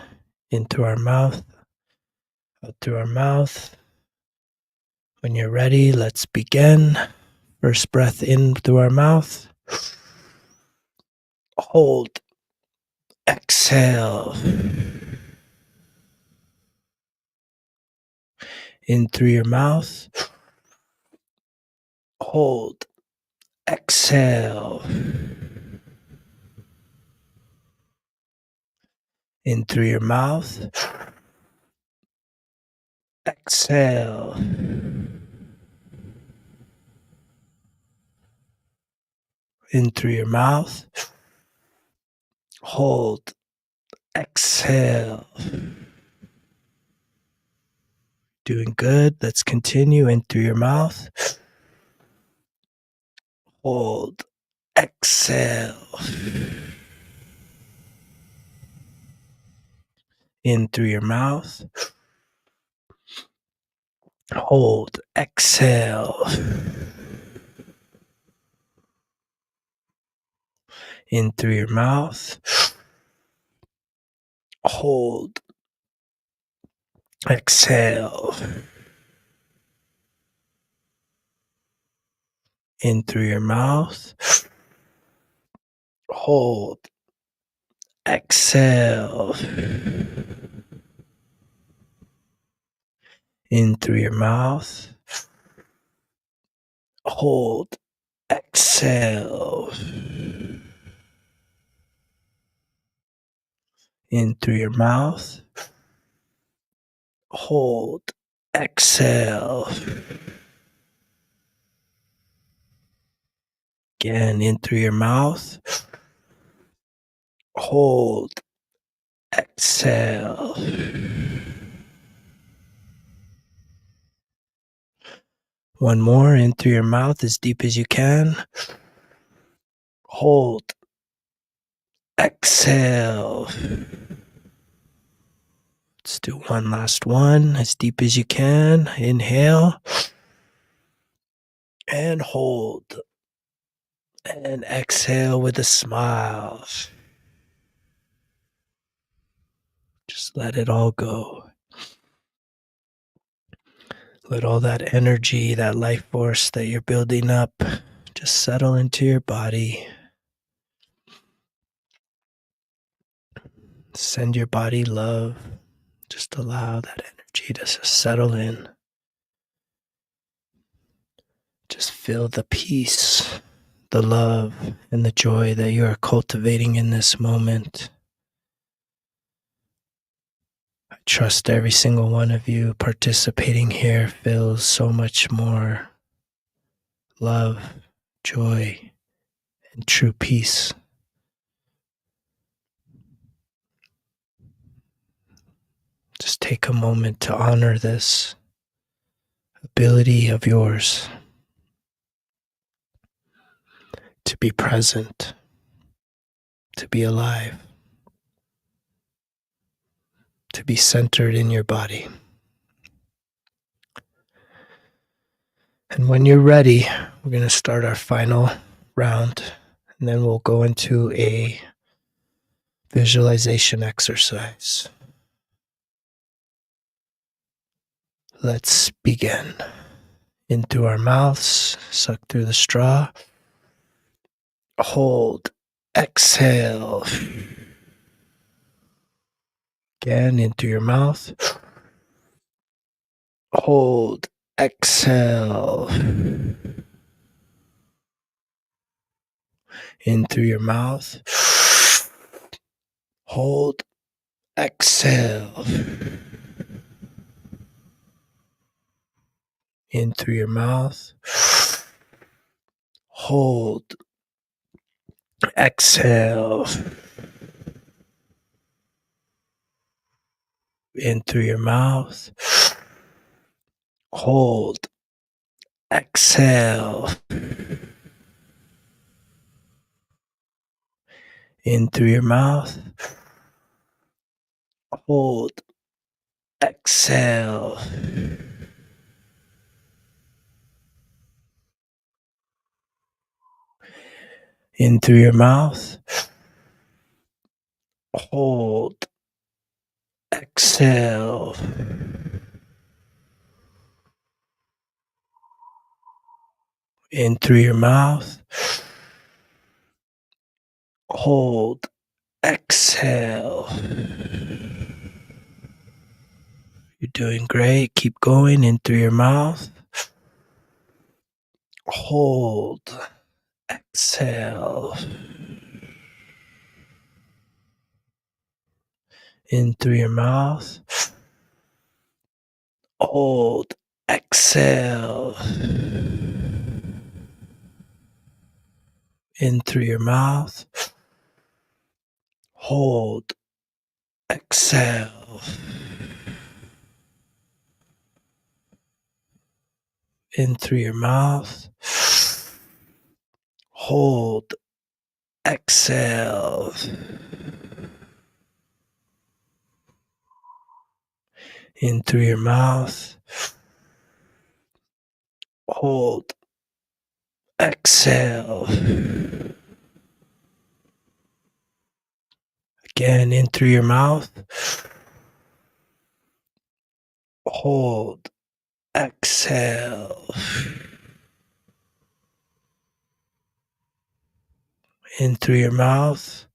in through our mouth, out through our mouth. When you're ready, let's begin. First breath in through our mouth. Hold. Exhale. In through your mouth. Hold. Exhale. In through your mouth. Exhale. In through your mouth. Hold. Exhale. Doing good. Let's continue. In through your mouth. Hold. Exhale. In through your mouth. Hold. Exhale. In through your mouth. Hold. Exhale. In through your mouth. Hold. Exhale. In through your mouth. Hold. Exhale. In through your mouth. Hold. Exhale. Again, in through your mouth. Hold. Exhale. One more, in through your mouth as deep as you can. Hold. Exhale. Let's do one last one as deep as you can. Inhale. And hold. And exhale with a smile. Just let it all go. Let all that energy, that life force that you're building up, just settle into your body. Send your body love. Just allow that energy to settle in. Just feel the peace, the love, and the joy that you are cultivating in this moment. I trust every single one of you participating here feels so much more love, joy, and true peace. Just take a moment to honor this ability of yours to be present, to be alive, to be centered in your body. And when you're ready, we're going to start our final round, and then we'll go into a visualization exercise. Let's begin. In through our mouths, suck through the straw. Hold. Exhale. Again, in through your mouth. Hold. Exhale. In through your mouth. Hold. Exhale. In through your mouth. Hold. Exhale. In through your mouth. Hold. Exhale. In through your mouth. Hold. Exhale. In through your mouth. Hold. Exhale. In through your mouth. Hold. Exhale. You're doing great. Keep going. In through your mouth. Hold. Exhale. In through your mouth. Hold. Exhale. In through your mouth. Hold. Exhale. In through your mouth. Hold. Exhale. In through your mouth. Hold. Exhale. Again, in through your mouth. Hold. Exhale. In through your mouth.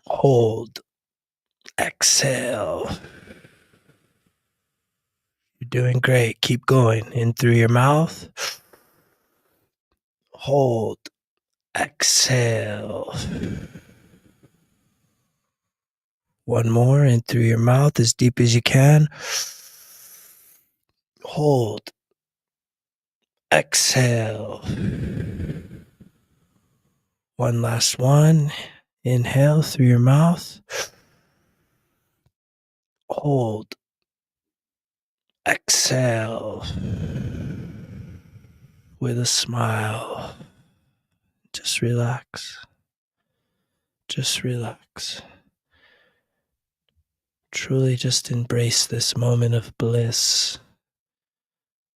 Hold. Exhale. You're doing great. Keep going. In through your mouth. Hold. Exhale. One more. In through your mouth as deep as you can. Hold. Exhale. One last one. Inhale through your mouth. Hold. Exhale. With a smile. Just relax. Just relax. Truly just embrace this moment of bliss,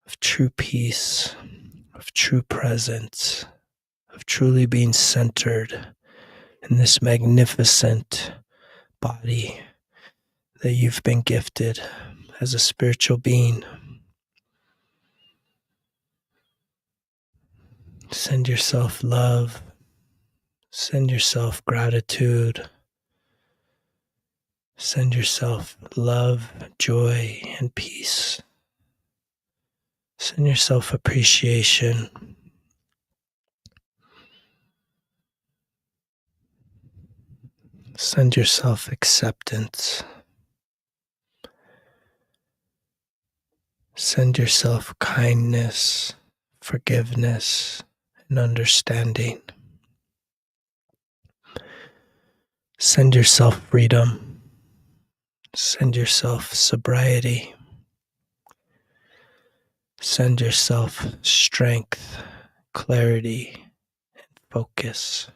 of true peace, of true presence, of truly being centered in this magnificent body that you've been gifted as a spiritual being. Send yourself love. Send yourself gratitude. Send yourself love, joy, and peace. Send yourself appreciation. Send yourself acceptance. Send yourself kindness, forgiveness, and understanding. Send yourself freedom. Send yourself sobriety. Send yourself strength, clarity, and focus.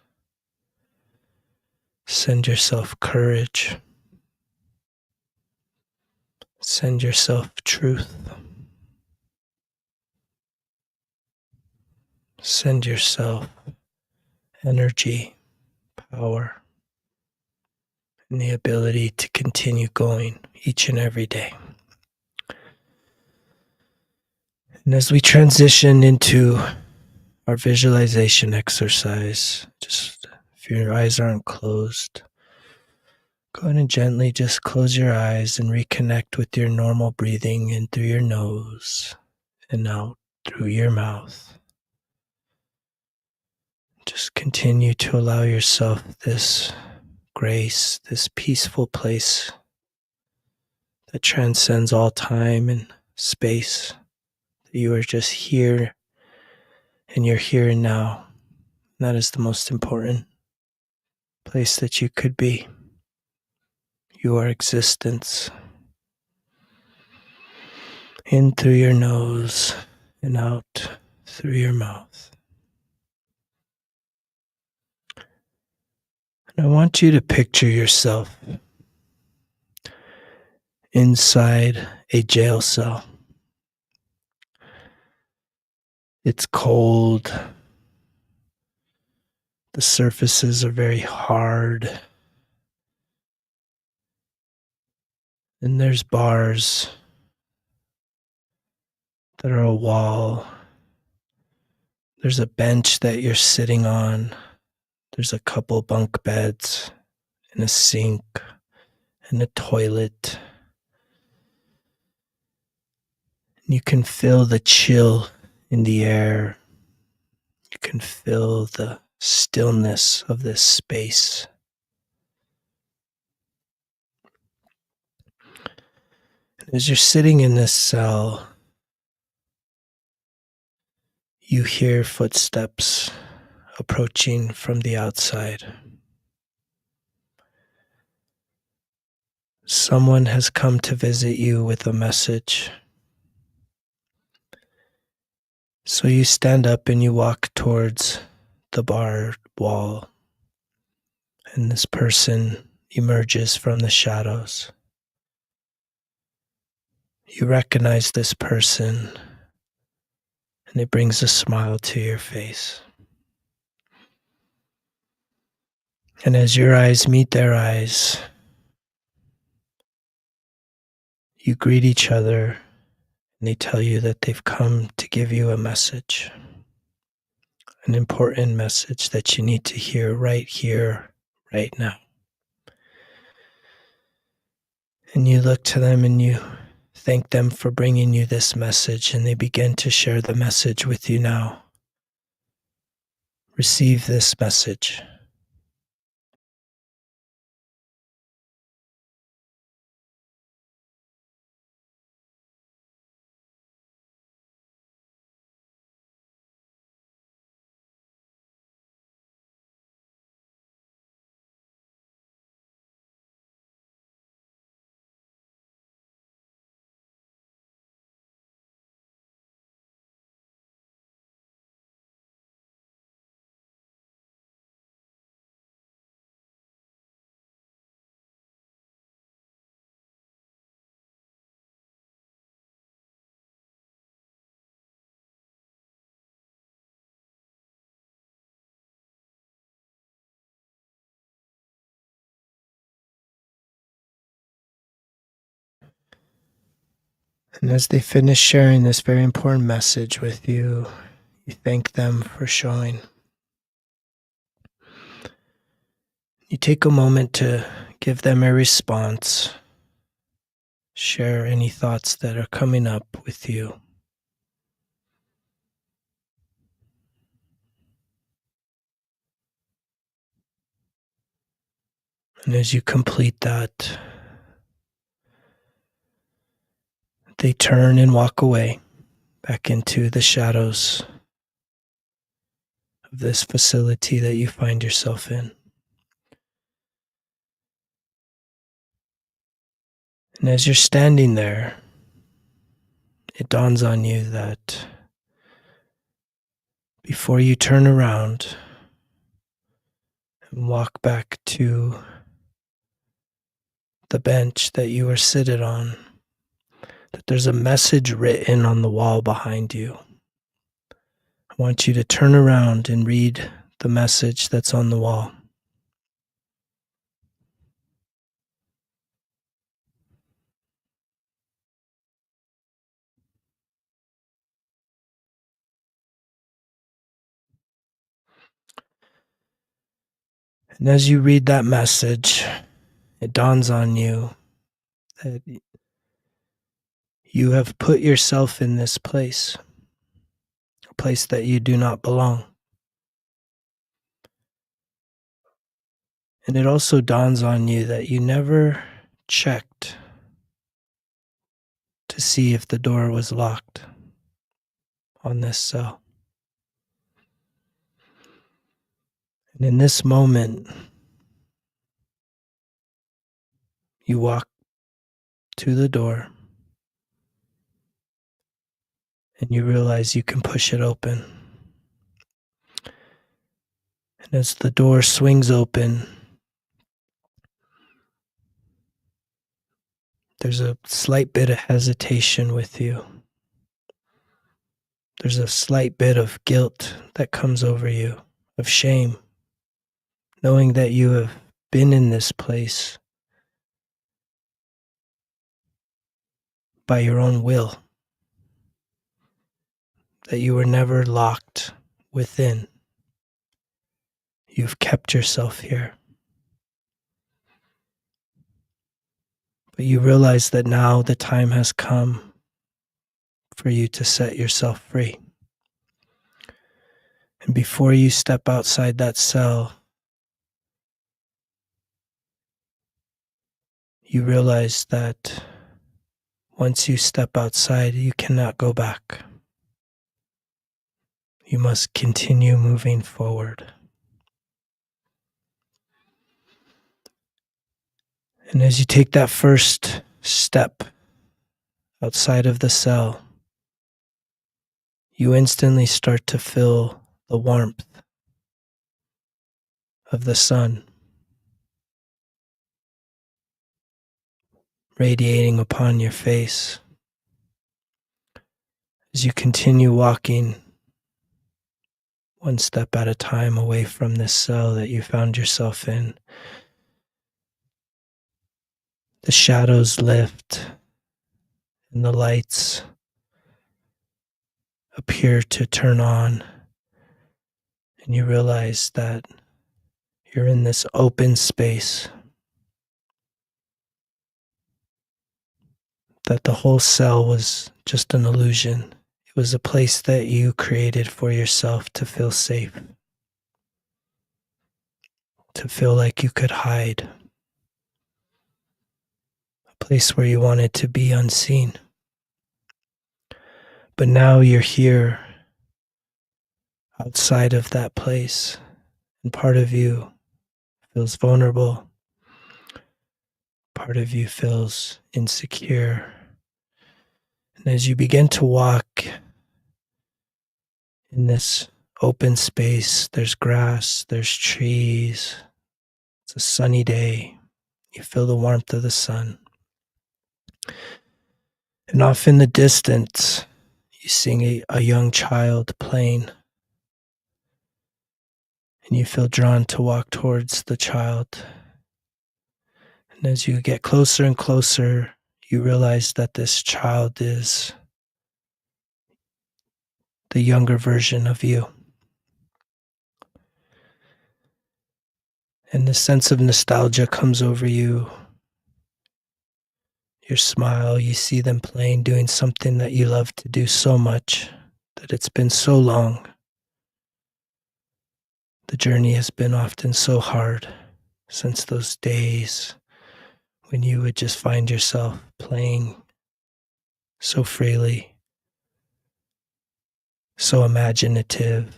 Send yourself courage. Send yourself truth. Send yourself energy, power, and the ability to continue going each and every day. And as we transition into our visualization exercise, just if your eyes aren't closed, Go ahead and gently just close your eyes and reconnect with your normal breathing in through your nose and out through your mouth. Just continue to allow yourself this grace, this peaceful place that transcends all time and space. That you are just here and you're here and now. And that is the most important place that you could be. Your existence. In through your nose and out through your mouth. And I want you to picture yourself inside a jail cell. It's cold. The surfaces are very hard. And there's bars that are a wall. There's a bench that you're sitting on. There's a couple bunk beds and a sink and a toilet. And you can feel the chill in the air. You can feel the stillness of this space. And as you're sitting in this cell, you hear footsteps approaching from the outside. Someone has come to visit you with a message. So you stand up and you walk towards the bar wall, and this person emerges from the shadows. You recognize this person, and it brings a smile to your face. And as your eyes meet their eyes, you greet each other, and they tell you that they've come to give you a message, an important message that you need to hear, right now. And you look to them and you thank them for bringing you this message, and they begin to share the message with you now. Receive this message. And as they finish sharing this very important message with you, you thank them for showing. You take a moment to give them a response. Share any thoughts that are coming up with you. And as you complete that, they turn and walk away back into the shadows of this facility that you find yourself in. And as you're standing there, it dawns on you that before you turn around and walk back to the bench that you were seated on, that there's a message written on the wall behind you. I want you to turn around and read the message that's on the wall. And as you read that message, it dawns on you that you have put yourself in this place, a place that you do not belong. And it also dawns on you that you never checked to see if the door was locked on this cell. And in this moment, you walk to the door and you realize you can push it open. And as the door swings open, there's a slight bit of hesitation with you. There's a slight bit of guilt that comes over you, of shame, knowing that you have been in this place by your own will, that you were never locked within. You've kept yourself here. But you realize that now the time has come for you to set yourself free. And before you step outside that cell, you realize that once you step outside, you cannot go back. You must continue moving forward. And as you take that first step outside of the cell, you instantly start to feel the warmth of the sun radiating upon your face. As you continue walking one step at a time away from this cell that you found yourself in, the shadows lift and the lights appear to turn on, and you realize that you're in this open space, that the whole cell was just an illusion. It was a place that you created for yourself to feel safe, to feel like you could hide, a place where you wanted to be unseen. But now you're here outside of that place, and part of you feels vulnerable, part of you feels insecure. And as you begin to walk in this open space, there's grass, there's trees, it's a sunny day, you feel the warmth of the sun. And off in the distance, you see a young child playing, and you feel drawn to walk towards the child. And as you get closer and closer, you realize that this child is the younger version of you. And the sense of nostalgia comes over you. Your smile, you see them playing, doing something that you love to do so much, that it's been so long. The journey has been often so hard since those days when you would just find yourself playing so freely, so imaginative.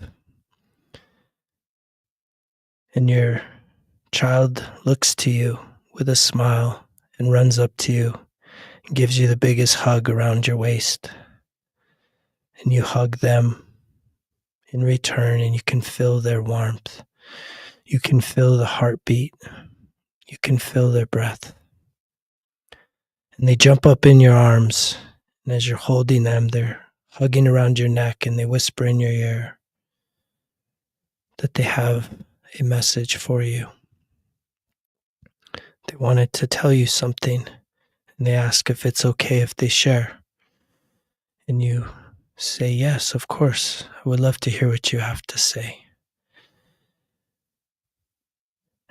And your child looks to you with a smile and runs up to you and gives you the biggest hug around your waist. And you hug them in return, and you can feel their warmth. You can feel the heartbeat. You can feel their breath. And they jump up in your arms, and as you're holding them, they're hugging around your neck, and they whisper in your ear that they have a message for you. They wanted to tell you something, and they ask if it's okay if they share. And you say, yes, of course. I would love to hear what you have to say.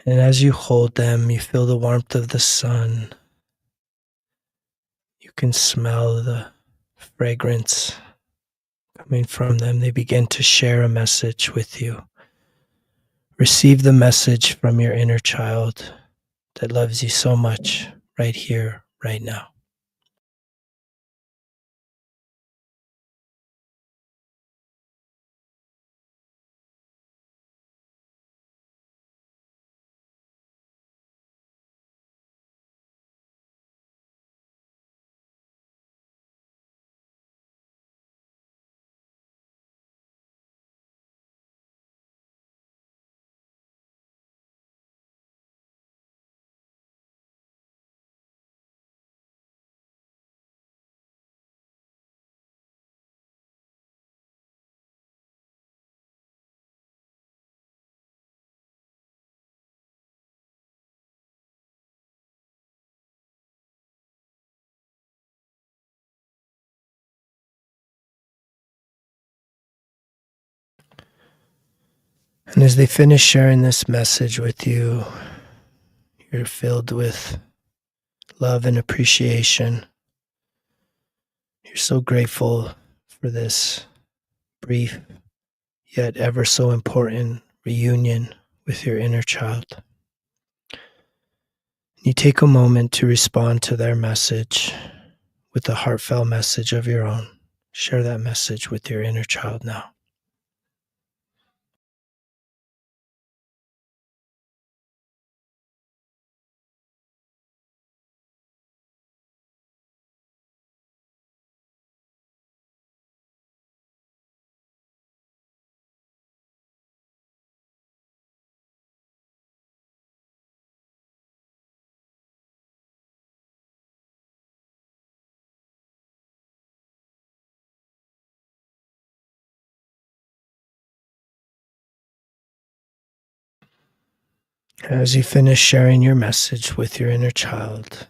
And as you hold them, you feel the warmth of the sun. You can smell the fragrance coming from them. They begin to share a message with you. Receive the message from your inner child that loves you so much right here, right now. And as they finish sharing this message with you, you're filled with love and appreciation. You're so grateful for this brief yet ever so important reunion with your inner child. You take a moment to respond to their message with a heartfelt message of your own. Share that message with your inner child now. As you finish sharing your message with your inner child,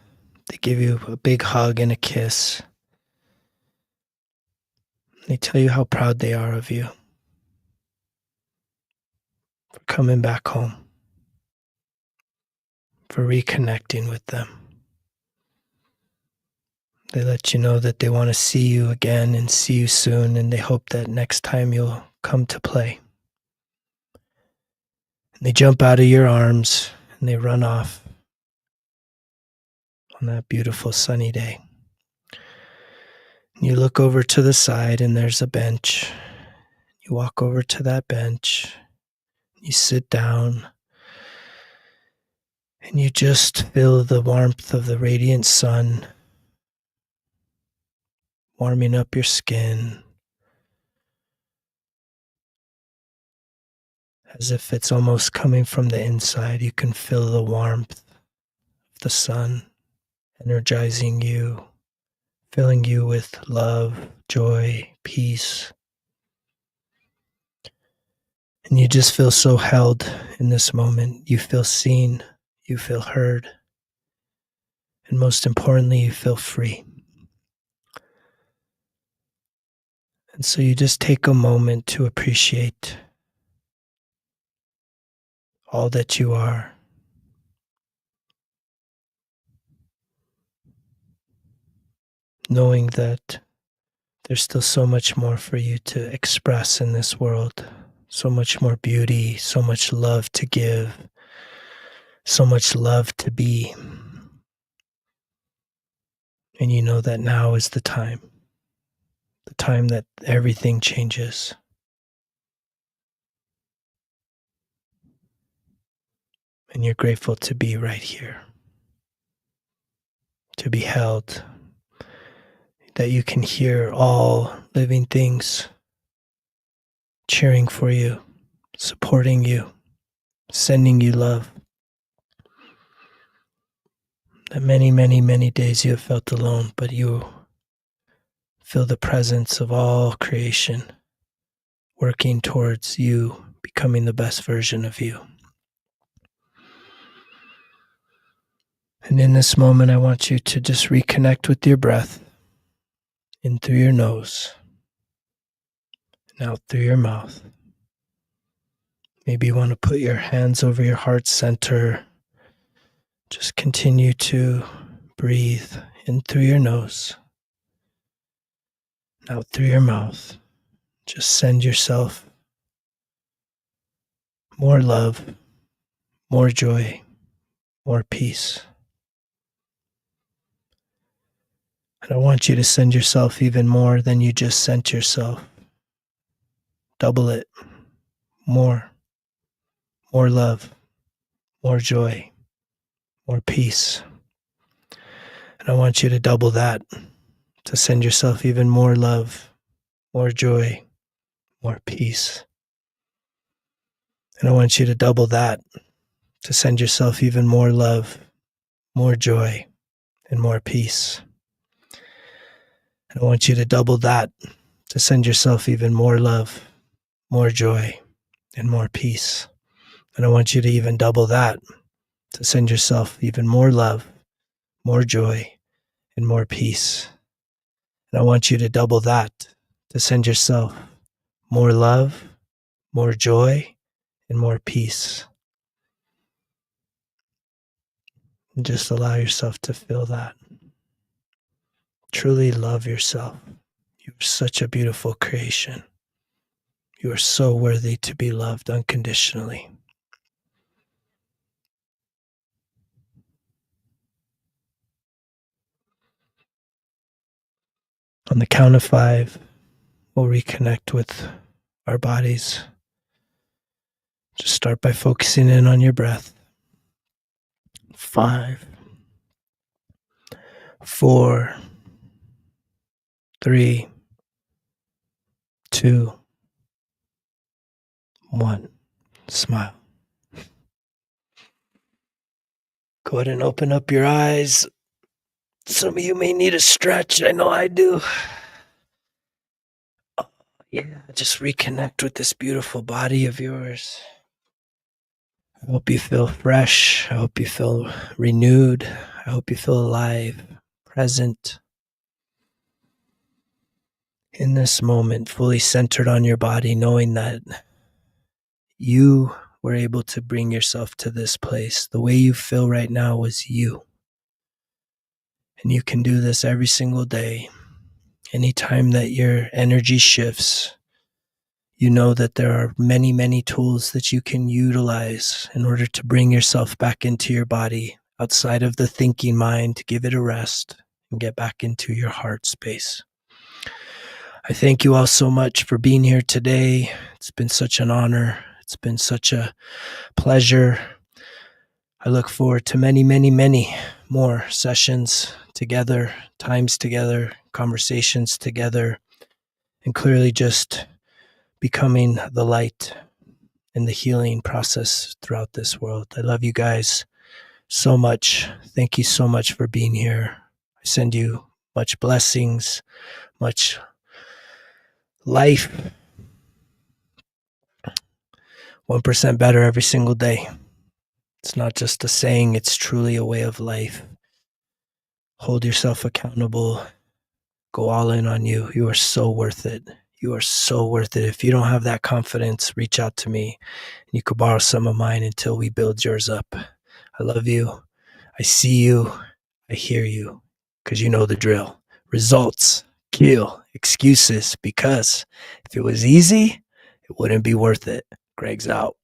they give you a big hug and a kiss. They tell you how proud they are of you for coming back home, for reconnecting with them. They let you know that they want to see you again and see you soon, and they hope that next time you'll come to play. And they jump out of your arms and they run off on that beautiful sunny day. And you look over to the side and there's a bench. You walk over to that bench, you sit down, and you just feel the warmth of the radiant sun warming up your skin, as if it's almost coming from the inside. You can feel the warmth of the sun energizing you, filling you with love, joy, peace. And you just feel so held in this moment. You feel seen, you feel heard, and most importantly, you feel free. And so you just take a moment to appreciate all that you are. Knowing that there's still so much more for you to express in this world, so much more beauty, so much love to give, so much love to be. And you know that now is the time that everything changes. And you're grateful to be right here, to be held, that you can hear all living things cheering for you, supporting you, sending you love. That many, many, many days you have felt alone, but you feel the presence of all creation working towards you becoming the best version of you. And in this moment, I want you to just reconnect with your breath in through your nose and out through your mouth. Maybe you want to put your hands over your heart center. Just continue to breathe in through your nose, out through your mouth. Just send yourself more love, more joy, more peace. And I want you to send yourself even more than you just sent yourself. Double it. More love, more joy, more peace. And I want you to double that, to send yourself even more love, more joy, more peace. And I want you to double that, to send yourself even more love, more joy, and more peace. And I want you to double that, to send yourself even more love, more joy, and more peace. And I want you to even double that, to send yourself even more love, more joy, and more peace. And I want you to double that, to send yourself more love, more joy, and more peace. And just allow yourself to feel that. Truly love yourself. You're such a beautiful creation. You are so worthy to be loved unconditionally. On the count of 5, we'll reconnect with our bodies. Just start by focusing in on your breath. 5, 4, 3, 2, 1. Smile. Go ahead and open up your eyes. Some of you may need a stretch. I know I do. Oh, yeah, just reconnect with this beautiful body of yours. I hope you feel fresh. I hope you feel renewed. I hope you feel alive, present, in this moment, fully centered on your body, knowing that you were able to bring yourself to this place. The way you feel right now was you. And you can do this every single day. Anytime that your energy shifts, you know that there are many, many tools that you can utilize in order to bring yourself back into your body, outside of the thinking mind, to give it a rest and get back into your heart space. I thank you all so much for being here today. It's been such an honor. It's been such a pleasure. I look forward to many, many, many more sessions together, times together, conversations together, and clearly just becoming the light in the healing process throughout this world. I love you guys so much. Thank you so much for being here. I send you much blessings, much life. 1% better every single day. It's not just a saying, it's truly a way of life. Hold yourself accountable. Go all in on you. You are so worth it. You are so worth it. If you don't have that confidence, reach out to me. You could borrow some of mine until we build yours up. I love you. I see you. I hear you. Because you know the drill. Results kill excuses, because if it was easy, it wouldn't be worth it. Greg's out.